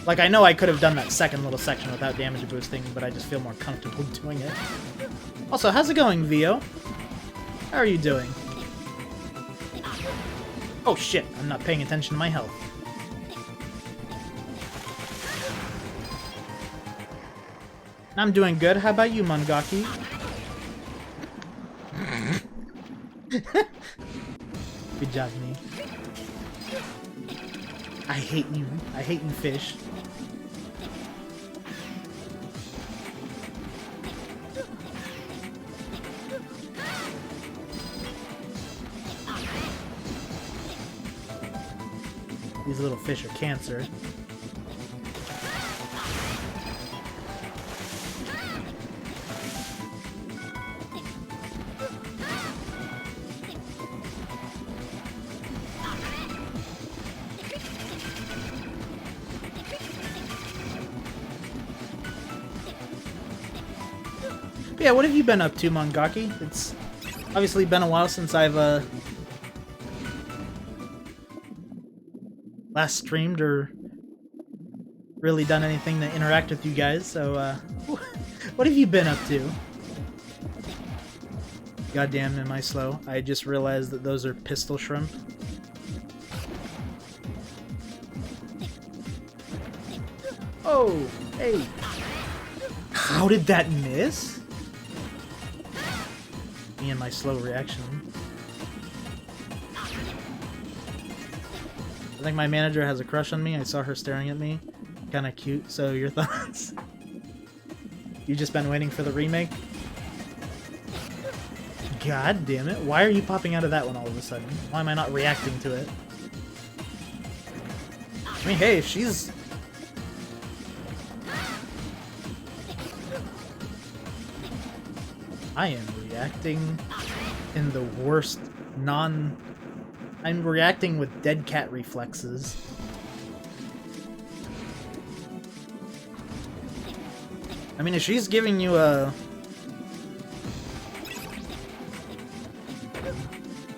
Like, I know I could have done that second little section without damage boosting, but I just feel more comfortable doing it. Also, how's it going, Vio? How are you doing? Oh shit, I'm not paying attention to my health. I'm doing good. How about you, Mangaki? Good job, me. I hate you. I hate you, fish. These little fish are cancer. Yeah, what have you been up to, Mangaki? It's obviously been a while since I've last streamed or really done anything to interact with you guys, so what have you been up to? Goddamn, am I slow? I just realized that those are pistol shrimp. Oh, hey. How did that miss? Me and my slow reaction. I think my manager has a crush on me. I saw her staring at me. Kinda cute, so your thoughts? You just been waiting for the remake? God damn it. Why are you popping out of that one all of a sudden? Why am I not reacting to it? I mean, hey, if she's... I am reacting in the worst I'm reacting with dead cat reflexes. I mean, if she's giving you a...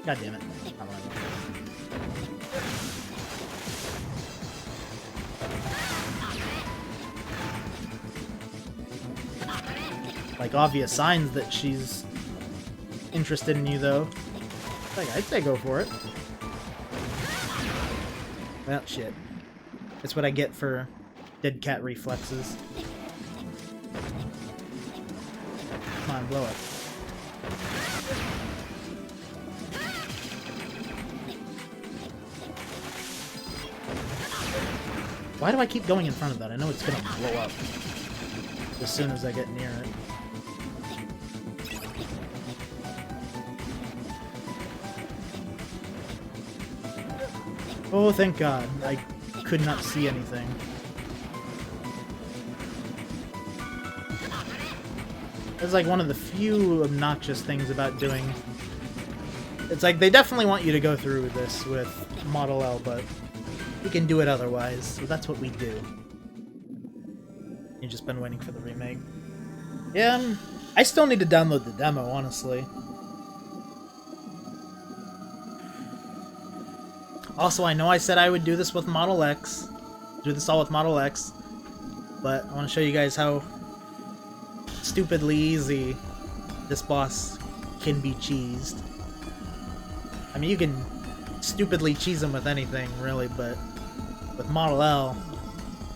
God damn it. Like, obvious signs that she's interested in you, though. Like, I'd say go for it. Well, shit. That's what I get for dead cat reflexes. Come on, blow up. Why do I keep going in front of that? I know it's gonna blow up as soon as I get near it. Oh, thank God. I could not see anything. It's like one of the few obnoxious things about doing... It's like they definitely want you to go through this with Model L, but we can do it otherwise, so that's what we do. You've just been waiting for the remake. Yeah, I still need to download the demo, honestly. Also, I know I said I would do this with Model X. Do this all with Model X. But I want to show you guys how stupidly easy this boss can be cheesed. I mean, you can stupidly cheese him with anything, really, but with Model L,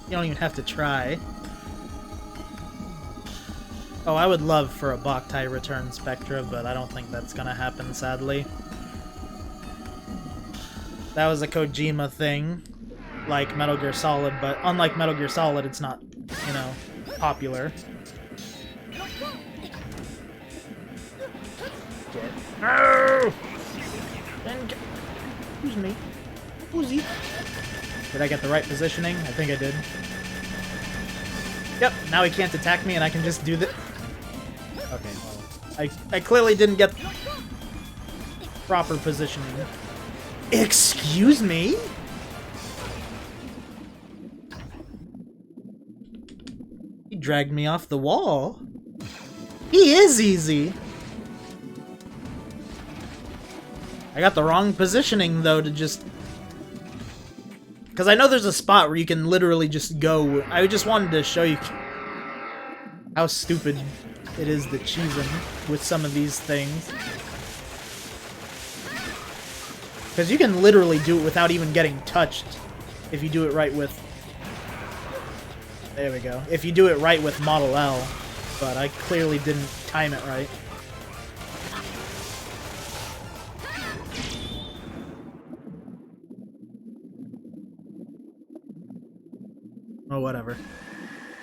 you don't even have to try. Oh, I would love for a Boktai return Spectra, but I don't think that's gonna happen, sadly. That was a Kojima thing, like Metal Gear Solid, but unlike Metal Gear Solid, it's not, you know, popular. No! Who's me? Who's he? Did I get the right positioning? I think I did. Yep, now he can't attack me and I can just do the... Okay, well, I clearly didn't get proper positioning. Excuse me? You dragged me off the wall. He is easy. I got the wrong positioning, though, to just... Because I know there's a spot where you can literally just go... I just wanted to show you how stupid it is to cheese them with some of these things. Because you can literally do it without even getting touched if you do it right with... There we go. If you do it right with Model L. But I clearly didn't time it right. Oh, whatever.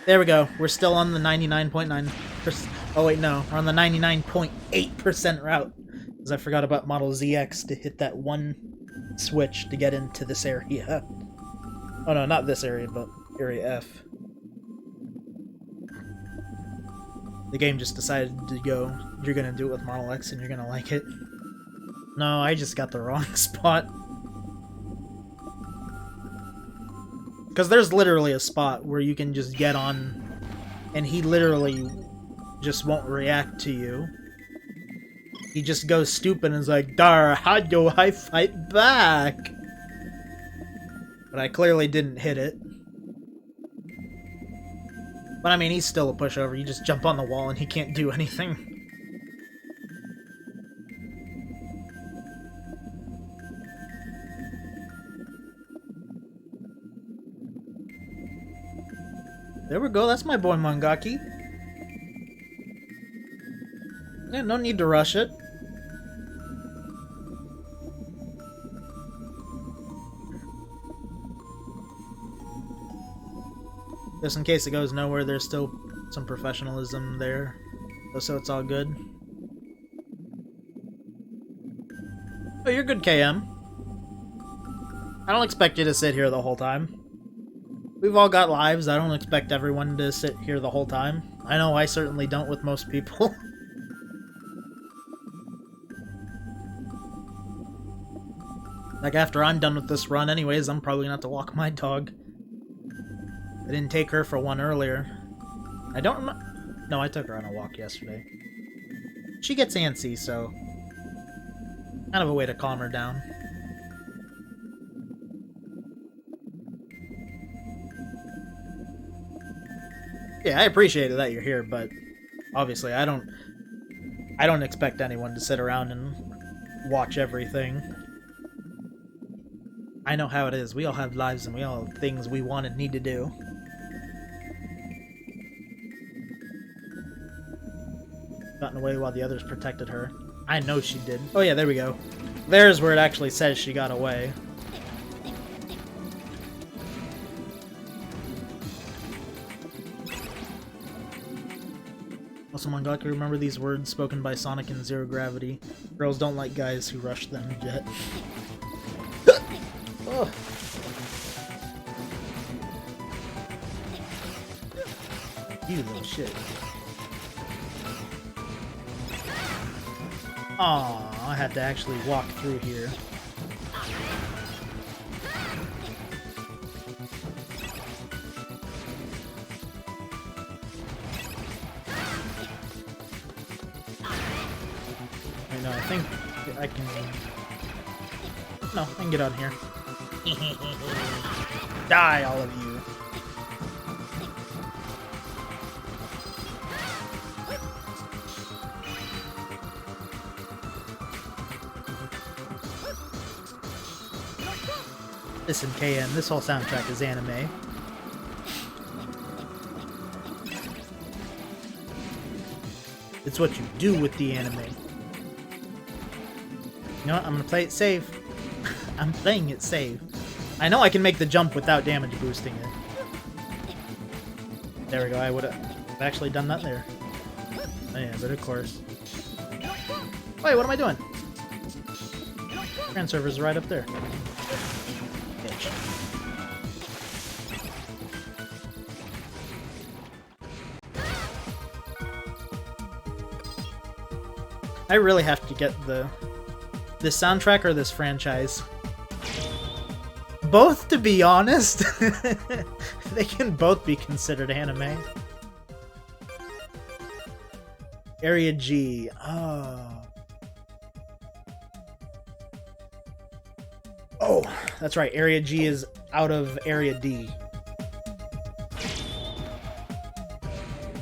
There we go. We're still on the 99.9%. Oh, wait, no. We're on the 99.8% route. Because I forgot about Model ZX to hit that one switch to get into this area. Oh, no, not this area, but Area F. The game just decided to go, you're gonna do it with Model X and you're gonna like it. No, I just got the wrong spot. Because there's literally a spot where you can just get on and he literally just won't react to you. He just goes stupid and is like, "Dar, how do I fight back?" But I clearly didn't hit it. But I mean, he's still a pushover. You just jump on the wall and he can't do anything. There we go, that's my boy Mangaki. Yeah, no need to rush it. Just in case it goes nowhere, there's still some professionalism there, so it's all good. Oh, you're good, KM. I don't expect you to sit here the whole time. We've all got lives. I don't expect everyone to sit here the whole time. I know I certainly don't with most people. Like, after I'm done with this run anyways, I'm probably gonna have to walk my dog. I didn't take her for one earlier. I don't remember... No, I took her on a walk yesterday. She gets antsy, so... kind of a way to calm her down. Yeah, I appreciate it that you're here, but... obviously, I don't expect anyone to sit around and watch everything. I know how it is. We all have lives and we all have things we want and need to do. Gotten away while the others protected her. I know she did. Oh yeah, there we go. There's where it actually says she got away. Also, Mangaki, remember these words spoken by Sonic in Zero Gravity. Girls don't like guys who rush them yet. Oh. You little shit. Aw, I had to actually walk through here. I know, I think I can... No, I can get out of here. Die, all of you. Listen, KM, this whole soundtrack is anime. It's what you do with the anime. You know what? I'm gonna play it safe. I'm playing it safe. I know I can make the jump without damage boosting it. There we go, I would have actually done that there. Oh yeah, but of course. Wait, what am I doing? Grand server's right up there. Bitch. I really have to get this soundtrack or this franchise. Both, to be honest. They can both be considered anime. Area G. Oh. Oh, that's right. Area G is out of Area D.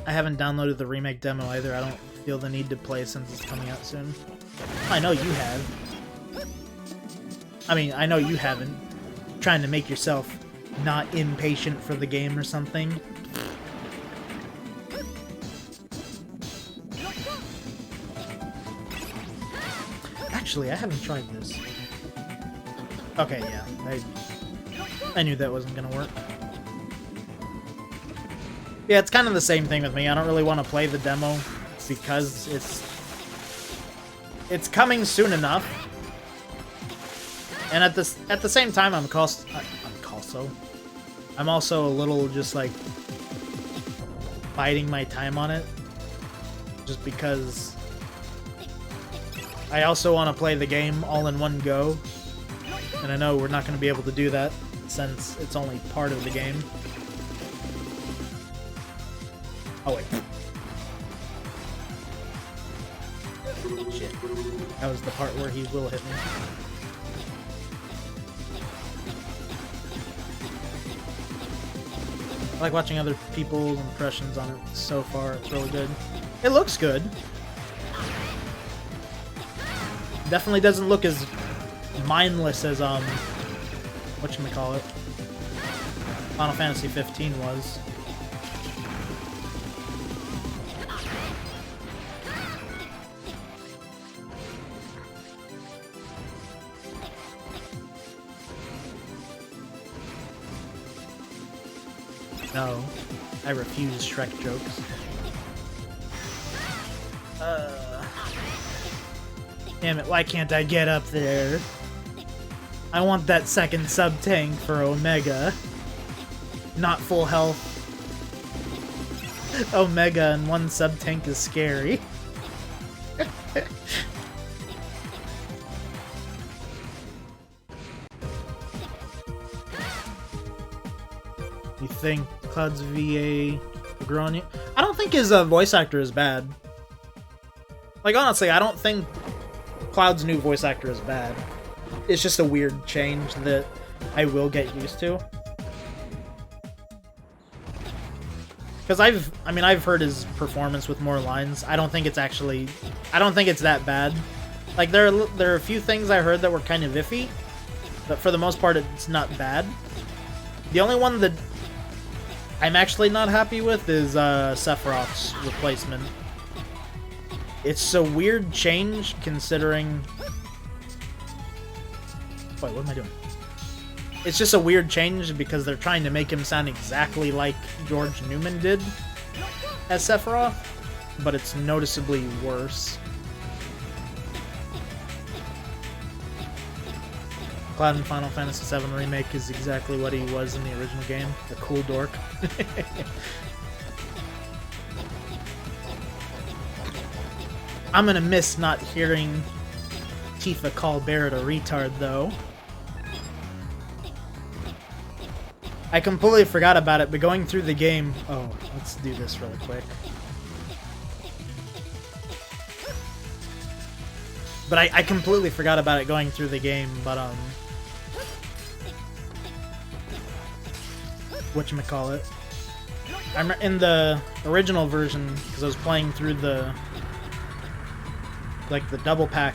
I haven't downloaded the remake demo either. I don't feel the need to play since it's coming out soon. I know you have. I mean, I know you haven't. Trying to make yourself not impatient for the game or something. Actually, I haven't tried this. Okay, yeah. I knew that wasn't gonna work. Yeah, it's kind of the same thing with me. I don't really want to play the demo because it's coming soon enough. And at the same time, I'm also a little just like biding my time on it, just because I also want to play the game all in one go, and I know we're not going to be able to do that since it's only part of the game. Oh wait. Shit. That was the part where he will hit me. I like watching other people's impressions on it so far. It's really good. It looks good. Definitely doesn't look as mindless as whatchamacallit, Final Fantasy 15 was. No, I refuse Shrek jokes. Damn it, why can't I get up there? I want that second sub-tank for Omega. Not full health. Omega and one sub-tank is scary. You think Cloud's VA grew on you? I don't think his voice actor is bad. Like, honestly, I don't think Cloud's new voice actor is bad. It's just a weird change that I will get used to. Because I've heard his performance with more lines. I don't think it's that bad. Like, there are a few things I heard that were kind of iffy, but for the most part, it's not bad. The only one that I'm actually not happy with is Sephiroth's replacement. It's a weird change considering... Wait, what am I doing? It's just a weird change because they're trying to make him sound exactly like George Newman did as Sephiroth, but it's noticeably worse. Cloud in Final Fantasy VII Remake is exactly what he was in the original game. A cool dork. I'm gonna miss not hearing Tifa call Barret a retard, though. I completely forgot about it, but going through the game... Oh, let's do this really quick. But I completely forgot about it going through the game, but, whatchamacallit. I'm in the original version, because I was playing through the... like, the double pack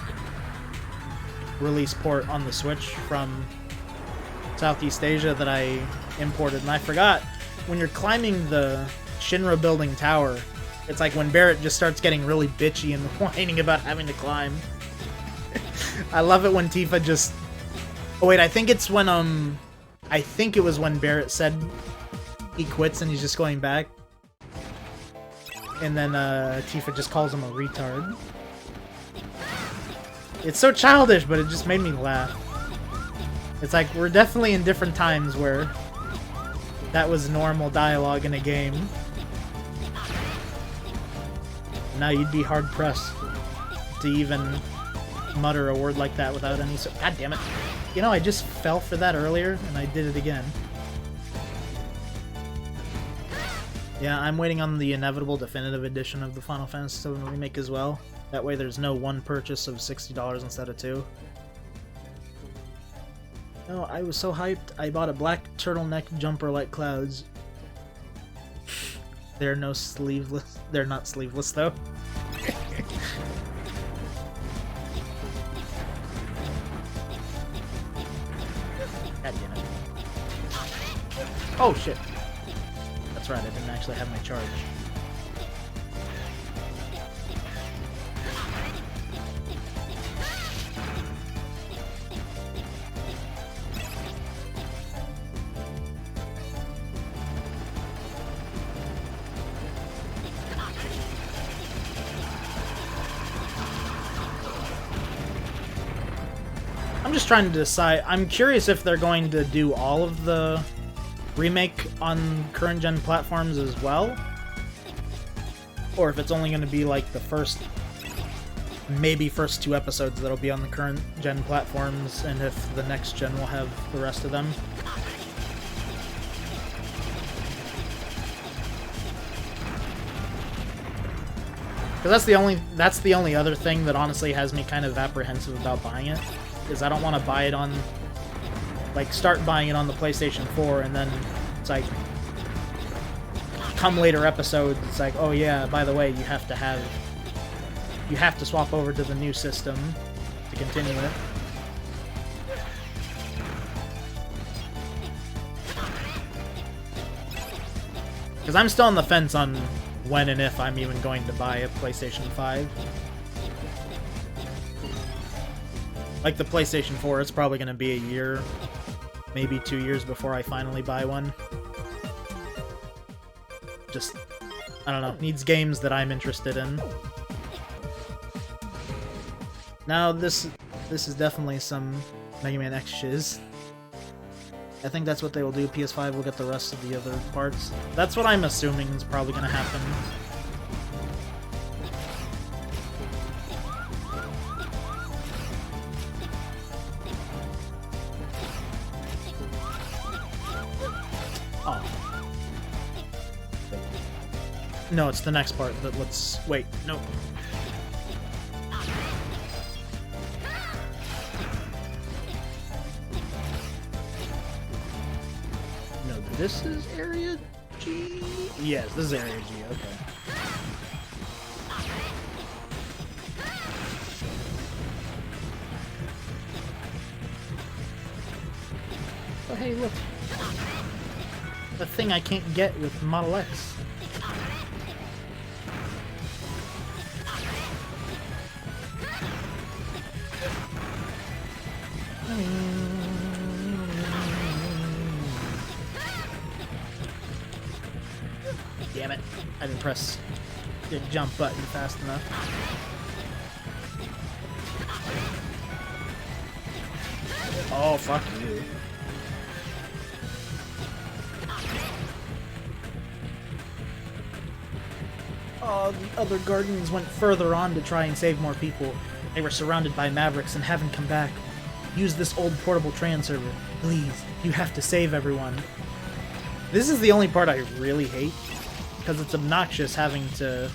release port on the Switch from Southeast Asia that I imported, and I forgot, when you're climbing the Shinra building tower, it's like when Barret just starts getting really bitchy and whining about having to climb. I love it when Tifa just... Oh wait, I think it's when, I think it was when Barret said he quits and he's just going back. And then, Tifa just calls him a retard. It's so childish, but it just made me laugh. It's like, we're definitely in different times where that was normal dialogue in a game. Now you'd be hard-pressed to even mutter a word like that without any... God damn it. You know, I just fell for that earlier, and I did it again. Yeah, I'm waiting on the inevitable definitive edition of the Final Fantasy VII Remake as well. That way there's no one purchase of $60 instead of two. No, I was so hyped, I bought a black turtleneck jumper like clouds. They're no sleeveless. They're not sleeveless though. God damn it. Oh shit. That's right, I didn't actually have my charge. I'm just trying to decide. I'm curious if they're going to do all of the remake on current gen platforms as well, or if it's only going to be like the first, maybe first 2 episodes that'll be on the current gen platforms, and if the next gen will have the rest of them. Because that's the only other thing that honestly has me kind of apprehensive about buying it, is I don't want to buy it on, like, start buying it on the PlayStation 4, and then it's like, come later episodes, it's like, oh yeah, by the way, you have to swap over to the new system to continue it. Because I'm still on the fence on when and if I'm even going to buy a PlayStation 5. Like the PlayStation 4, it's probably going to be a year, maybe 2 years before I finally buy one. Just, I don't know, needs games that I'm interested in. Now, this is definitely some Mega Man X shiz. I think that's what they will do. PS5 will get the rest of the other parts. That's what I'm assuming is probably going to happen. No, it's the next part that let's... Wait, no. No, this is Area G? Yes, this is Area G, okay. Oh, hey, look. The thing I can't get with Model X. Damn it. I didn't press the jump button fast enough. Oh, fuck you. Oh, the other Guardians went further on to try and save more people. They were surrounded by Mavericks and haven't come back. Use this old portable tran server. Please, you have to save everyone. This is the only part I really hate, because it's obnoxious having to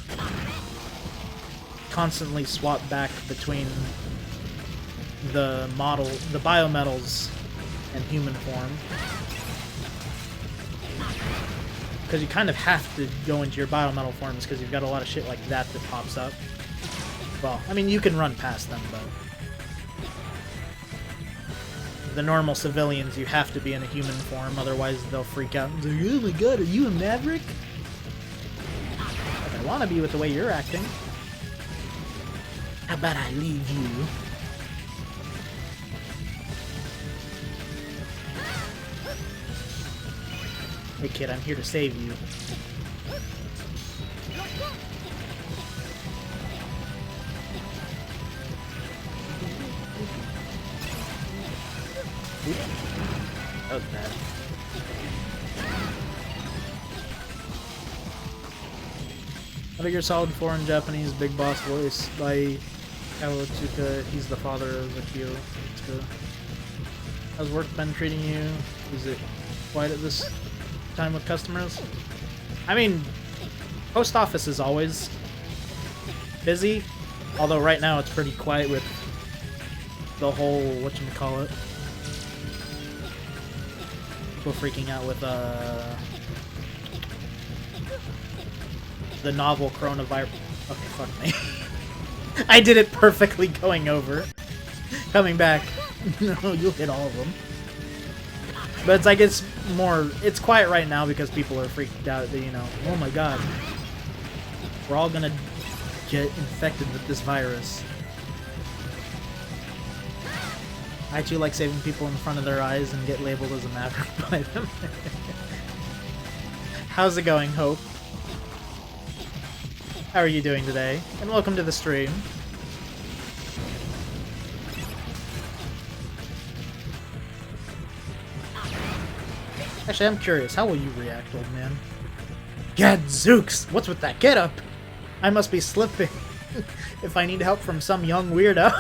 constantly swap back between the biometals and human form. Because you kind of have to go into your biometal forms because you've got a lot of shit like that that pops up. Well, I mean, you can run past them, but the normal civilians, you have to be in a human form, otherwise they'll freak out and say, oh my god, are you a Maverick? Like, I want to be with the way you're acting. How about I leave you? Hey kid, I'm here to save you. Oops. That was bad. Metal Gear Solid 4 in Japanese, Big Boss voice by Kawatsuka. He's the father of Akio. How's work been treating you? Is it quiet at this time with customers? I mean, post office is always busy, although right now it's pretty quiet with the whole, whatchamacallit, people freaking out with the novel coronavirus. Okay, fuck me. I did it perfectly going over. Coming back. No, you'll hit all of them. But it's like it's quiet right now because people are freaked out that, you know, oh my god, we're all gonna get infected with this virus. I too like saving people in front of their eyes and get labeled as a Maverick by them. How's it going, Hope? How are you doing today? And welcome to the stream. Actually, I'm curious. How will you react, old man? Gadzooks! What's with that get up? I must be slipping. If I need help from some young weirdo.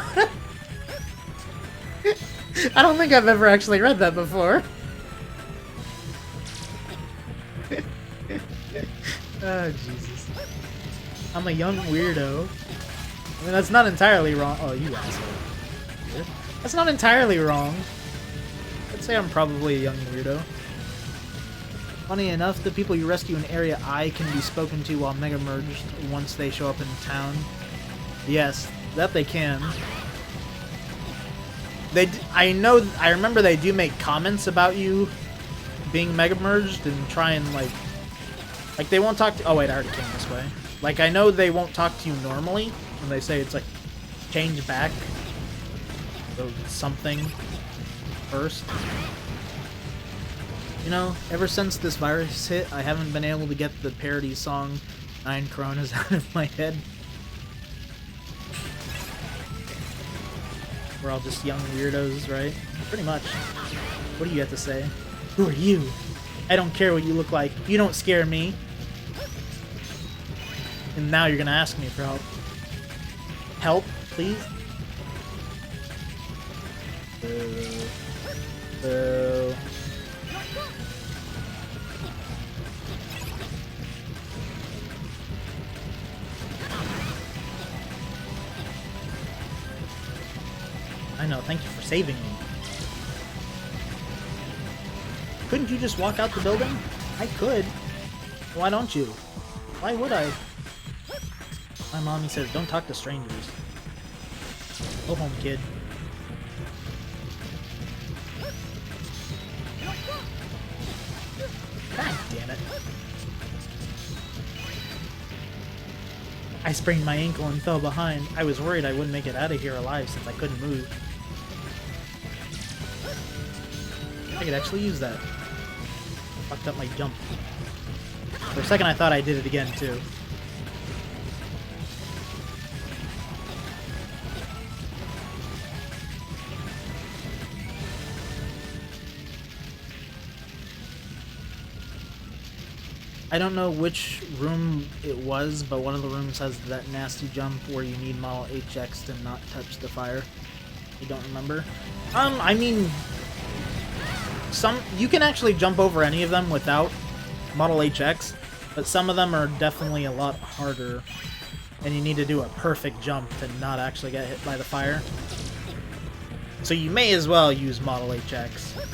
I don't think I've ever actually read that before. Oh, Jesus. I'm a young weirdo. I mean, that's not entirely wrong. Oh, you asshole. That's not entirely wrong. I'd say I'm probably a young weirdo. Funny enough, the people you rescue in Area I can be spoken to while Mega Merged once they show up in town. Yes, that they can. I remember they do make comments about you being Mega Merged and try and like they won't talk to— oh wait, I already came this way. Like, I know they won't talk to you normally when they say it's like change back to something first. You know, ever since this virus hit, I haven't been able to get the parody song 9 Coronas out of my head. We're all just young weirdos, right? Pretty much. What do you have to say? Who are you? I don't care what you look like. You don't scare me. And now you're gonna ask me for help. Help, please? Boo. I know, thank you for saving me. Couldn't you just walk out the building? I could. Why don't you? Why would I? My mommy says don't talk to strangers. Go home, kid. God damn it. I sprained my ankle and fell behind. I was worried I wouldn't make it out of here alive since I couldn't move. I could actually use that. Fucked up my jump. For a second I thought I did it again too. I don't know which room it was, but one of the rooms has that nasty jump where you need model HX to not touch the fire. You don't remember? I mean, you can actually jump over any of them without model HX, but some of them are definitely a lot harder, and you need to do a perfect jump to not actually get hit by the fire. So you may as well use model HX.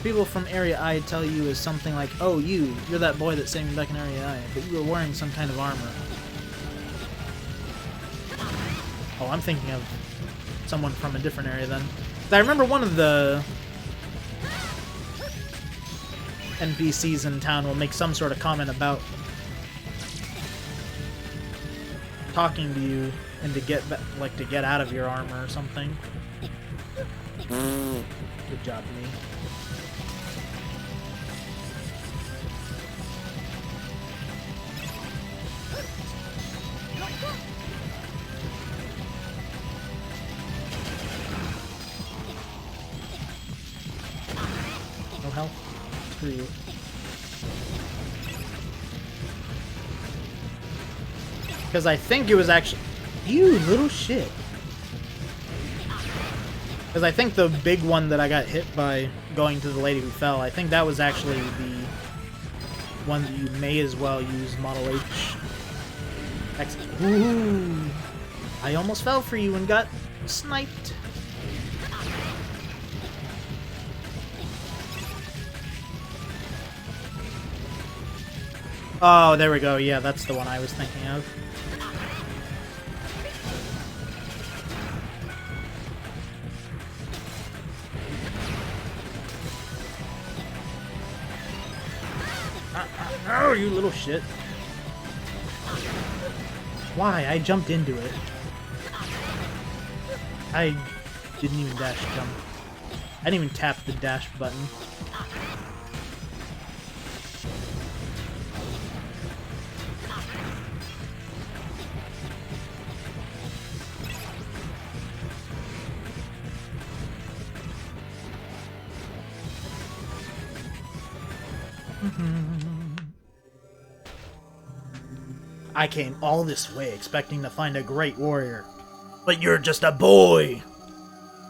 People from Area I tell you is something like, oh, you're that boy that saved me back in Area I, but you were wearing some kind of armor. Oh, I'm thinking of someone from a different area then. I remember one of the NPCs in town will make some sort of comment about talking to you and to get out of your armor or something. Good job, me. No health? Screw you. Because I think it was actually— you little shit. Because I think the big one that I got hit by going to the lady who fell, I think that was actually the one that you may as well use Model H. X. Ooh! I almost fell for you and got sniped. Oh, there we go. Yeah, that's the one I was thinking of. Oh, you little shit. Why? I jumped into it. I didn't even dash jump. I didn't even tap the dash button. I came all this way expecting to find a great warrior, but you're just a boy!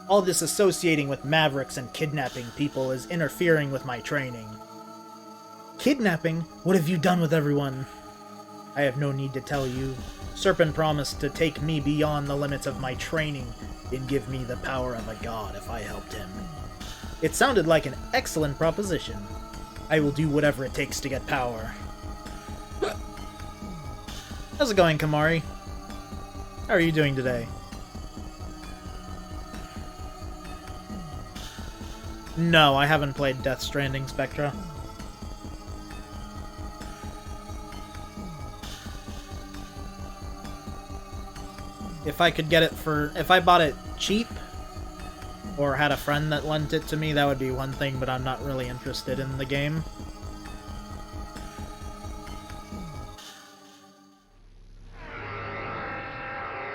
All this associating with Mavericks and kidnapping people is interfering with my training. Kidnapping? What have you done with everyone? I have no need to tell you. Serpent promised to take me beyond the limits of my training and give me the power of a god if I helped him. It sounded like an excellent proposition. I will do whatever it takes to get power. How's it going, Kamari? How are you doing today? No, I haven't played Death Stranding, Spectra. If I could get it for... If I bought it cheap, or had a friend that lent it to me, that would be one thing, but I'm not really interested in the game.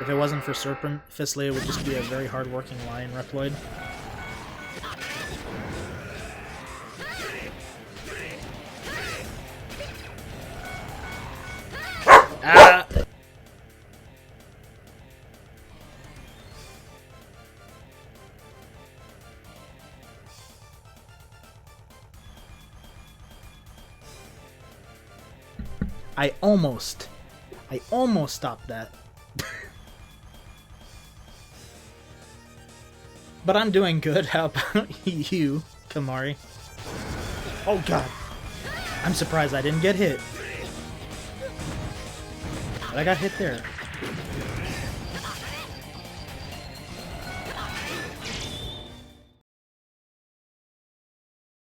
If it wasn't for Serpent, Fislia would just be a very hard-working lion Reploid. Ah! I almost stopped that. But I'm doing good. How about you, Kamari? Oh god. I'm surprised I didn't get hit. But I got hit there.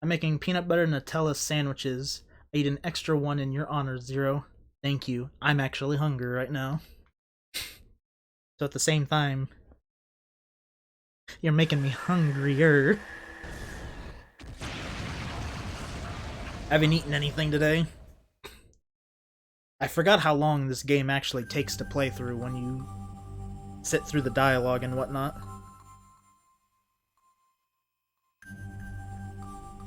I'm making peanut butter Nutella sandwiches. I ate an extra one in your honor, Zero. Thank you. I'm actually hungry right now. So at the same time, you're making me hungrier. I haven't eaten anything today. I forgot how long this game actually takes to play through when you sit through the dialogue and whatnot.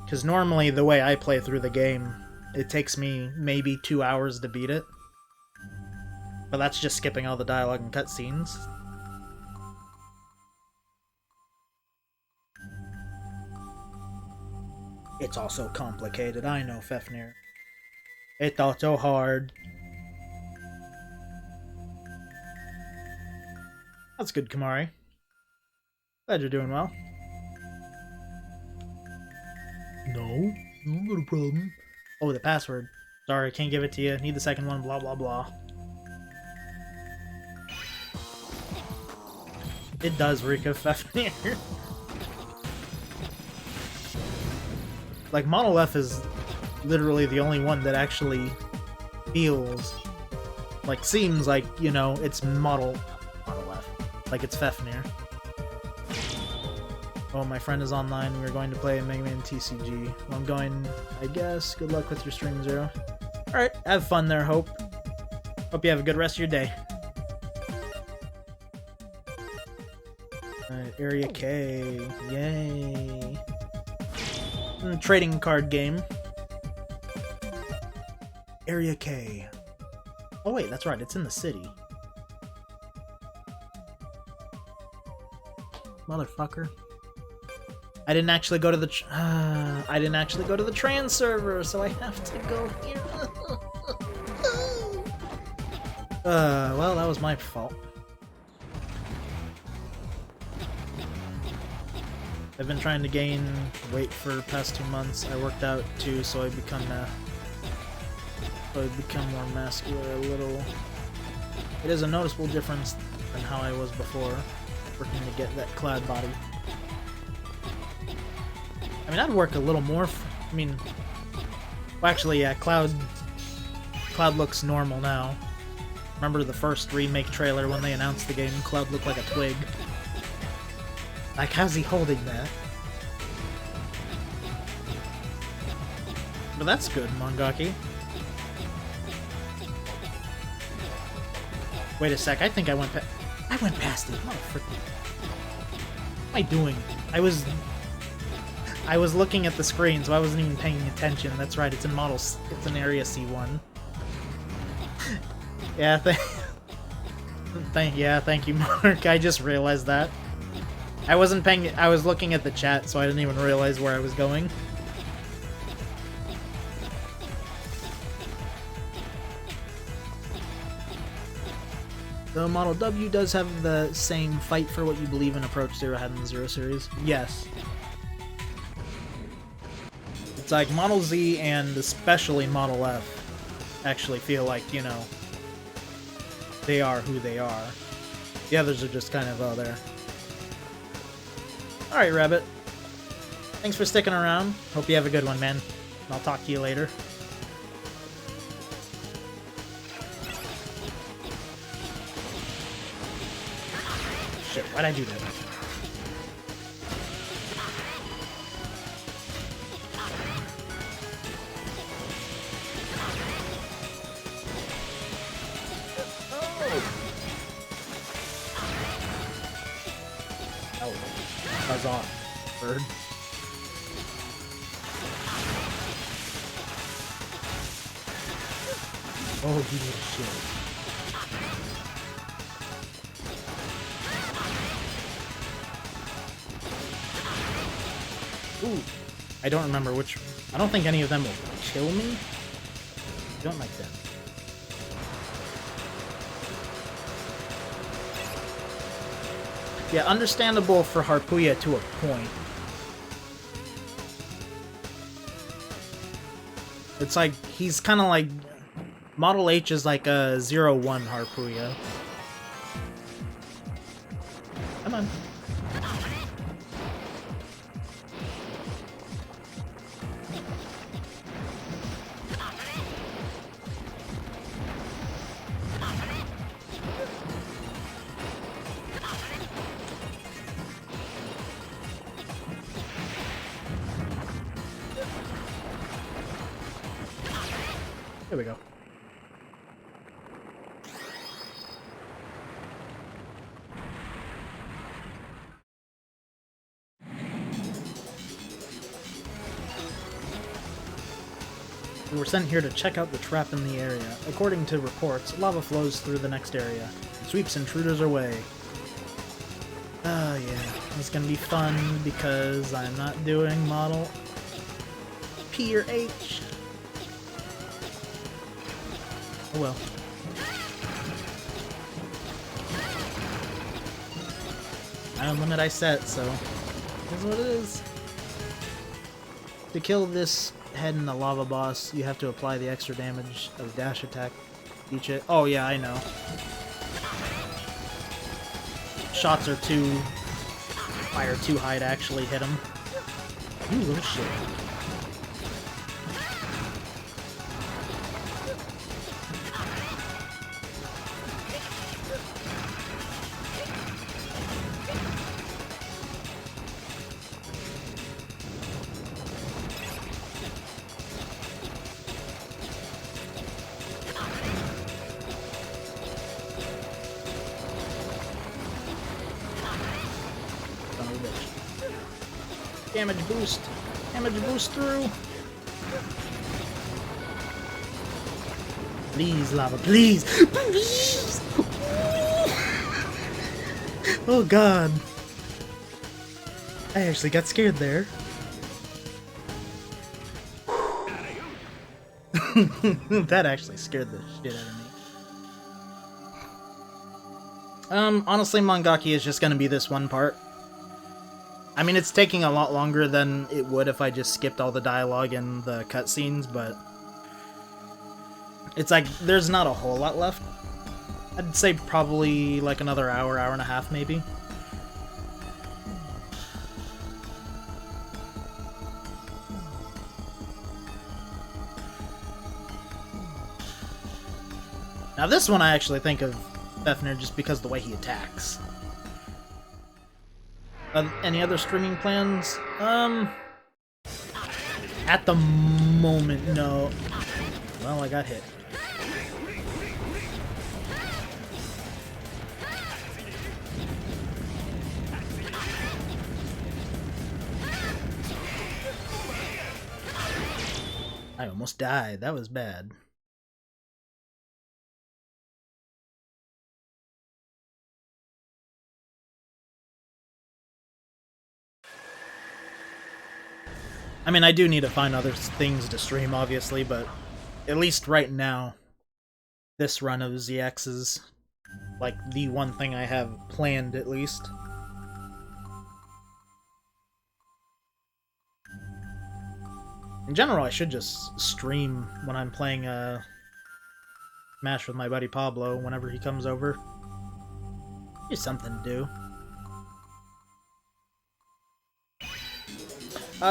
Because normally the way I play through the game, it takes me maybe 2 hours to beat it. But that's just skipping all the dialogue and cutscenes. It's all so complicated, I know, Fefnir. It's all so hard. That's good, Kamari. Glad you're doing well. No, not a problem. Oh, the password. Sorry, can't give it to you. Need the second one, blah blah blah. It does reek of Fefnir. Like, Model F is literally the only one that actually feels like, seems like, you know, it's Model F. Like, it's Fefnir. Oh, my friend is online. We're going to play Mega Man TCG. Well, I'm going, I guess. Good luck with your stream, Zero. Alright, have fun there, Hope. Hope you have a good rest of your day. Alright, Area K. Yay. Trading card game. Area K. Oh wait, that's right, it's in the city. Motherfucker. I didn't actually go to the I didn't actually go to the trans server, so I have to go here. Well, that was my fault. I've been trying to gain weight for the past 2 months. I worked out too, so I become more muscular a little. It is a noticeable difference than how I was before, working to get that cloud body. I mean, I'd work a little more. Well, actually, yeah, Cloud looks normal now. Remember the first remake trailer when they announced the game? Cloud looked like a twig. Like, how's he holding that? But that's good, Mangaki. Wait a sec, I think I went past it. What am I doing? I was looking at the screen, so I wasn't even paying attention. That's right, it's in models. It's in area C1. Yeah, thank you, Mark. I just realized that. I wasn't paying. I was looking at the chat, so I didn't even realize where I was going. The Model W does have the same fight for what you believe in approach Zero had in the Zero series. Yes. It's like Model Z and especially Model F actually feel like, you know, they are who they are. The others are just kind of, oh, there. Alright, Rabbit. Thanks for sticking around. Hope you have a good one, man. I'll talk to you later. Shit, why'd I do that? Buzz off, bird. Oh, you need shit. Ooh. I don't remember which... I don't think any of them will kill me. I don't like them. Yeah, understandable for Harpuya to a point. It's like, he's kind of like... Model H is like a 0-1 Harpuya. Come on. There we go. We were sent here to check out the trap in the area. According to reports, lava flows through the next area and sweeps intruders away. Oh yeah, it's gonna be fun because I'm not doing model P or H. Oh well. I don't limit I set, so here's what it is. To kill this head in the lava boss, you have to apply the extra damage of dash attack each hit. Oh yeah, I know. Shots are too... fire too high to actually hit him. You little shit. Damage boost! Damage boost through! Please, lava, please! Please! Oh god! I actually got scared there. That actually scared the shit out of me. Honestly, Mangaki is just gonna be this one part. I mean, it's taking a lot longer than it would if I just skipped all the dialogue and the cutscenes, but it's like, there's not a whole lot left. I'd say probably like another hour, hour and a half, maybe. Now this one I actually think of Fafnir just because of the way he attacks. Any other streaming plans? At the moment, no. Well, I got hit. I almost died. That was bad. I mean, I do need to find other things to stream, obviously, but at least right now, this run of ZX is, like, the one thing I have planned, at least. In general, I should just stream when I'm playing Smash with my buddy Pablo whenever he comes over. Give something to do.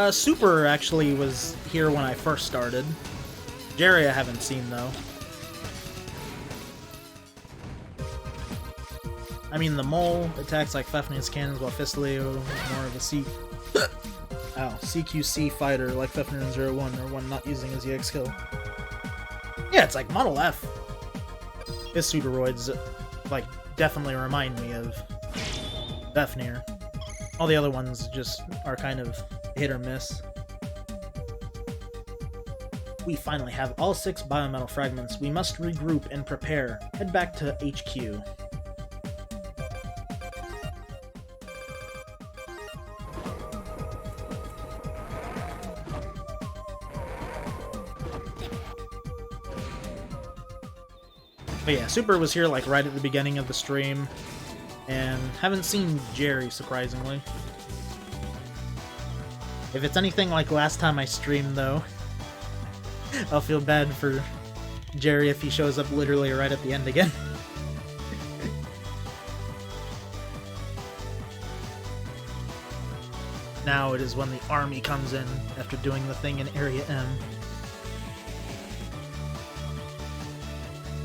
Super actually was here when I first started. Jerry I haven't seen, though. I mean, the mole attacks like Fafnir's cannons, while Fistleo is more of a CQC fighter like Fafnir in 01, or one not using his EX skill. Yeah, it's like Model F. His pseudoroids, like, definitely remind me of Fafnir. All the other ones just are kind of hit or miss. We finally have all 6 biometal fragments. We must regroup and prepare. Head back to HQ. But yeah, Super was here like right at the beginning of the stream, and haven't seen Jerry, surprisingly. If it's anything like last time I streamed, though, I'll feel bad for Jerry if he shows up literally right at the end again. Now it is when the army comes in after doing the thing in Area M.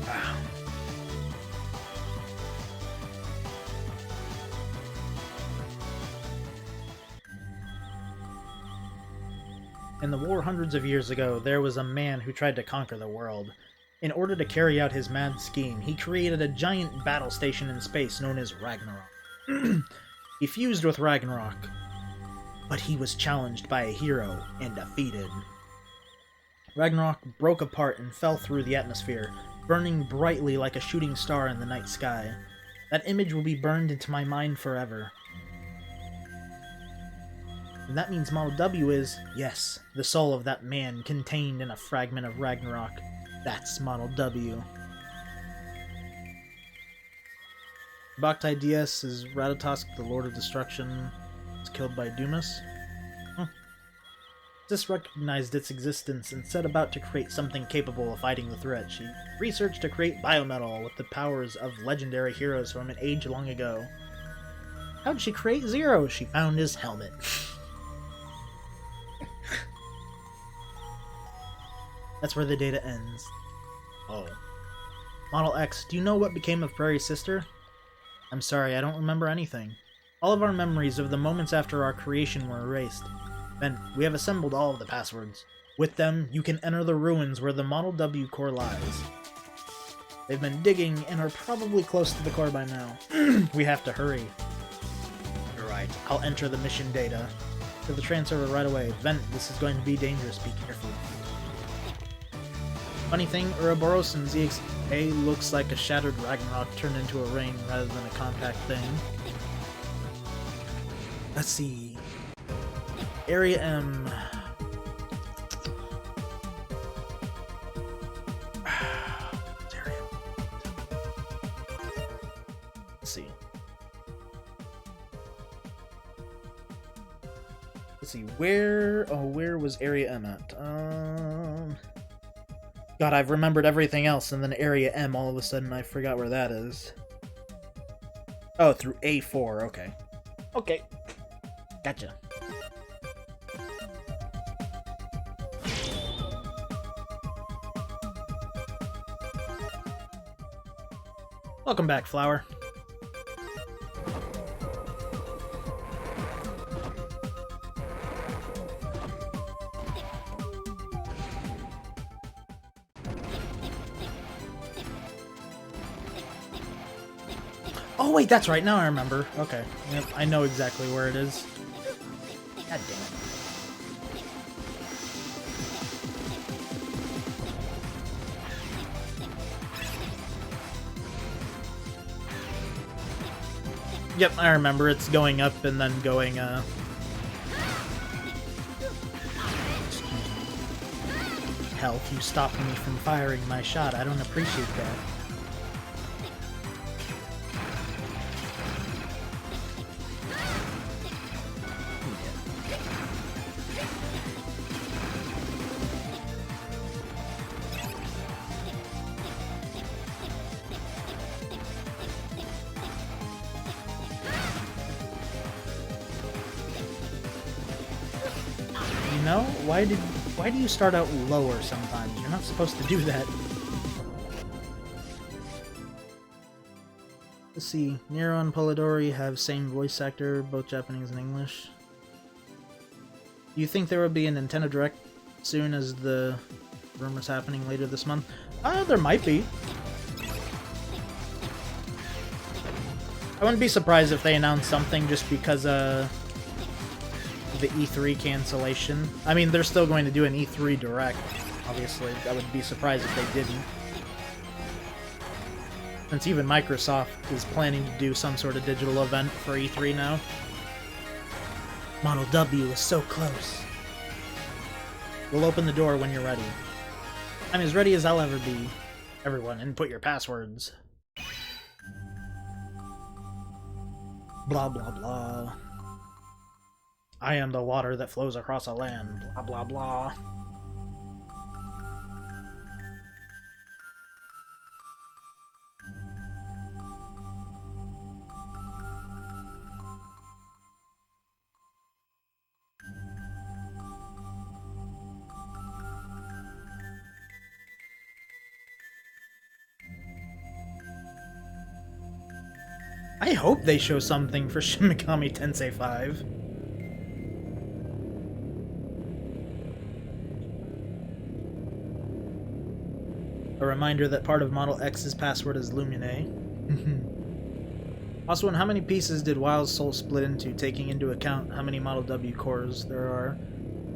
Wow. In the war hundreds of years ago, there was a man who tried to conquer the world. In order to carry out his mad scheme, he created a giant battle station in space known as Ragnarok. He fused with Ragnarok, but he was challenged by a hero and defeated. Ragnarok broke apart and fell through the atmosphere, burning brightly like a shooting star in the night sky. That image will be burned into my mind forever. And that means Model W is, yes, the soul of that man contained in a fragment of Ragnarok. That's Model W. Bhakti DS is Ratatosk, the Lord of Destruction, is killed by Dumas. Sis recognized its existence and set about to create something capable of fighting the threat. She researched to create biometal with the powers of legendary heroes from an age long ago. How did she create Zero? She found his helmet. That's where the data ends. Oh. Model X, do you know what became of Prairie's sister? I'm sorry, I don't remember anything. All of our memories of the moments after our creation were erased. Then, we have assembled all of the passwords. With them, you can enter the ruins where the Model W core lies. They've been digging and are probably close to the core by now. We have to hurry. You're right, I'll enter the mission data. To the transfer right away. Vent, this is going to be dangerous, be careful. Funny thing, Ouroboros in ZXA looks like a shattered Ragnarok turned into a ring rather than a compact thing. Let's see. Area M. Let's see. Let's see, where was Area M at? God, I've remembered everything else, and then Area M, all of a sudden I forgot where that is. Oh, through A4, okay. Okay. Gotcha. Welcome back, Flower. Oh wait, that's right, now I remember. Okay, yep, I know exactly where it is. God damn it. Yep, I remember. It's going up and then going, Hell, if you stop me from firing my shot, I don't appreciate that. You know, why do you start out lower sometimes? You're not supposed to do that. Let's see. Nero and Polidori have same voice actor, both Japanese and English. Do you think there will be a Nintendo Direct soon, as the rumors happening later this month? There might be. I wouldn't be surprised if they announced something just because, the E3 cancellation. I mean, they're still going to do an E3 Direct, obviously. I would be surprised if they didn't. Since even Microsoft is planning to do some sort of digital event for E3 now. Model W is so close. We'll open the door when you're ready. I'm as ready as I'll ever be. Everyone, input your passwords. Blah, blah, blah. I am the water that flows across a land. Blah, blah, blah. I hope they show something for Shin Megami Tensei 5. A reminder that part of Model X's password is Lumine. Also, in how many pieces did Wild's Soul split into, taking into account how many Model W cores there are?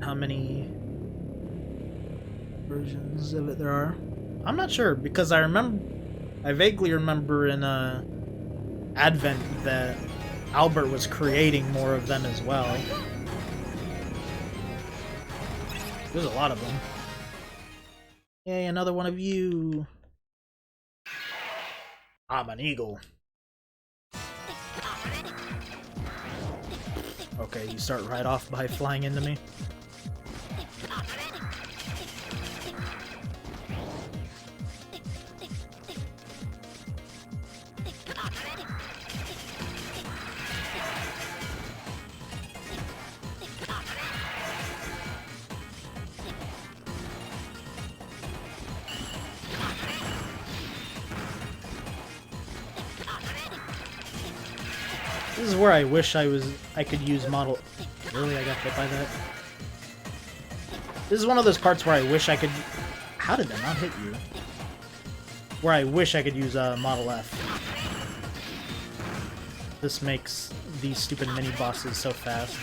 How many versions of it there are? I'm not sure, because I vaguely remember in Advent that Albert was creating more of them as well. There's a lot of them. Yay, another one of you! I'm an eagle. Okay, you start right off by flying into me. This is where I wish I could use model... Really? I got hit by that? This is one of those parts where I wish I could... How did that not hit you? Where I wish I could use Model F. This makes these stupid mini-bosses so fast.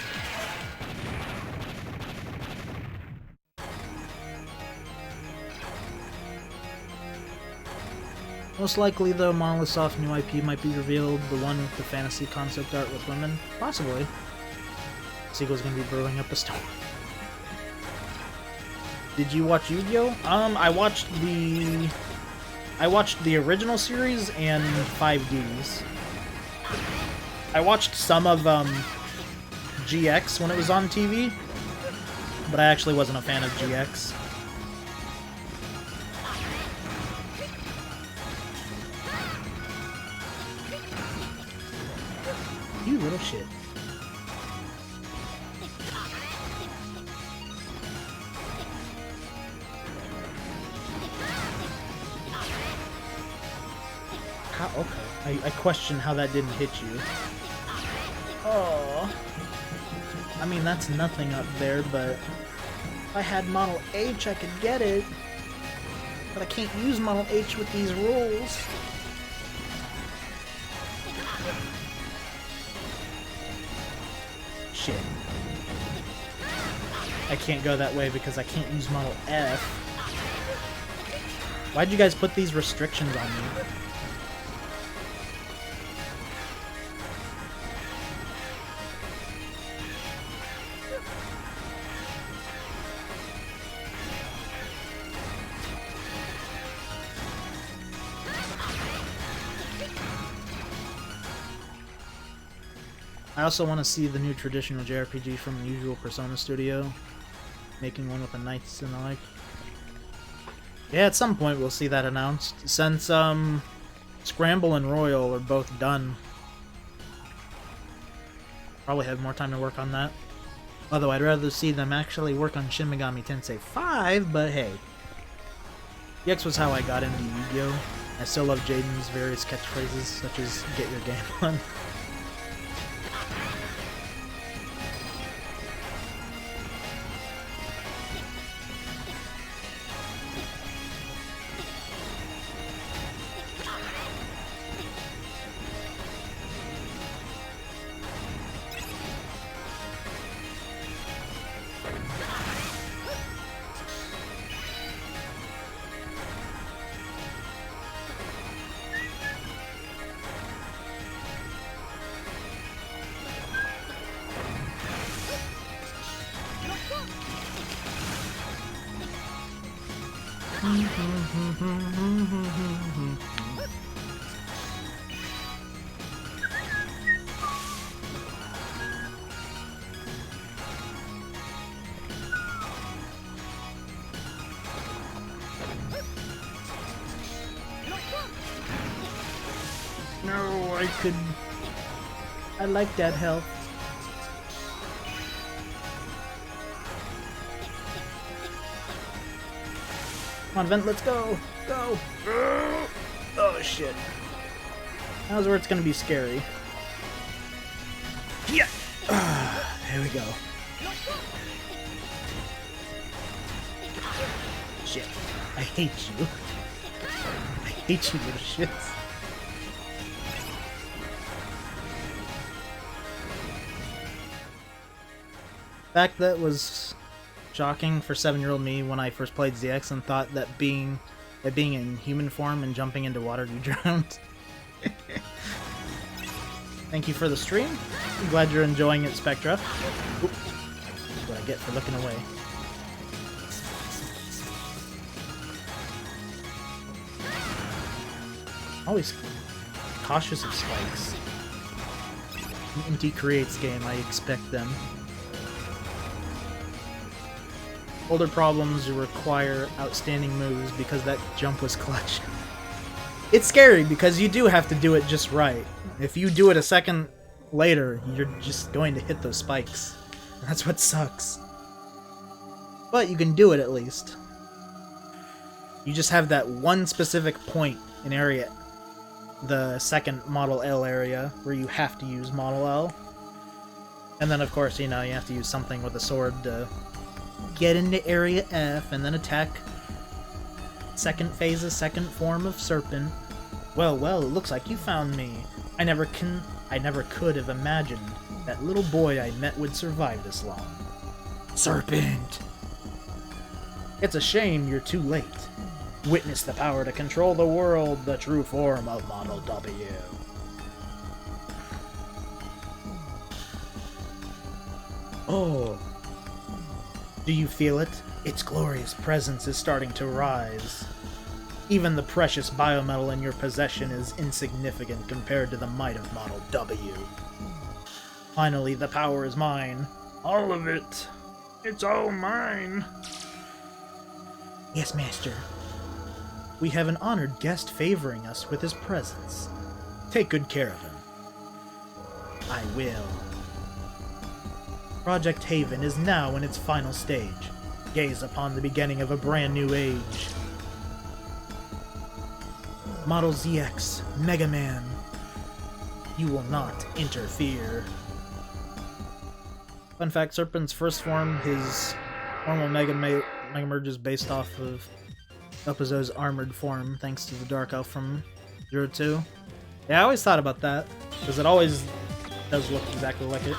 Most likely, though, Monolith's new IP might be revealed, the one with the fantasy concept art with women. Possibly. Seagull's gonna be brewing up a storm. Did you watch Yu-Gi-Oh? I watched the original series and 5Ds. I watched some of GX when it was on TV, but I actually wasn't a fan of GX. You little shit. Okay. I question how that didn't hit you. Oh. I mean, that's nothing up there, but if I had Model H, I could get it. But I can't use Model H with these rules. Shit. I can't go that way because I can't use Model F. Why'd you guys put these restrictions on me? I also want to see the new traditional JRPG from the usual Persona studio, making one with the knights and the like. Yeah, at some point we'll see that announced, since Scramble and Royal are both done. Probably have more time to work on that. Although I'd rather see them actually work on Shin Megami Tensei 5, but hey. EX was how I got into Yu-Gi-Oh! I still love Jaiden's various catchphrases, such as "Get your game on." No, I could... I like that health. Come on, Vent, let's go! Go! Oh, shit. Now's where it's gonna be scary. Yeah! There we go. Shit. I hate you. I hate you, little shits. In fact, that was shocking for 7-year-old me when I first played ZX and thought that being in human form and jumping into water you drowned. Thank you for the stream. I'm glad you're enjoying it, Spectra. Oop. That's what I get for looking away. Always cautious of spikes. An empty creates game, I expect them. Older problems require outstanding moves because that jump was clutch. It's scary because you do have to do it just right. If you do it a second later, you're just going to hit those spikes. That's what sucks. But you can do it at least. You just have that one specific point in area, the second Model L area, where you have to use Model L. And then of course, you know, you have to use something with a sword to get into Area F and then attack second phase's second form of Serpent. Well, it looks like you found me. I never could have imagined that little boy I met would survive this long. Serpent! It's a shame you're too late. Witness the power to control the world, the true form of Model W. Oh. Do you feel it? Its glorious presence is starting to rise. Even the precious biometal in your possession is insignificant compared to the might of Model W. Finally, the power is mine. All of it. It's all mine. Yes, Master. We have an honored guest favoring us with his presence. Take good care of him. I will. Project Haven is now in its final stage. Gaze upon the beginning of a brand new age. Model ZX, Mega Man. You will not interfere. Fun fact, Serpent's first form, his normal Mega Merge is based off of Oppozo's armored form, thanks to the Dark Elf from 02. Yeah, I always thought about that, because it always does look exactly like it.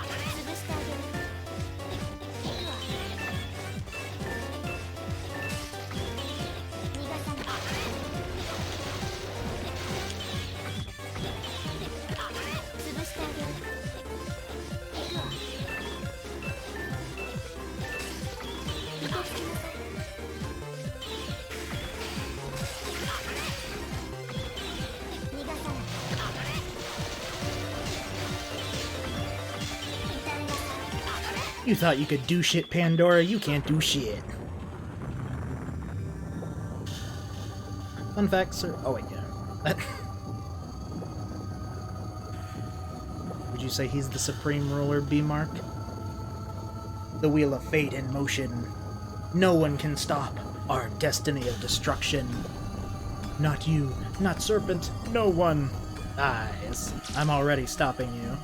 You thought you could do shit, Pandora? You can't do shit. Fun fact, sir. Oh, wait, yeah. Would you say he's the supreme ruler, B-Mark? The wheel of fate in motion. No one can stop our destiny of destruction. Not you, not Serpent, no one. Eyes. I'm already stopping you.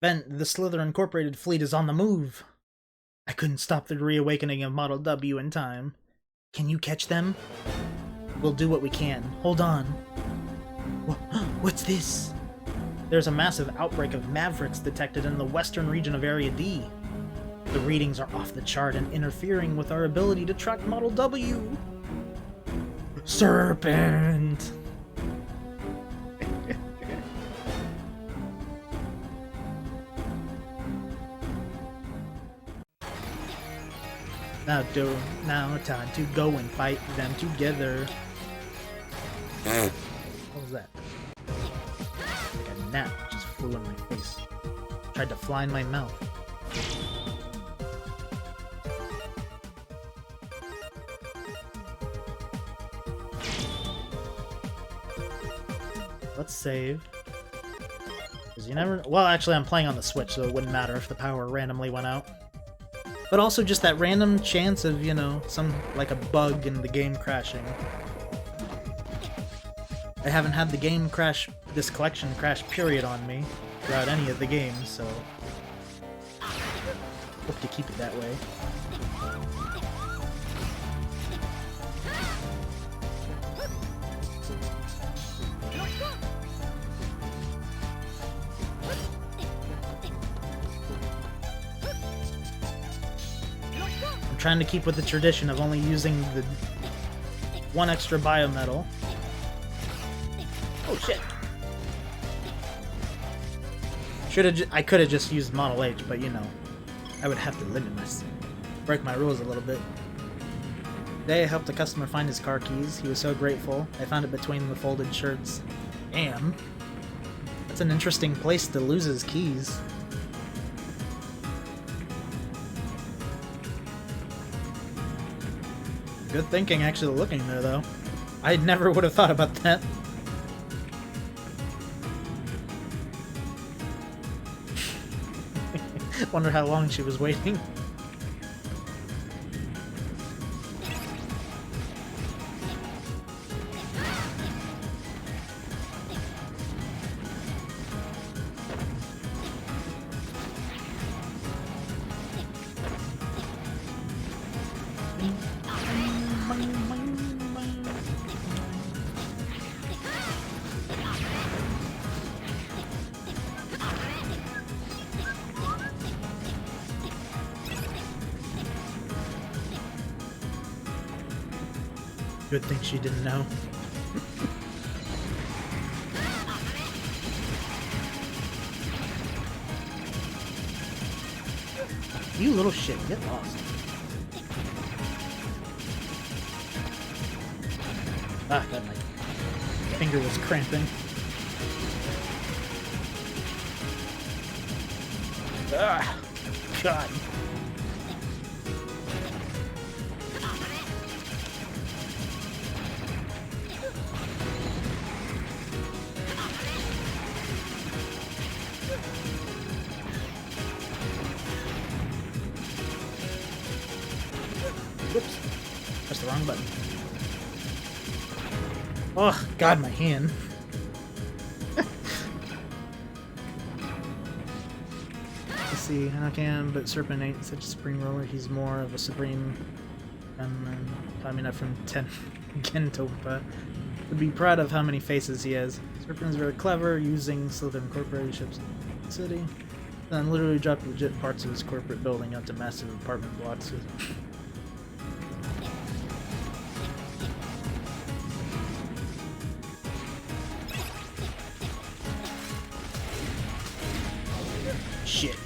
Vent, the Slither Incorporated fleet is on the move. I couldn't stop the reawakening of Model W in time. Can you catch them? We'll do what we can. Hold on. What's this? There's a massive outbreak of Mavericks detected in the western region of Area D. The readings are off the chart and interfering with our ability to track Model W. Serpent! Now time to go and fight them together. What was that? Like a gnat just flew in my face. Tried to fly in my mouth. Let's save. Because you never... Well, actually, I'm playing on the Switch, so it wouldn't matter if the power randomly went out. But also just that random chance of, you know, like a bug in the game crashing. I haven't had the game crash, this collection crash period on me throughout any of the games, so hope to keep it that way. Trying to keep with the tradition of only using the one extra biometal. Oh shit! I could have just used Model H, but you know, I would have to limit myself, break my rules a little bit. Today I helped a customer find his car keys. He was so grateful. I found it between the folded shirts. Damn, that's an interesting place to lose his keys. Good thinking, actually looking there, though. I never would have thought about that. Wonder how long she was waiting. Good thing she didn't know. You little shit, get lost. Ah, God, my finger was cramping. Ah, God. Whoops. Pressed the wrong button. Oh, God, my hand. Let's see, I can, but Serpent ain't such a spring roller. He's more of a supreme. I mean, not from 10 Gentopa. Would be proud of how many faces he has. Serpent is very clever, using Slither Incorporated ships in the city. Then literally dropped legit parts of his corporate building out to massive apartment blocks. Shit.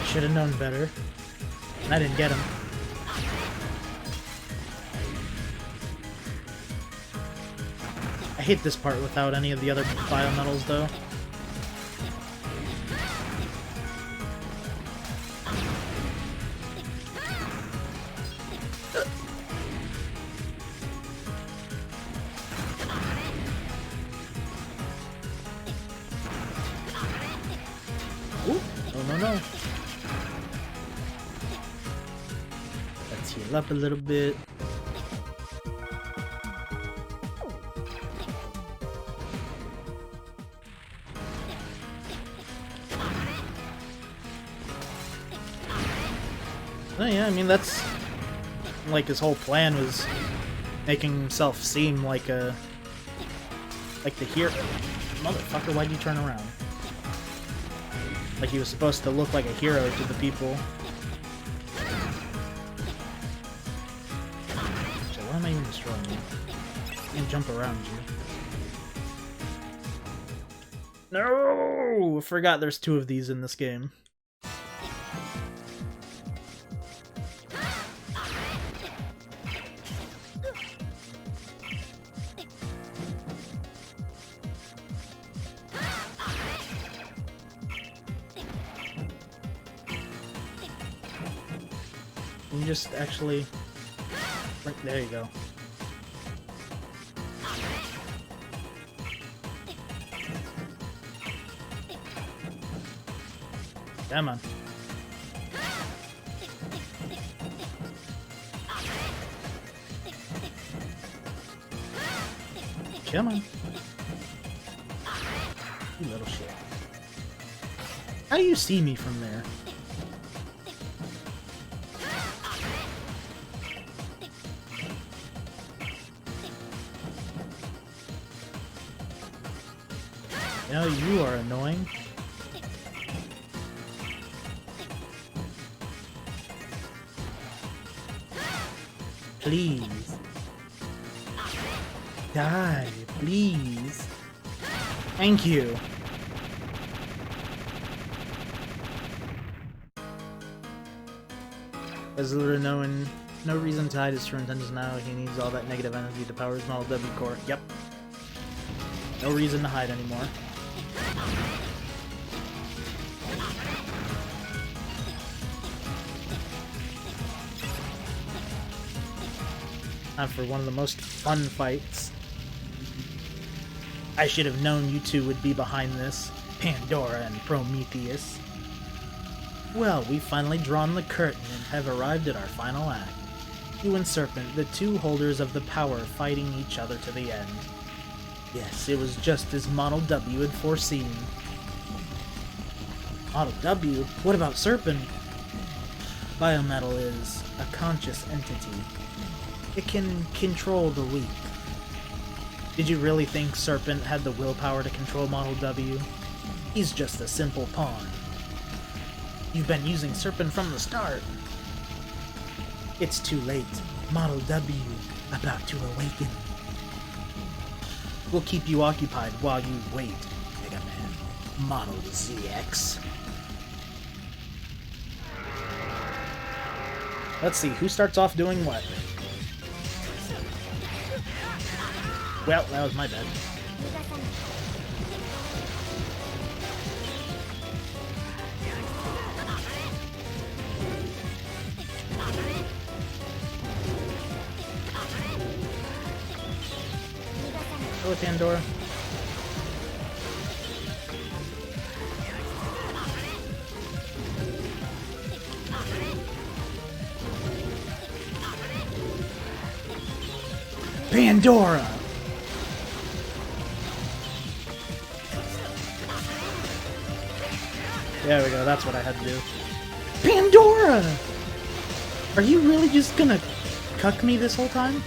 Should have known better. I didn't get him. I hate this part without any of the other biometals, though. Ooh, no. Let's heal up a little bit. Oh yeah, I mean that's like his whole plan was making himself seem like the hero. Motherfucker, why'd you turn around? Like he was supposed to look like a hero to the people. So why am I even destroying you? I can jump around you. No! I forgot there's 2 of these in this game. Can you just actually... Right, there you go. Come on. Come on. You little shit. How do you see me from there? No, you are annoying. Please. Die, please. Thank you. There's literally no reason to hide his true intentions now. He needs all that negative energy to power his Model W core. Yep. No reason to hide anymore. Time for one of the most fun fights. I should have known you two would be behind this. Pandora and Prometheus. Well, we've finally drawn the curtain and have arrived at our final act. You and Serpent, the 2 holders of the power, fighting each other to the end. Yes, it was just as Model W had foreseen. Model W? What about Serpent? Biometal is a conscious entity. It can control the weak. Did you really think Serpent had the willpower to control Model W? He's just a simple pawn. You've been using Serpent from the start. It's too late. Model W about to awaken. We'll keep you occupied while you wait, Mega Man. Model ZX. Let's see, who starts off doing what? Well, that was my bad. Go with Pandora. Pandora! There we go, that's what I had to do. Pandora! Are you really just gonna cuck me this whole time?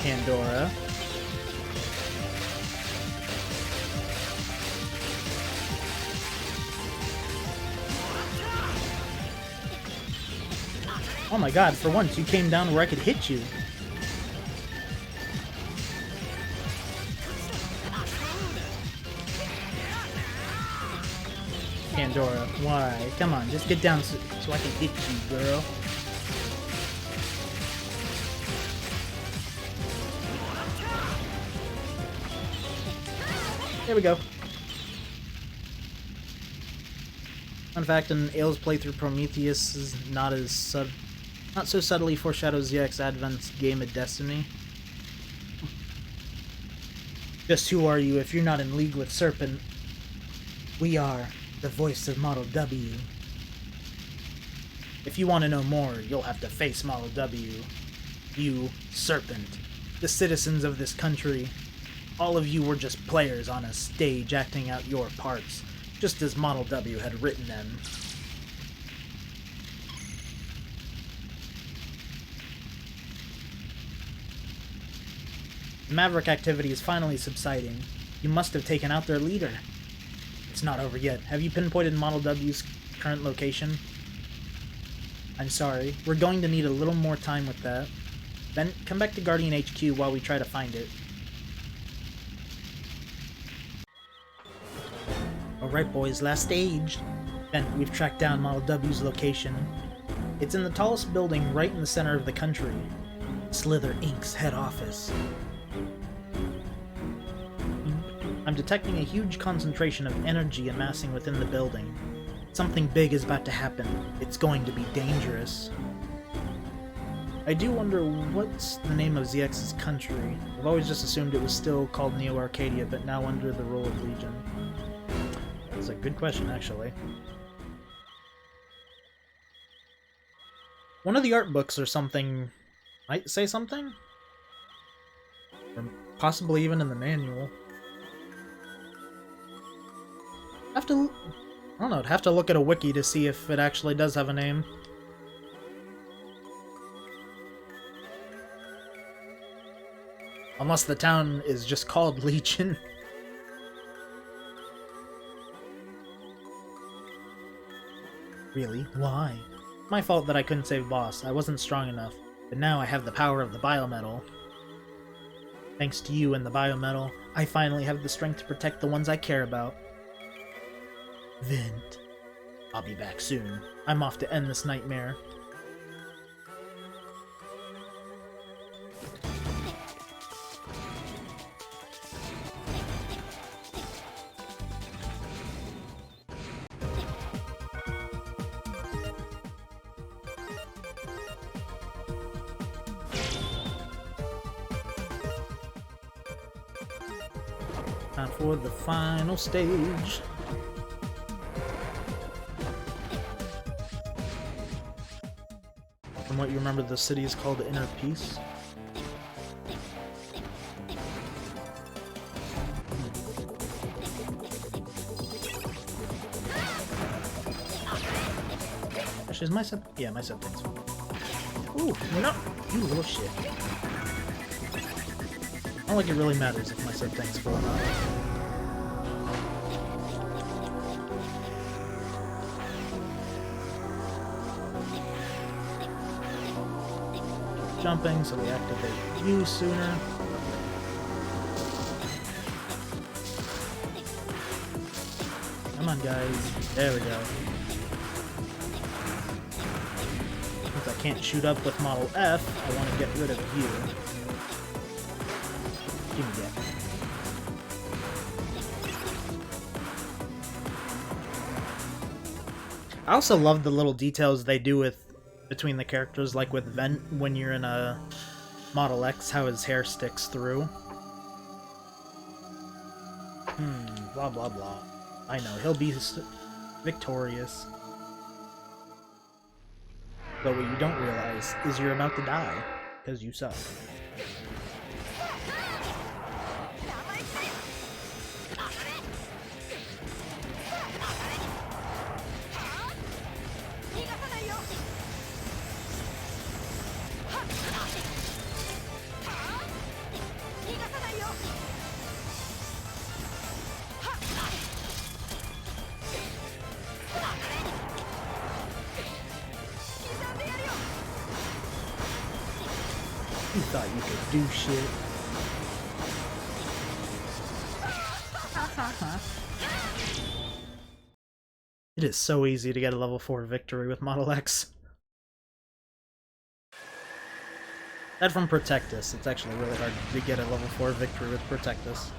Pandora. Oh my god, for once you came down where I could hit you. Pandora, why? Come on, just get down so I can hit you, girl. There we go. Fun fact, in Ael's playthrough, Prometheus is not so subtly foreshadows ZX Advent's game of Destiny. Just who are you if you're not in league with Serpent? We are the voice of Model W. If you want to know more, you'll have to face Model W. You, Serpent, the citizens of this country. All of you were just players on a stage acting out your parts, just as Model W had written them. The Maverick activity is finally subsiding. You must have taken out their leader. It's not over yet. Have you pinpointed Model W's current location? I'm sorry. We're going to need a little more time with that. Then come back to Guardian HQ while we try to find it. Alright boys, last stage. Then we've tracked down Model W's location. It's in the tallest building right in the center of the country. Slither Inc's head office. I'm detecting a huge concentration of energy amassing within the building. Something big is about to happen. It's going to be dangerous. I do wonder what's the name of ZX's country. I've always just assumed it was still called Neo Arcadia, but now under the rule of Legion. That's a good question, actually. One of the art books or something might say something? Or possibly even in the manual. I don't know, I'd have to look at a wiki to see if it actually does have a name. Unless the town is just called Legion. Really? Why? My fault that I couldn't save Boss. I wasn't strong enough. But now I have the power of the Biometal. Thanks to you and the Biometal, I finally have the strength to protect the ones I care about. Vent. I'll be back soon. I'm off to end this nightmare. Time for the final stage. From what you remember, the city is called Inner Peace. Actually, is my sub? Yeah, my sub thing's fine. Ooh, no! You little shit. I don't think it really matters if my sub thing's full or not. Jumping, so we activate you sooner. Come on, guys. There we go. Since I can't shoot up with Model F, I want to get rid of you. Give me that. I also love the little details they do between the characters, like with Vent when you're in a Model X, how his hair sticks through. Blah blah blah. I know, he'll be victorious. But what you don't realize is you're about to die, because you suck. You thought you could do shit. It is so easy to get a level 4 victory with Model X. That from Protectus. It's actually really hard to get a level 4 victory with Protectus.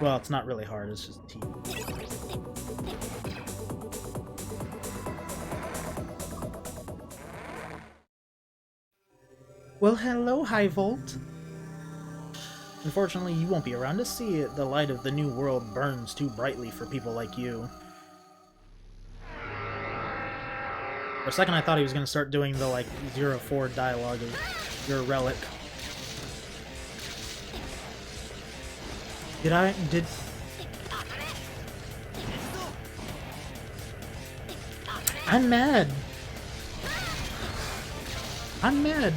Well, it's not really hard, it's just tedious. Well, hello, High Volt. Unfortunately, you won't be around to see it. The light of the new world burns too brightly for people like you. For a second, I thought he was going to start doing the, like, 0-4 dialogue of your relic. Did... I'm mad! I'm mad!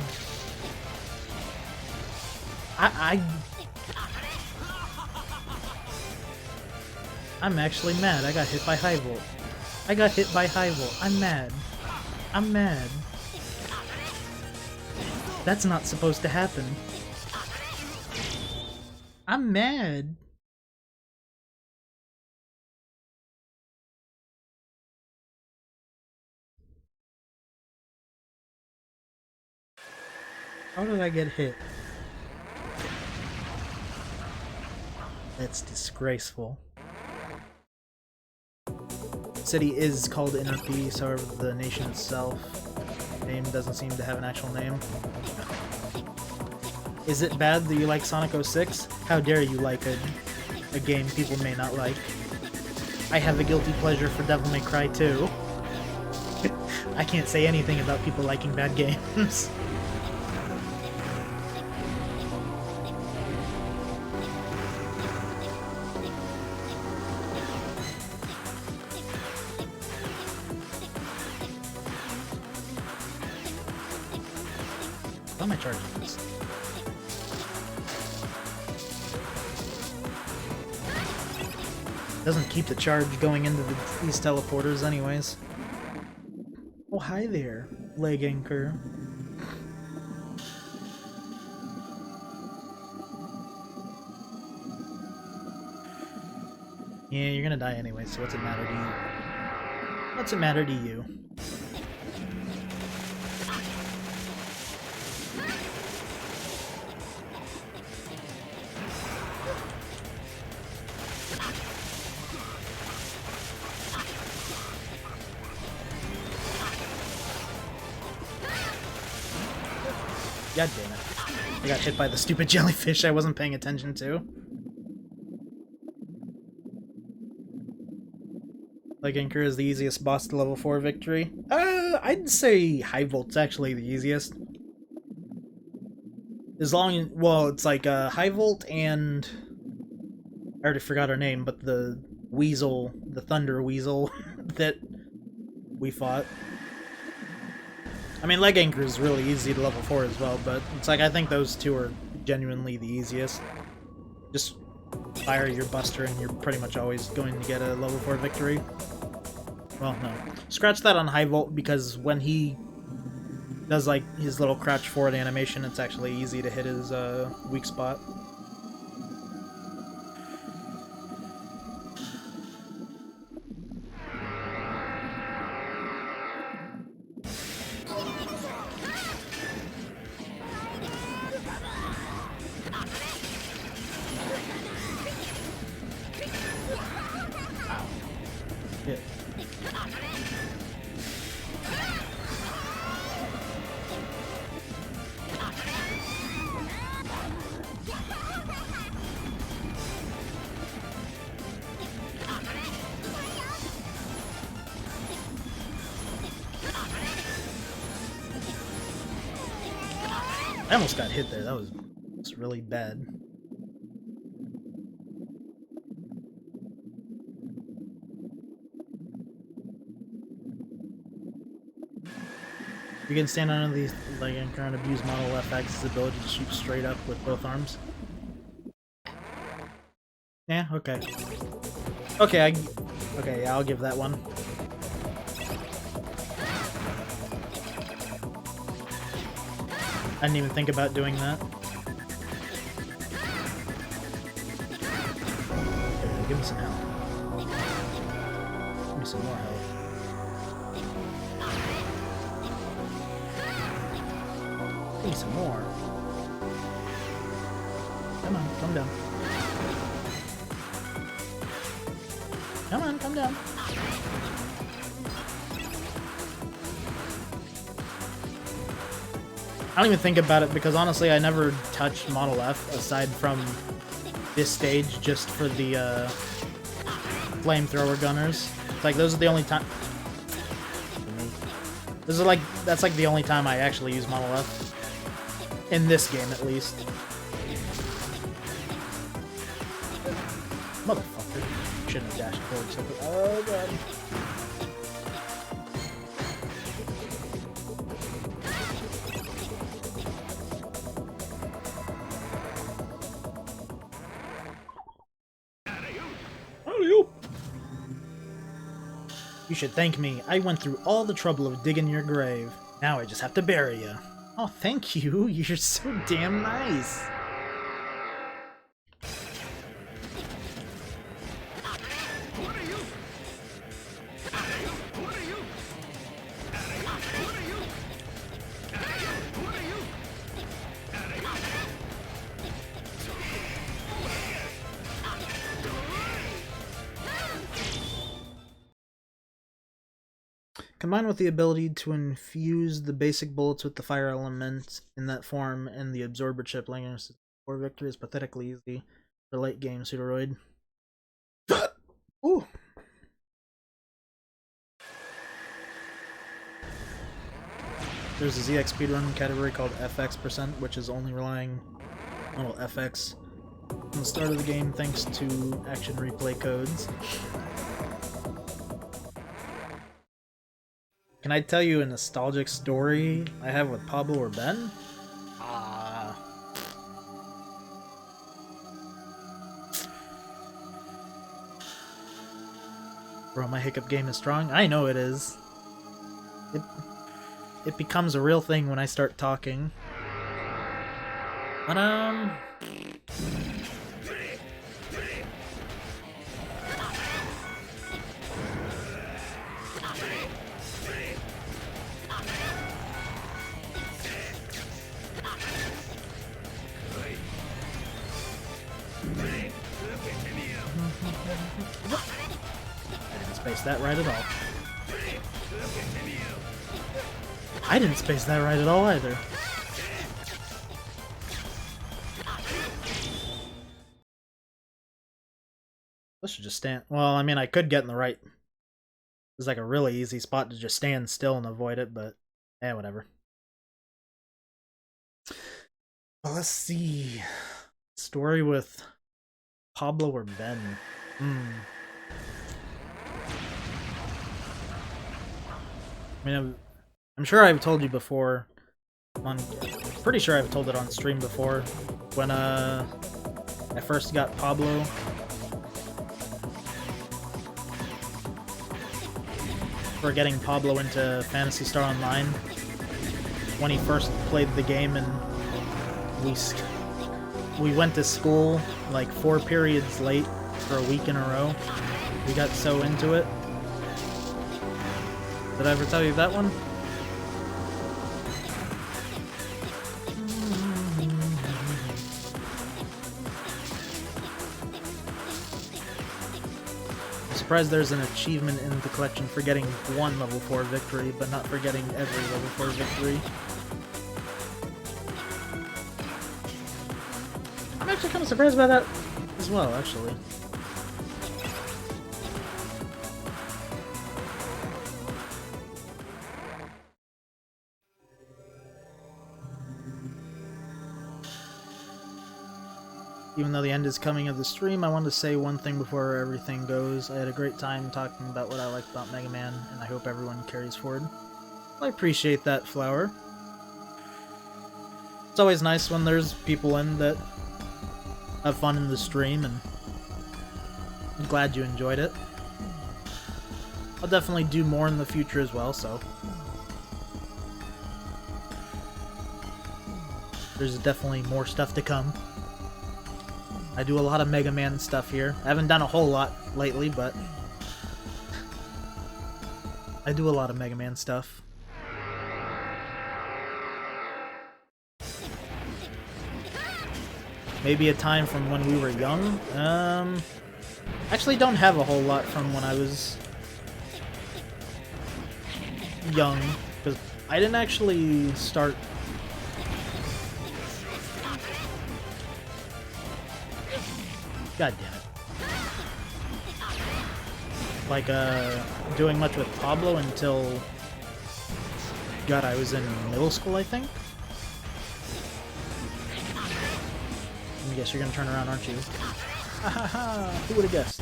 I'm actually mad. I got hit by High Volt. I got hit by High Volt. I'm mad. I'm mad. That's not supposed to happen. I'm mad. How did I get hit? That's disgraceful. The city is called Inner Peace, however the nation itself name doesn't seem to have an actual name. Is it bad that you like Sonic 06? How dare you like a game people may not like? I have a guilty pleasure for Devil May Cry 2. I can't say anything about people liking bad games. How am I charging this? Doesn't keep the charge going into these teleporters anyways. Oh, hi there, leg anchor. Yeah, you're gonna die anyway, so what's it matter to you? What's it matter to you? God damn it. I got hit by the stupid jellyfish I wasn't paying attention to. Leg Anchor is the easiest boss to level 4 victory. I'd say High Volt's actually the easiest. As long as, well, it's like High Volt and... I already forgot her name, but the weasel, the thunder weasel that we fought. I mean, Leg Anchor is really easy to level 4 as well, but it's like I think those two are genuinely the easiest. Just fire your Buster and you're pretty much always going to get a level 4 victory. Well, no. Scratch that on High Volt, because when he does like his little crouch forward animation, it's actually easy to hit his weak spot. I almost got hit there. That was really bad. You can stand on these, like, and try and abuse Model FX's ability to shoot straight up with both arms. Yeah, okay. Okay, okay, yeah, I'll give that one. I didn't even think about doing that. Okay, give me some health. Give me some more health. Give me some more. Come on, come down. Come on, come down. I don't even think about it because honestly I never touched Model F aside from this stage just for the flamethrower gunners. It's like those are the only time. That's like the only time I actually use Model F. In this game at least. Motherfucker. Shouldn't have dashed forward so quick. Oh god. You should thank me. I went through all the trouble of digging your grave. Now I just have to bury you. Oh, thank you. You're so damn nice. Combined with the ability to infuse the basic bullets with the fire element in that form and the absorber chip lingers for victory is pathetically easy for late game Pseudoroid. Ooh. There's a ZX speedrun category called FX%, which is only relying on FX from the start of the game thanks to action replay codes. Can I tell you a nostalgic story I have with Pablo or Ben? Bro, my hiccup game is strong. I know it is. It becomes a real thing when I start talking. But space that right at all. I didn't space that right at all either. This should just stand. Well, I mean, I could get in the right. It's like a really easy spot to just stand still and avoid it, but whatever. Well, let's see. Story with Pablo or Ben. I mean, I'm sure I've told you before. Pretty sure I've told it on stream before. When I first got Pablo. For getting Pablo into Phantasy Star Online. When he first played the game and we went to school like 4 periods late for a week in a row. We got so into it. Did I ever tell you that one? I'm surprised there's an achievement in the collection for getting 1 level 4 victory, but not for getting every level 4 victory. I'm actually kind of surprised by that as well, actually. Even though the end is coming of the stream, I wanted to say one thing before everything goes. I had a great time talking about what I like about Mega Man, and I hope everyone carries forward. I appreciate that, Flower. It's always nice when there's people in that have fun in the stream, and I'm glad you enjoyed it. I'll definitely do more in the future as well, so there's definitely more stuff to come. I do a lot of Mega Man stuff here. I haven't done a whole lot lately, but I do a lot of Mega Man stuff. Maybe a time from when we were young? Actually don't have a whole lot from when I was young, because I didn't actually start... God damn it. Like, doing much with Pablo until... God, I was in middle school, I think? I guess you're gonna turn around, aren't you? Ha ha ha! Who would've guessed?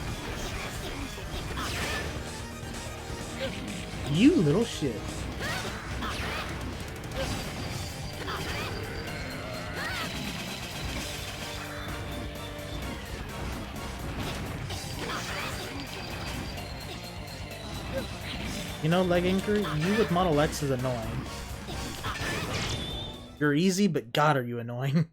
You little shit. You know, Leg Anchor, you with Model X is annoying. You're easy, but God, are you annoying.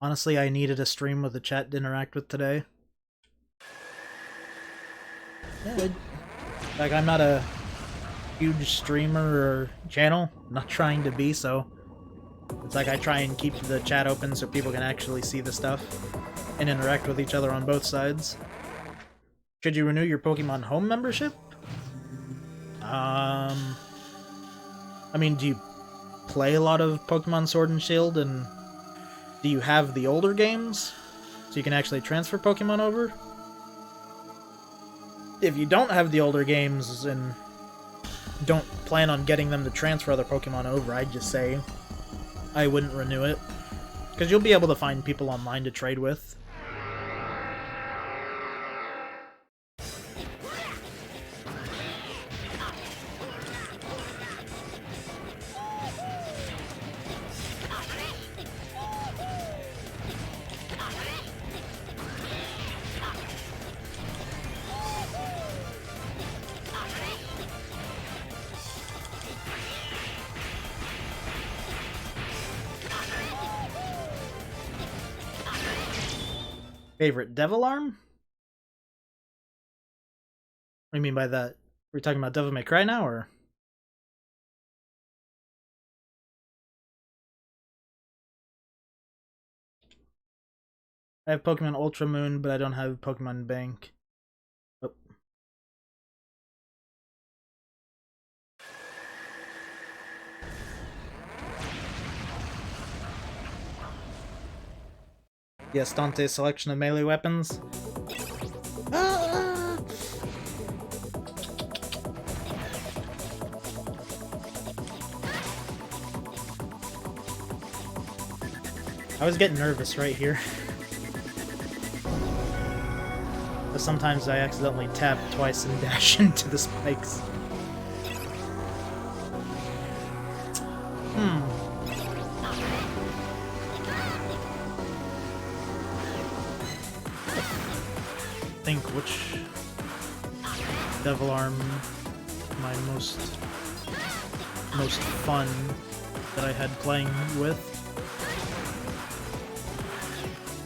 Honestly, I needed a stream with a chat to interact with today. Yeah, like, I'm not a huge streamer or channel. I'm not trying to be, so it's like I try and keep the chat open so people can actually see the stuff and interact with each other on both sides. Should you renew your Pokemon Home membership? I mean, do you play a lot of Pokemon Sword and Shield, and do you have the older games so you can actually transfer Pokemon over? If you don't have the older games and don't plan on getting them to transfer other Pokemon over, I'd just say I wouldn't renew it, because you'll be able to find people online to trade with. Favorite Devil Arm? What do you mean by that? We're talking about Devil May Cry now, or? I have Pokemon Ultra Moon, but I don't have Pokemon Bank. Oh. Yes, Dante's selection of melee weapons. Ah! I was getting nervous right here. But sometimes I accidentally tap twice and dash into the spikes. Think which Devil Arm my most fun that I had playing with.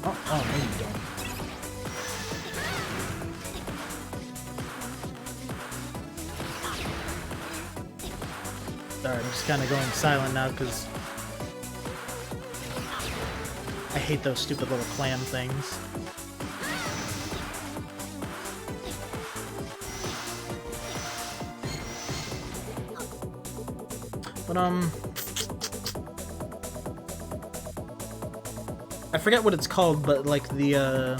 Oh, no you don't. Sorry, I'm just kind of going silent now because I hate those stupid little clam things. But, I forget what it's called, but, like, the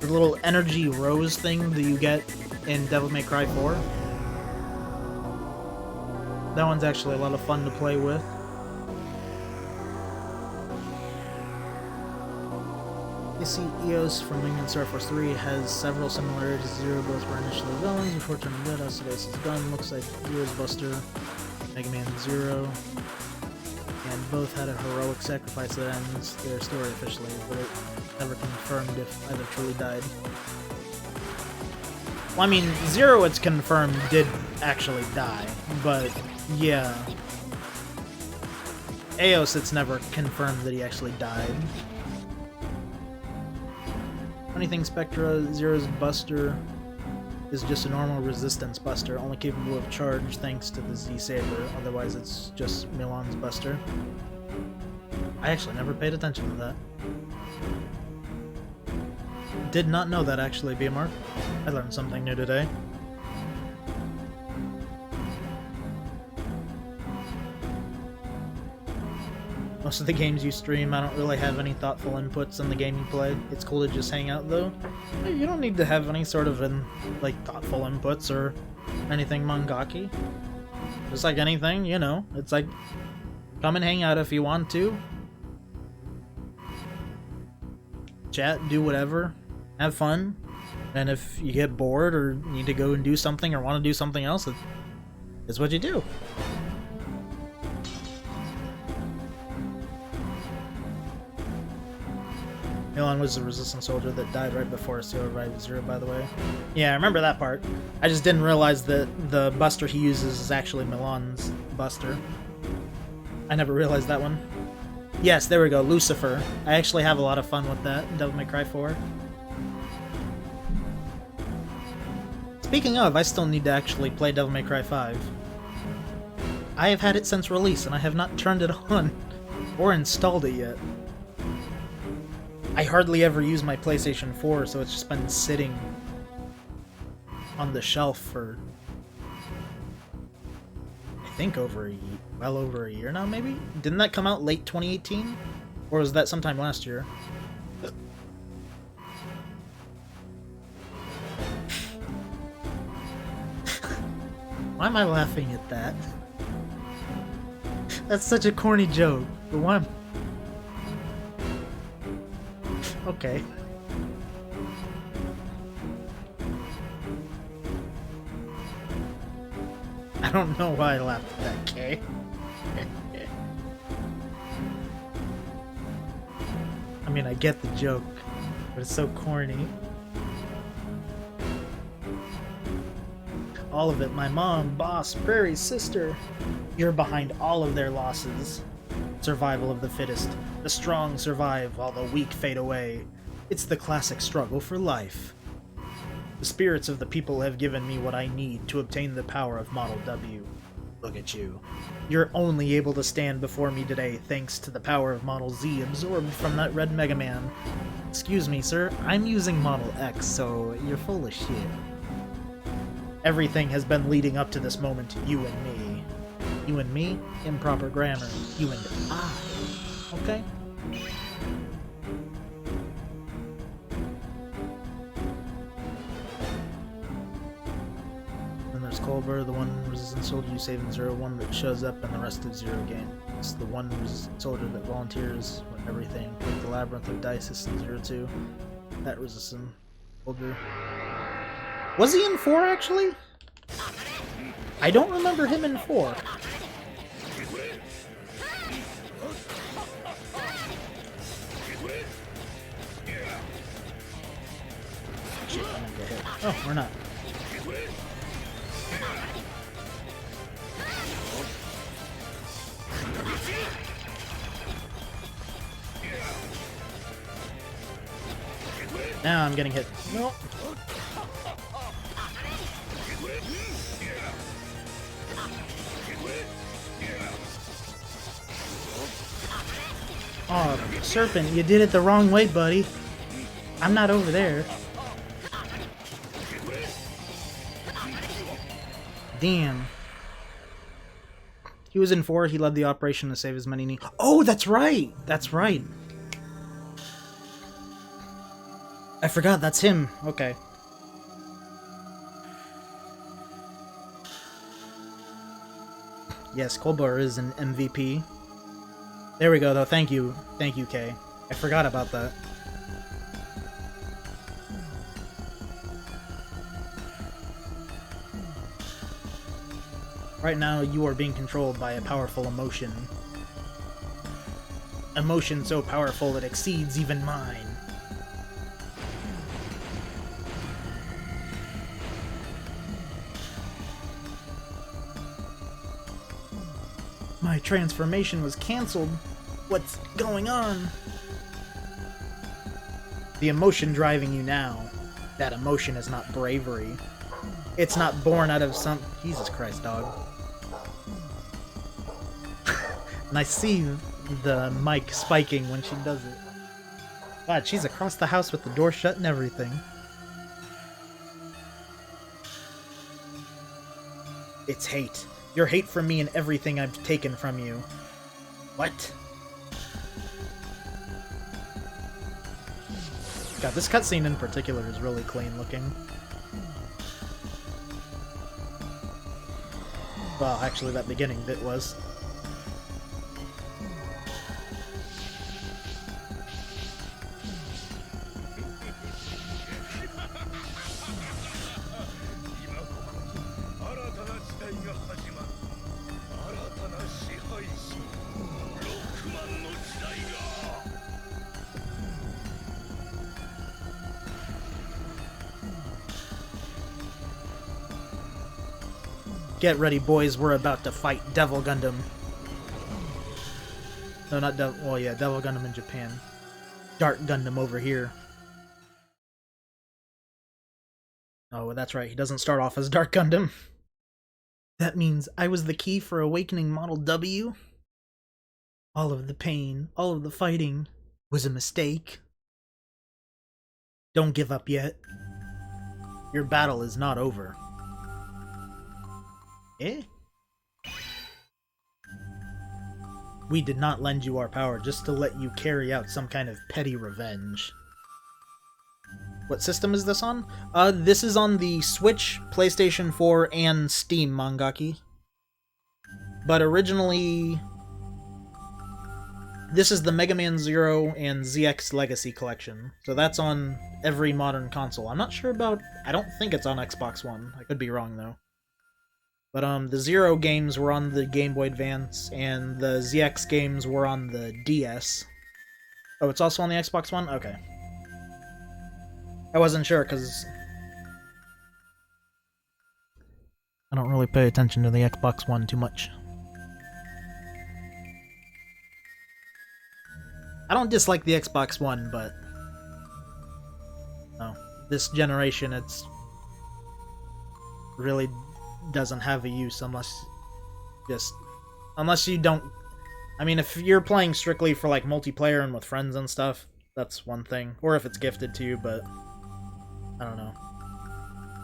little energy rose thing that you get in Devil May Cry 4. That one's actually a lot of fun to play with. You see, Eos from Wingman Star Force 3 has several similarities to Zero. Both were initially villains before turning good. Osidus' gun looks like Zero's Buster, Mega Man Zero, and both had a heroic sacrifice that ends their story officially, but it never confirmed if either truly died. Well, I mean, Zero, it's confirmed, did actually die, but yeah. Eos, it's never confirmed that he actually died. Funny thing, Spectra, Zero's Buster is just a normal resistance buster, only capable of charge thanks to the Z-Saber, otherwise it's just Milan's Buster. I actually never paid attention to that. Did not know that, actually, BMR. I learned something new today. Most of the games you stream, I don't really have any thoughtful inputs in the game you play. It's cool to just hang out, though. You don't need to have any sort of, thoughtful inputs or anything mangaki. Just like anything, you know. It's like, come and hang out if you want to. Chat, do whatever. Have fun. And if you get bored or need to go and do something or want to do something else, it's what you do. Milan was the resistance soldier that died right before Ciel revived Zero, by the way. Yeah, I remember that part. I just didn't realize that the buster he uses is actually Milan's buster. I never realized that one. Yes, there we go, Lucifer. I actually have a lot of fun with that in Devil May Cry 4. Speaking of, I still need to actually play Devil May Cry 5. I have had it since release, and I have not turned it on or installed it yet. I hardly ever use my PlayStation 4, so it's just been sitting on the shelf for, I think, well over a year now, maybe? Didn't that come out late 2018? Or was that sometime last year? Why am I laughing at that? That's such a corny joke, but why am... Okay. I don't know why I laughed at that, Kay. I mean, I get the joke, but it's so corny. All of it, my mom, boss, Prairie's sister. You're behind all of their losses. Survival of the fittest. The strong survive while the weak fade away. It's the classic struggle for life. The spirits of the people have given me what I need to obtain the power of Model W. Look at you. You're only able to stand before me today thanks to the power of Model Z absorbed from that red Mega Man. Excuse me, sir, I'm using Model X, so you're full of shit. Everything has been leading up to this moment, you and me. You and me? Improper grammar. You and I. Okay? Then there's Culver, the one resistance soldier you save in Zero, one that shows up in the rest of Zero game. It's the one resistance soldier that volunteers when everything, like the labyrinth of dice in Zero 2. That resistance soldier. Was he in 4 actually? I don't remember him in 4. Shit, I'm gonna get hit. Oh, we're not. Now I'm getting hit. Nope. Oh, Serpent, you did it the wrong way, buddy. I'm not over there. Damn. He was in 4, he led the operation to save as many Oh, that's right! That's right. I forgot, that's him. Okay. Yes, Kolbar is an MVP. There we go, though. Thank you, Kay. I forgot about that. Right now, you are being controlled by a powerful emotion. Emotion so powerful it exceeds even mine. My transformation was cancelled. What's going on? The emotion driving you now. That emotion is not bravery. It's not born out of some... Jesus Christ, dog. And I see the mic spiking when she does it. God, she's across the house with the door shut and everything. It's hate. Your hate for me and everything I've taken from you. What? God, this cutscene in particular is really clean looking. Well, actually that beginning bit was. Get ready, boys. We're about to fight Devil Gundam. No, not Devil... Well, yeah, Devil Gundam in Japan. Dark Gundam over here. Oh, that's right. He doesn't start off as Dark Gundam. That means I was the key for awakening Model W? All of the pain, all of the fighting was a mistake. Don't give up yet. Your battle is not over. Eh? We did not lend you our power just to let you carry out some kind of petty revenge. What system is this on? This is on the Switch, PlayStation 4, and Steam, Mangaki. But originally... This is the Mega Man Zero and ZX Legacy Collection. So that's on every modern console. I'm not sure about... I don't think it's on Xbox One. I could be wrong, though. But, the Zero games were on the Game Boy Advance, and the ZX games were on the DS. Oh, it's also on the Xbox One? Okay. I wasn't sure, because... I don't really pay attention to the Xbox One too much. I don't dislike the Xbox One, but... No. This generation, it's... really... doesn't have a use unless you don't... I mean, if you're playing strictly for like multiplayer and with friends and stuff, that's one thing. Or if it's gifted to you, but I don't know.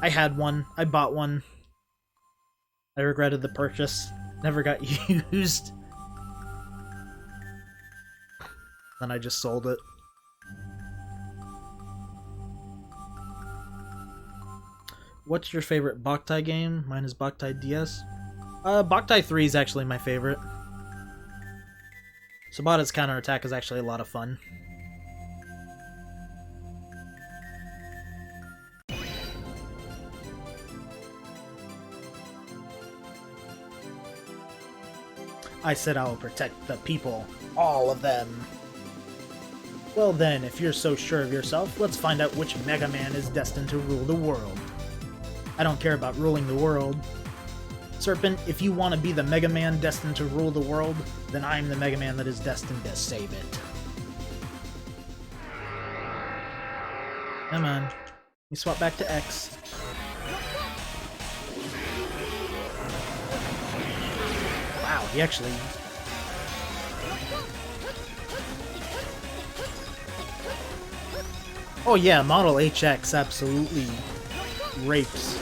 I had one. I bought one. I regretted the purchase. Never got used. Then I just sold it. What's your favorite Boktai game? Mine is Boktai DS. Boktai 3 is actually my favorite. Sabata's counterattack is actually a lot of fun. I said I will protect the people. All of them. Well then, if you're so sure of yourself, let's find out which Mega Man is destined to rule the world. I don't care about ruling the world. Serpent, if you want to be the Mega Man destined to rule the world, then I'm the Mega Man that is destined to save it. Come on. We swap back to X. Wow, he actually... Oh yeah, Model HX absolutely rapes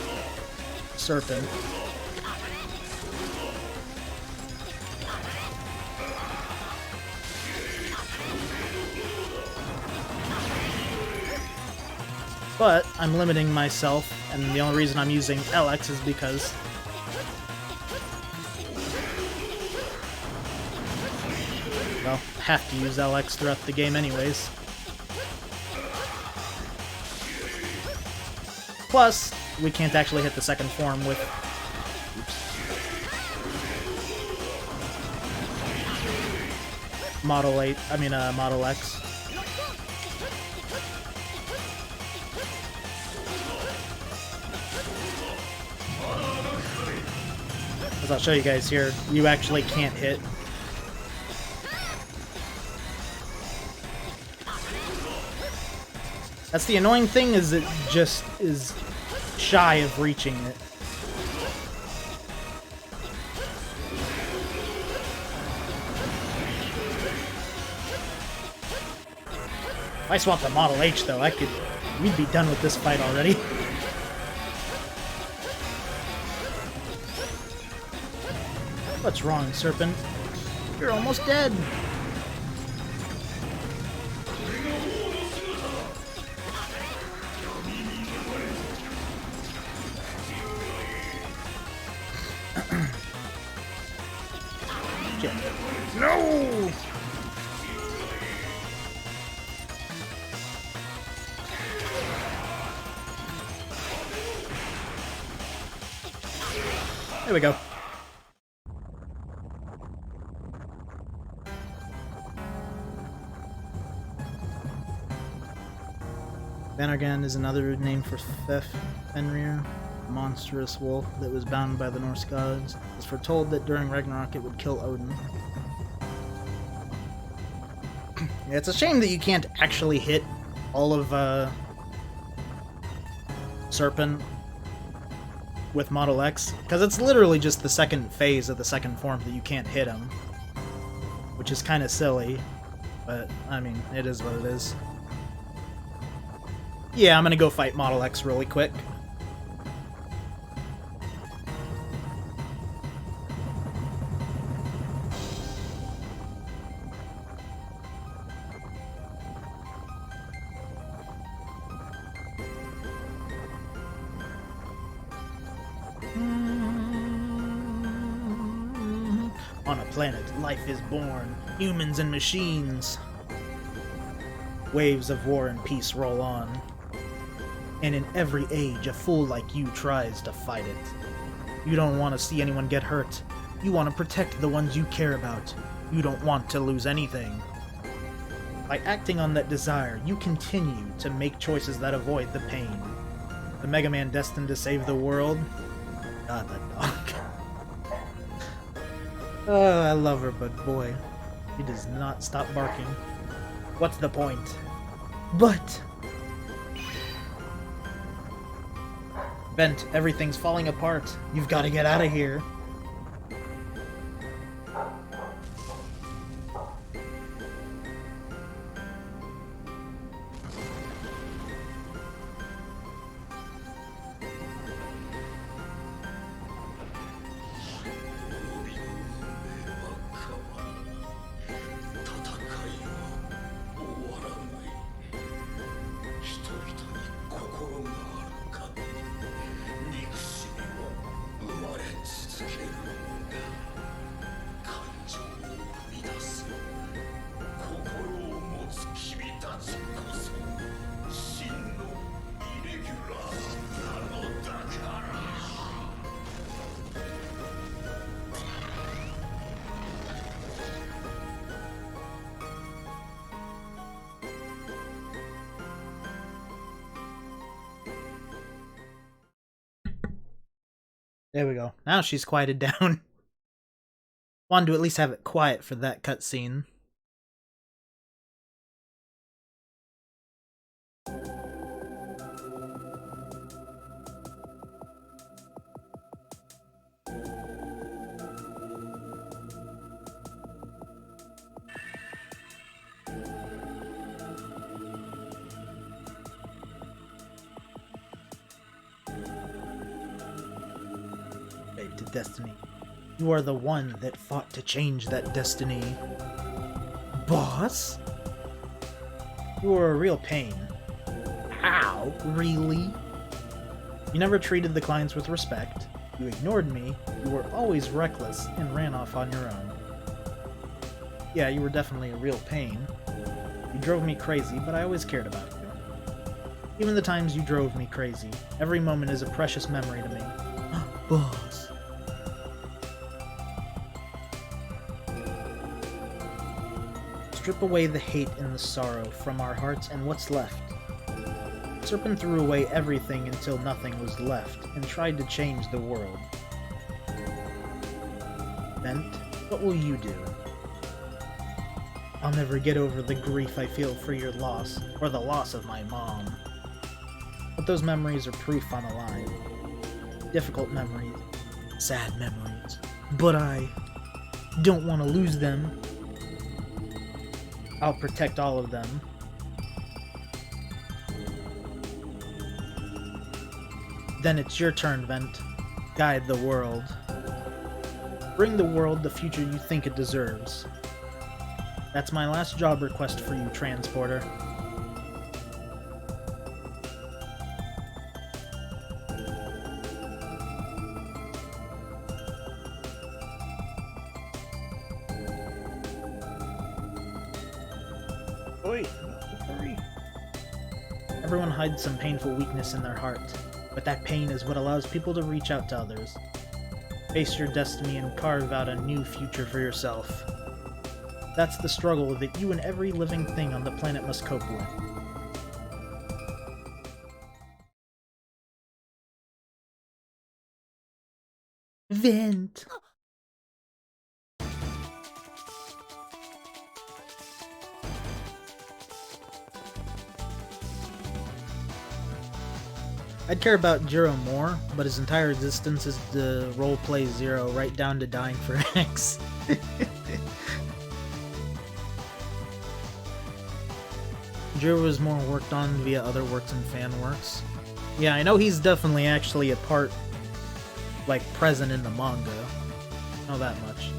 Serpent. But I'm limiting myself, and the only reason I'm using LX is because have to use LX throughout the game anyways. Plus, we can't actually hit the second form with... Model X. As I'll show you guys here, you actually can't hit. That's the annoying thing, is it just is shy of reaching it. If I swap the Model H though, we'd be done with this fight already. What's wrong, Serpent? You're almost dead! No! There we go. Bannergan is another name for Fenrir, a monstrous wolf that was bound by the Norse gods. It was foretold that during Ragnarok it would kill Odin. Yeah, it's a shame that you can't actually hit all of Serpent with Model X, because it's literally just the second phase of the second form that you can't hit him, which is kind of silly, but I mean, it is what it is. Yeah, I'm gonna go fight Model X really quick. On a planet, life is born, humans and machines. Waves of war and peace roll on. And in every age, a fool like you tries to fight it. You don't want to see anyone get hurt. You want to protect the ones you care about. You don't want to lose anything. By acting on that desire, you continue to make choices that avoid the pain. The Mega Man destined to save the world? God, that dog. Oh, I love her, but boy, he does not stop barking. What's the point? But... Bent, everything's falling apart. You've got to get out of here. There we go. Now she's quieted down. Wanted to at least have it quiet for that cutscene. To destiny. You are the one that fought to change that destiny. Boss? You are a real pain. Ow, really? You never treated the clients with respect. You ignored me. You were always reckless and ran off on your own. Yeah, you were definitely a real pain. You drove me crazy, but I always cared about you. Even the times you drove me crazy, every moment is a precious memory to me. Boss. Strip away the hate and the sorrow from our hearts, and what's left? Serpent threw away everything until nothing was left, and tried to change the world. Vent, what will you do? I'll never get over the grief I feel for your loss, or the loss of my mom. But those memories are proof I'm alive. Difficult memories, sad memories, but I don't want to lose them. I'll protect all of them. Then it's your turn, Vent. Guide the world. Bring the world the future you think it deserves. That's my last job request for you, Transporter. Oi, hurry. Everyone hides some painful weakness in their heart, but that pain is what allows people to reach out to others. Face your destiny and carve out a new future for yourself. That's the struggle that you and every living thing on the planet must cope with. Vent. I'd care about Zero more, but his entire existence is to roleplay Zero right down to dying for X. Zero was more worked on via other works and fan works. Yeah, I know he's definitely actually a part, like, present in the manga. I know that much.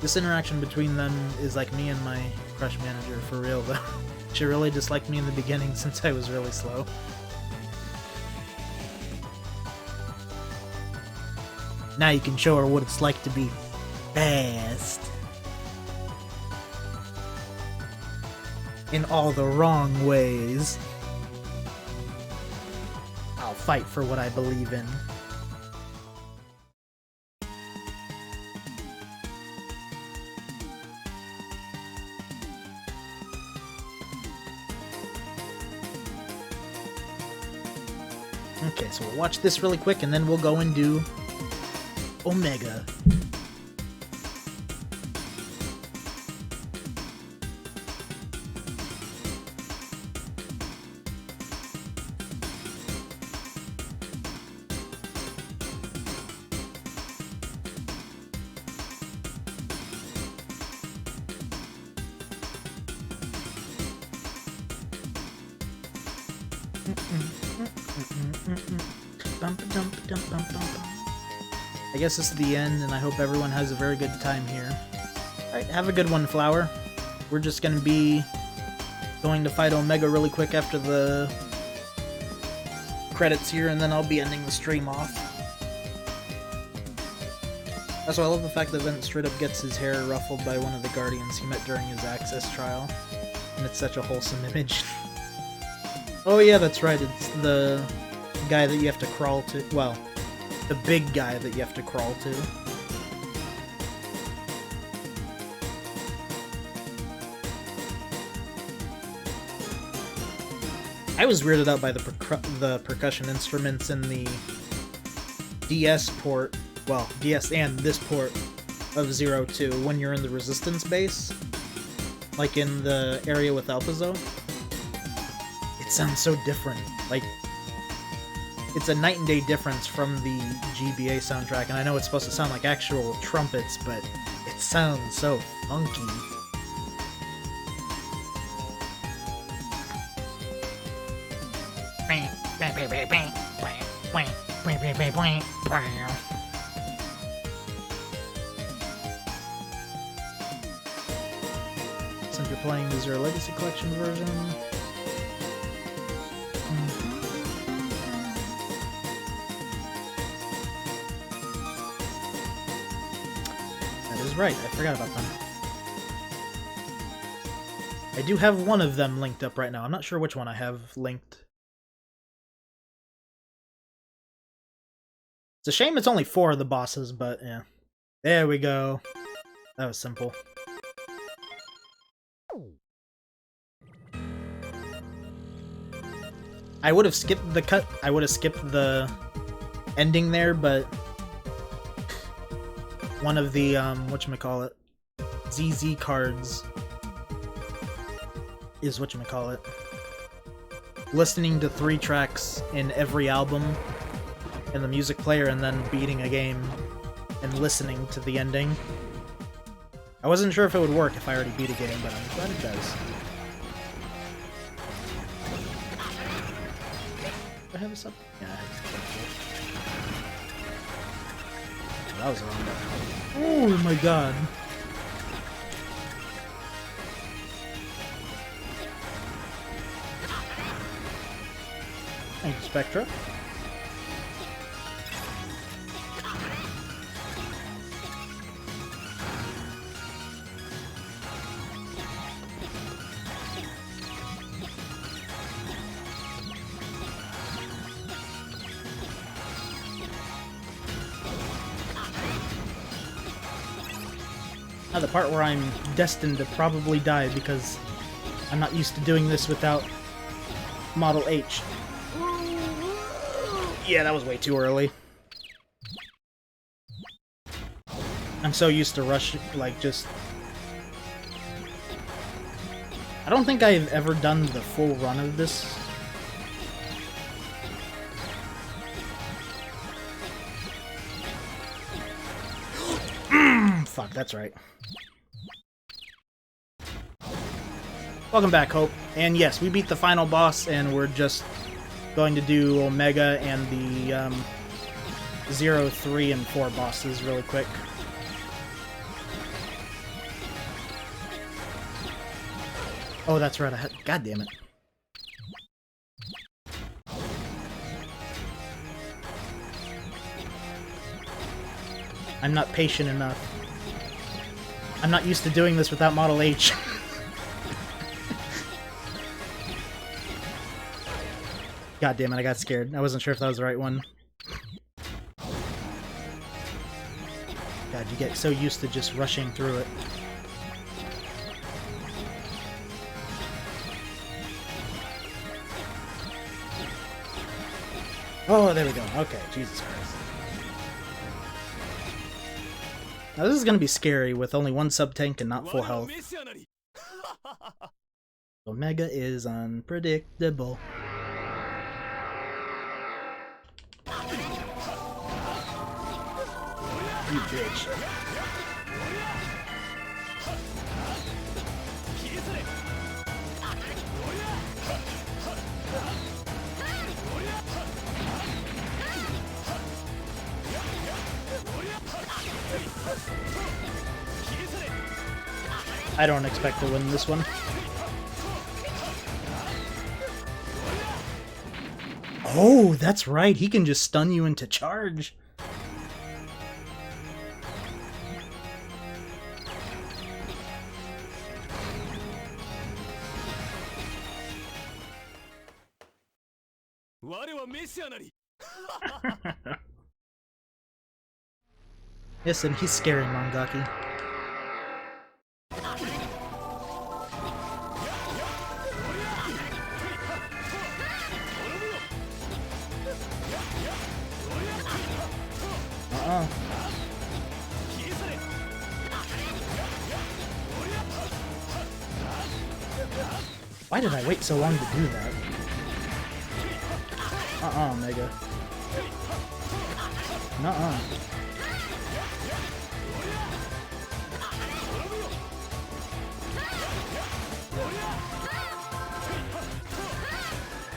This interaction between them is like me and my crush manager, for real though. She really disliked me in the beginning since I was really slow. Now you can show her what it's like to be fast. In all the wrong ways. I'll fight for what I believe in. Okay, so we'll watch this really quick and then we'll go and do Omega. I guess this is the end, and I hope everyone has a very good time here. Alright, have a good one, Flower. We're just gonna be going to fight Omega really quick after the credits here, and then I'll be ending the stream off. Also, I love the fact that Vent straight up gets his hair ruffled by one of the Guardians he met during his Access trial, and it's such a wholesome image. Oh yeah, that's right, it's the guy that you have to crawl to. Well, the big guy that you have to crawl to. I was weirded out by the percussion instruments in the DS port, well, DS and this port of Zero 2 when you're in the Resistance base, like in the area with Alphazo. It sounds so different. Like, it's a night and day difference from the GBA soundtrack, and I know it's supposed to sound like actual trumpets, but it sounds so funky. Since you're playing the Zero Legacy Collection version, bosses, right. I forgot about them. I do have one of them linked up right now. I'm not sure which one I have linked. It's a shame it's only 4 of the bosses, but yeah. There we go. That was simple. I would have skipped the cut. I would have skipped the ending there, but one of the whatchamacallit, ZZ cards is whatchamacallit. Listening to 3 tracks in every album in the music player and then beating a game and listening to the ending. I wasn't sure if it would work if I already beat a game, but I'm glad it does. Do I have this up? Yeah, I have this up. That was wrong. Oh my god. Thank you, Spectra. Now the part where I'm destined to probably die because I'm not used to doing this without Model H. Yeah, that was way too early. I'm so used to rush, like, just... I don't think I've ever done the full run of this. Fuck, that's right. Welcome back, Hope. And yes, we beat the final boss, and we're just going to do Omega and the 0, 3, and 4 bosses really quick. Oh, that's right. God damn it. I'm not patient enough. I'm not used to doing this without Model H. God damn it, I got scared. I wasn't sure if that was the right one. God, you get so used to just rushing through it. Oh, there we go. Okay, Jesus Christ. Now this is gonna be scary with only 1 sub-tank and not full health. Omega is unpredictable. You bitch. I don't expect to win this one. Oh, that's right. He can just stun you into charge. Yes, and he's scaring Mangaki. Why did I wait so long to do that? Omega. Nuh-uh.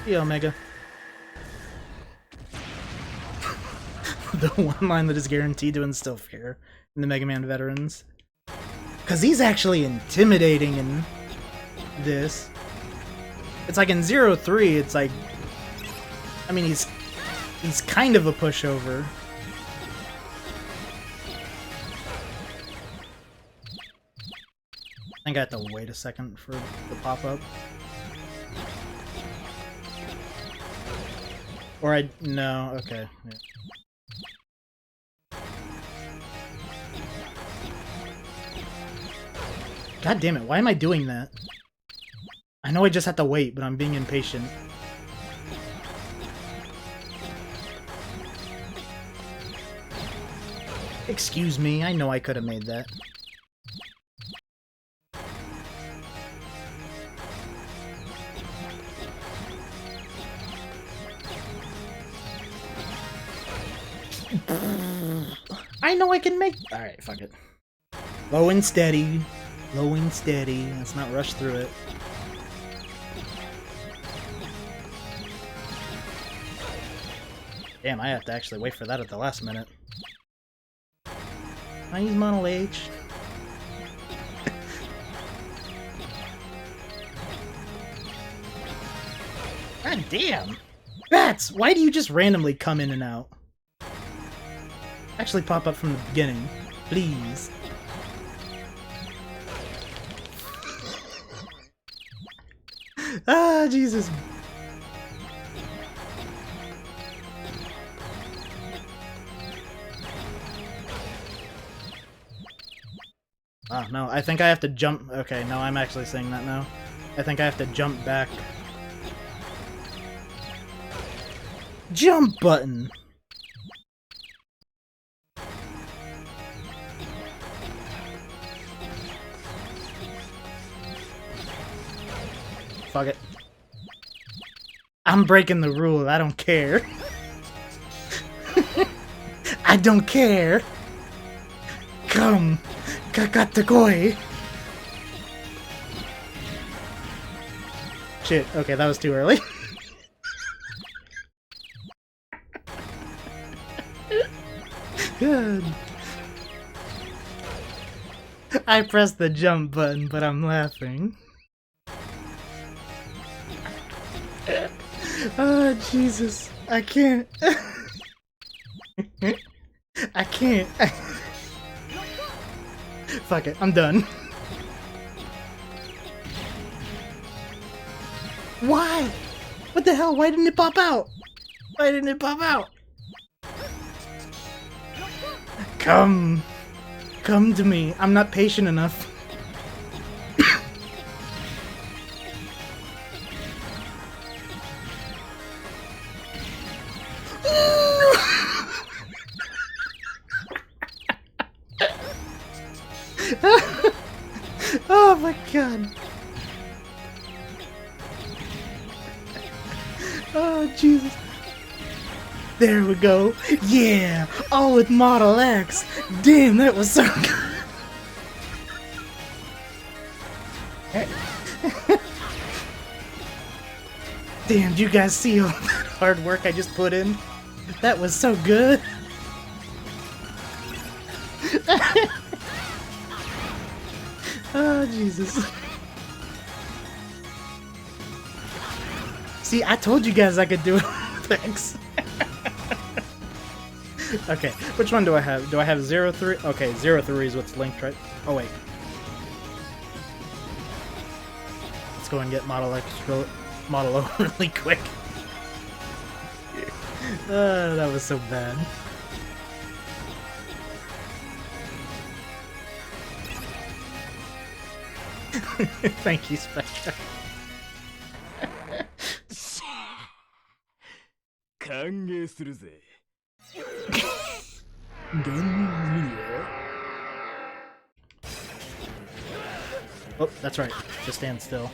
Yeah, Omega. The one line that is guaranteed to instill fear in the Mega Man veterans. Because he's actually intimidating in this. It's like in 0-3, it's like... I mean, he's kind of a pushover. think I have to wait a second for the pop-up. Or no, okay. Yeah. God damn it, why am I doing that? I know I just have to wait, but I'm being impatient. Excuse me, I know I could have made that. I know I can make... Alright, fuck it. Low and steady. Low and steady. Let's not rush through it. Damn, I have to actually wait for that at the last minute. I use Model H. God damn! Bats! Why do you just randomly come in and out? Actually pop up from the beginning. Please. Ah, Jesus. Oh, no, I think I have to jump... Okay, no, I'm actually saying that now. I think I have to jump back. Jump button! Fuck it. I'm breaking the rule, I don't care. I don't care! Come! Kakatakoi! Shit, okay, that was too early. Good. I pressed the jump button, but I'm laughing. Oh, Jesus. I can't. I can't. Fuck it, I'm done. Why? What the hell? Why didn't it pop out? Why didn't it pop out? Come. Come to me. I'm not patient enough. Oh my god. Oh Jesus. There we go. Yeah, all with Model X. Damn, that was so good. Damn, did you guys see all that hard work I just put in? That was so good. Oh, Jesus. See, I told you guys I could do it. Thanks. Okay, which one do I have? Do I have 03? Okay, 03 is what's linked, right? Oh, wait. Let's go and get Model X, Model O really quick. That was so bad. Thank you, Spectre. Oh, that's right. Just stand still.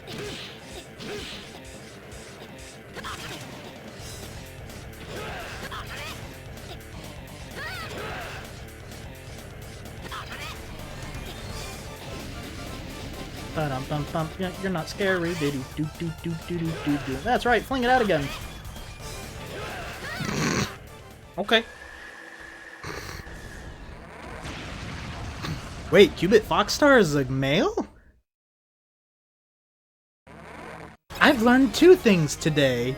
Ba-dum-bum-bum. Yeah, you're not scary. Do-do-do-do-do-do-do. That's right. Fling it out again. Okay. Wait, Cubit Foxstar is a male? I've learned 2 things today.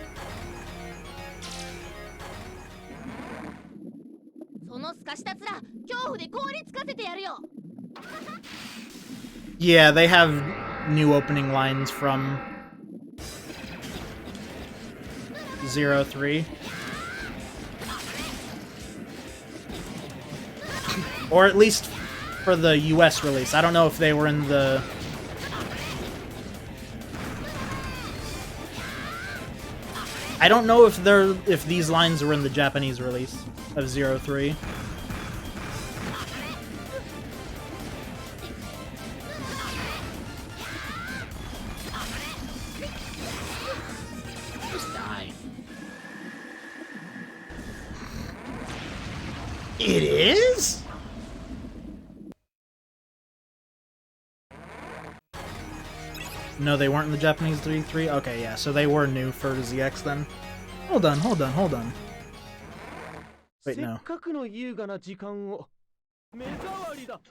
Yeah, they have new opening lines from 03. Or at least for the US release. I don't know if they were in the... I don't know if these lines were in the Japanese release of 03. Just die. It is? No, they weren't in the Japanese 3.3? Okay, yeah, so they were new for ZX then. Hold on. Wait, no.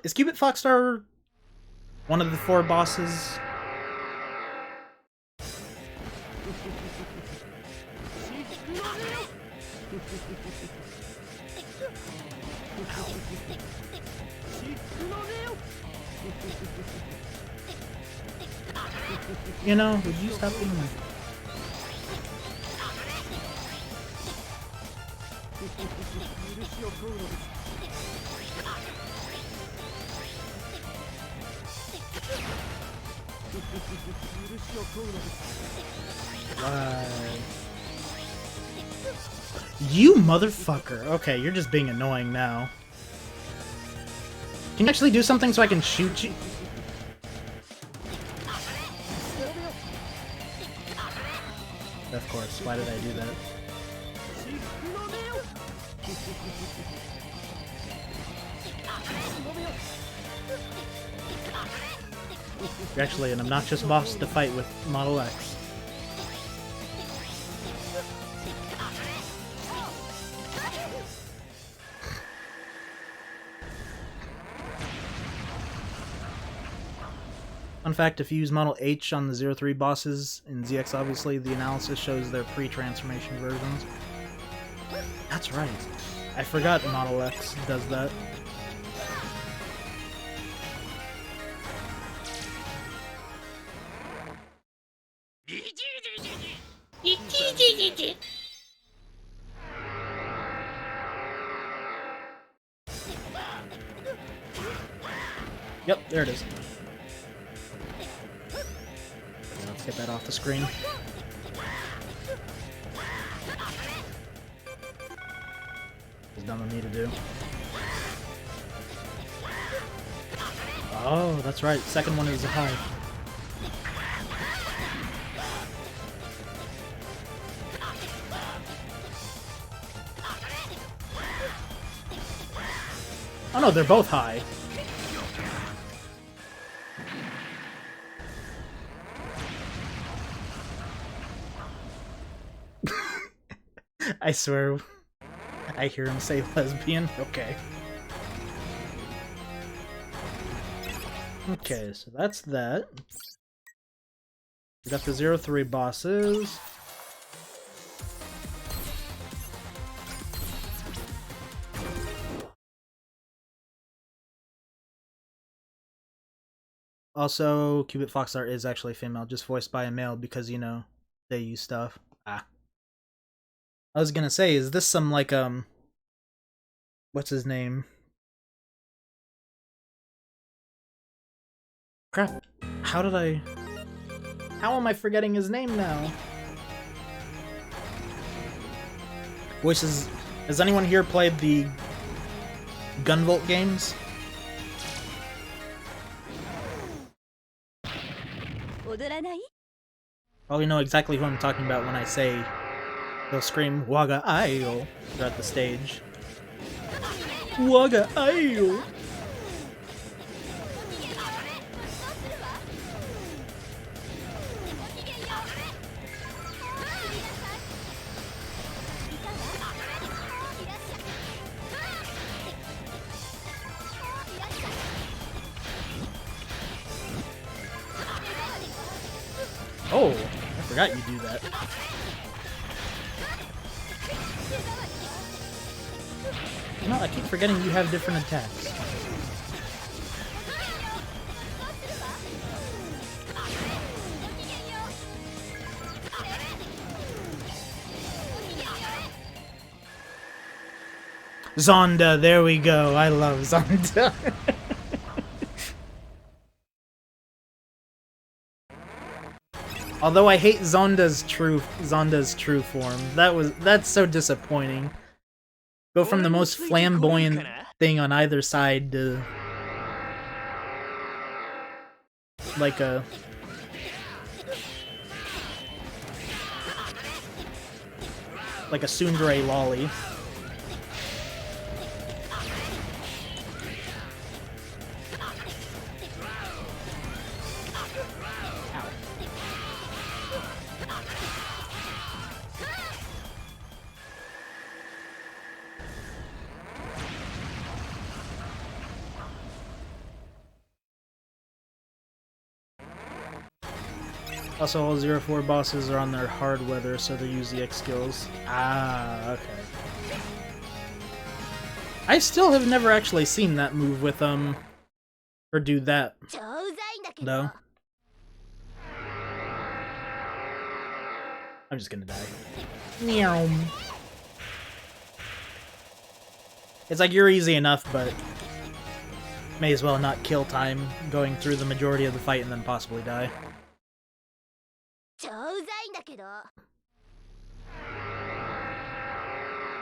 Is Cupid Foxstar one of the 4 bosses? You know, would you stop being like... You motherfucker! Okay, you're just being annoying now. Can you actually do something so I can shoot you? Of course, why did I do that? You're actually an obnoxious boss to fight with Model X. Fun fact, if you use Model H on the 03 bosses in ZX, obviously, the analysis shows their pre-transformation versions. That's right. I forgot Model X does that. Yep, there it is. Let's get that off the screen. It's dumb of me to do. Oh, that's right. Second one is a high. Oh no, they're both high. I swear, I hear him say lesbian. Okay. Okay, so that's that. We got the 03 bosses. Also, Cupid Foxstar is actually female, just voiced by a male because, you know, they use stuff. Ah. I was gonna say, is this some, like, what's his name? Crap. How am I forgetting his name now? Voices... Has anyone here played the Gunvolt games? Probably know exactly who I'm talking about when I say they'll scream Waga Ayo throughout the stage. Waga Ayo! Oh, I forgot you do that. You know, I keep forgetting you have different attacks. Zonda, there we go. I love Zonda. Although I hate Zonda's true form. That's so disappointing. Go from the most flamboyant thing on either side to like a tsundere lolly. Also, all 0-4 bosses are on their hard weather, so they use the X skills. Ah, okay. I still have never actually seen that move with, or do that, though. I'm just gonna die. Meow. It's like, you're easy enough, but may as well not kill time going through the majority of the fight and then possibly die.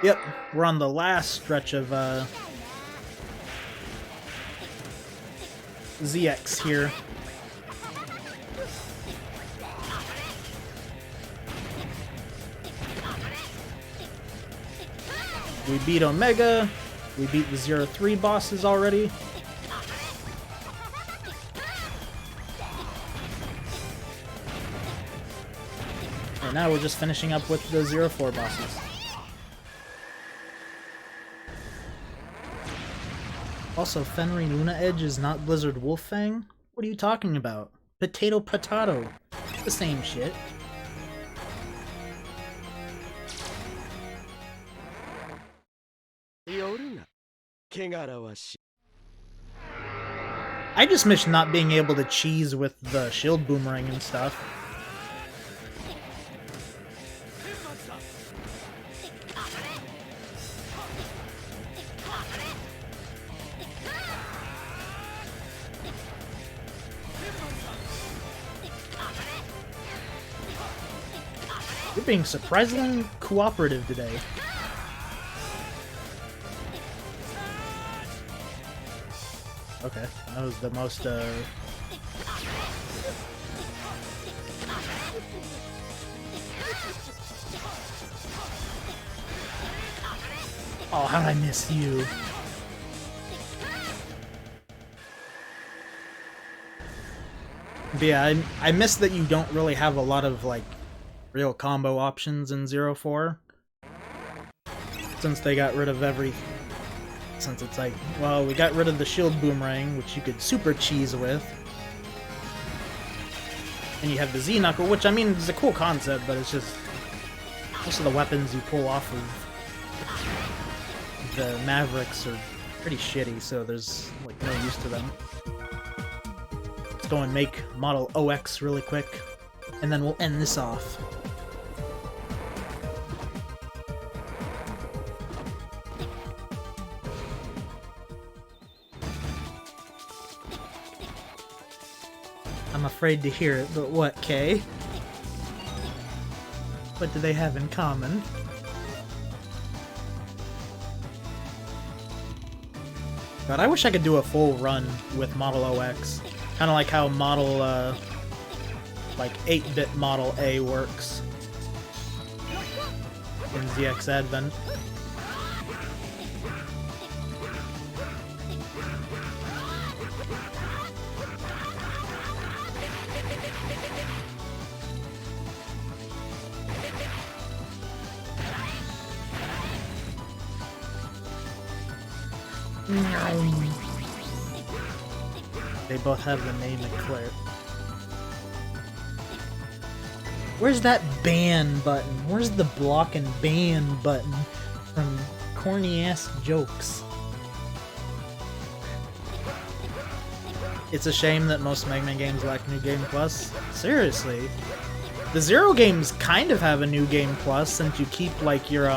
Yep, we're on the last stretch of ZX here. We beat Omega, we beat the 0-3 bosses already. And now we're just finishing up with the 0-4 bosses. Also, Fenrir Luna Edge is not Blizzard Wolffang? What are you talking about? Potato potato. The same shit. I just miss not being able to cheese with the shield boomerang and stuff. You're being surprisingly cooperative today. Okay, that was the most, Oh, how'd I miss you? But yeah, I miss that you don't really have a lot of, like, real combo options in 0-4. Since they got rid of since it's like, well, we got rid of the shield boomerang, which you could super cheese with. And you have the Z-Knuckle, which, I mean, is a cool concept, but it's just... most of the weapons you pull off of the Mavericks are pretty shitty, so there's, like, no use to them. Let's go and make Model OX really quick, and then we'll end this off. I'm afraid to hear it, but what, Kay? What do they have in common? God, I wish I could do a full run with Model OX. Kind of like how Model, like 8-bit Model A works in ZX Advent. They both have the name Eclair. Where's that ban button? Where's the block and ban button from corny ass jokes? It's a shame that most Mega Man games lack New Game Plus. Seriously. The Zero games kind of have a New Game Plus since you keep like your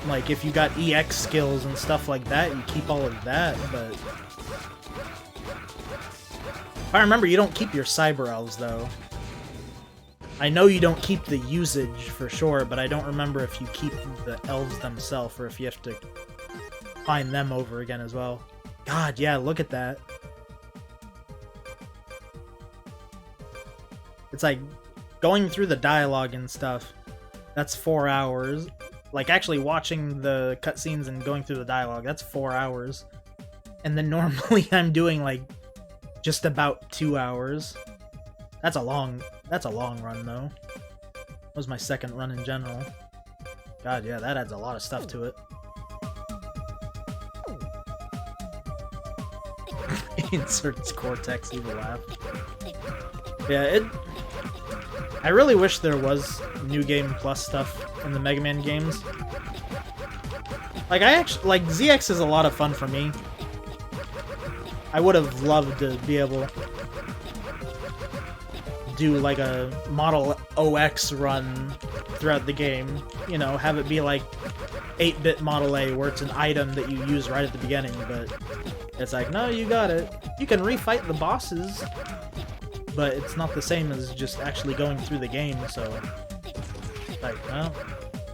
Like, if you got EX skills and stuff like that, you keep all of that, but... If I remember, you don't keep your Cyber Elves, though. I know you don't keep the usage, for sure, but I don't remember if you keep the elves themselves, or if you have to find them over again as well. God, yeah, look at that. It's like, going through the dialogue and stuff, that's 4 hours. Like, actually watching the cutscenes and going through the dialogue, that's 4 hours. And then normally I'm doing, like, just about 2 hours. That's a long run, though. That was my second run in general. God, yeah, that adds a lot of stuff to it. Inserts Cortex evil laugh. Yeah, I really wish there was New Game Plus stuff in the Mega Man games. Like, ZX is a lot of fun for me. I would have loved to be able to do, like, a Model OX run throughout the game. You know, have it be like 8-bit Model A, where it's an item that you use right at the beginning, but it's like, no, you got it. You can refight the bosses, but it's not the same as just actually going through the game, so... Like, well,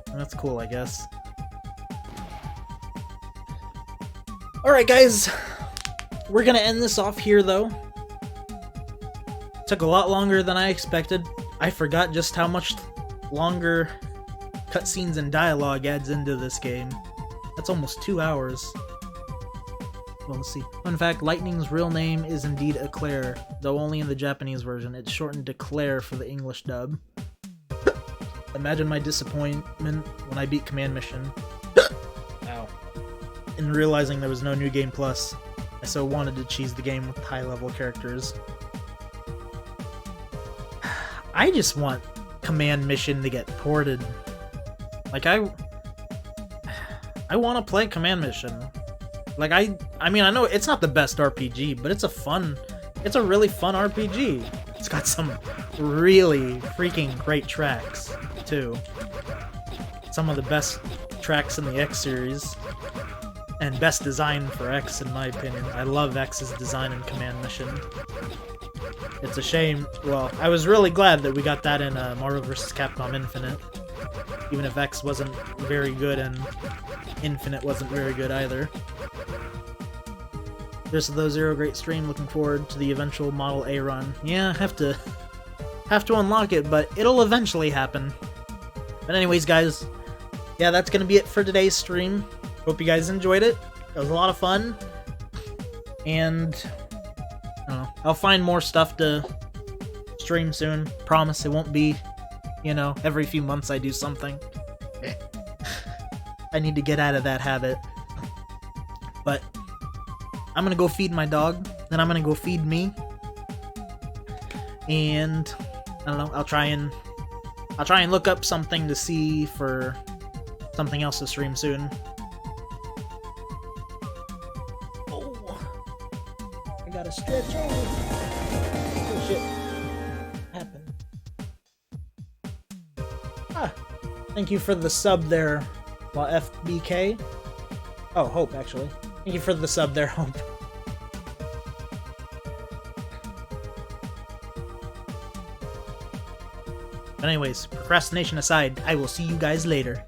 that's cool, I guess. Alright, guys. We're gonna end this off here, though. Took a lot longer than I expected. I forgot just how much longer cutscenes and dialogue adds into this game. That's almost 2 hours. Well, let's see. Fun fact, Lightning's real name is indeed Eclair, though only in the Japanese version. It's shortened to Claire for the English dub. Imagine my disappointment when I beat Command Mission. Ow. And realizing there was no New Game Plus. I so wanted to cheese the game with high-level characters. I just want Command Mission to get ported. Like, I want to play Command Mission. Like, I mean, I know it's not the best RPG, but it's a really fun RPG. It's got some really freaking great tracks, too. Some of the best tracks in the X series. And best design for X, in my opinion. I love X's design in Command Mission. It's a shame. Well, I was really glad that we got that in Marvel vs. Capcom Infinite. Even if X wasn't very good and Infinite wasn't very good either. Just the Zero Great Stream, looking forward to the eventual Model A run. Yeah, have to unlock it, but it'll eventually happen. But anyways, guys, yeah, that's gonna be it for today's stream. Hope you guys enjoyed it. It was a lot of fun. And I don't know, I'll find more stuff to stream soon. Promise it won't be, you know, every few months I do something. I need to get out of that habit. But I'm gonna go feed my dog, then I'm gonna go feed me. And I don't know, I'll try and look up something to see for something else to stream soon. I gotta stretch over. Oh shit. Happened. Thank you for the sub there, FBK. Oh, Hope, actually. Thank you for the sub there, Hope. But anyways, procrastination aside, I will see you guys later.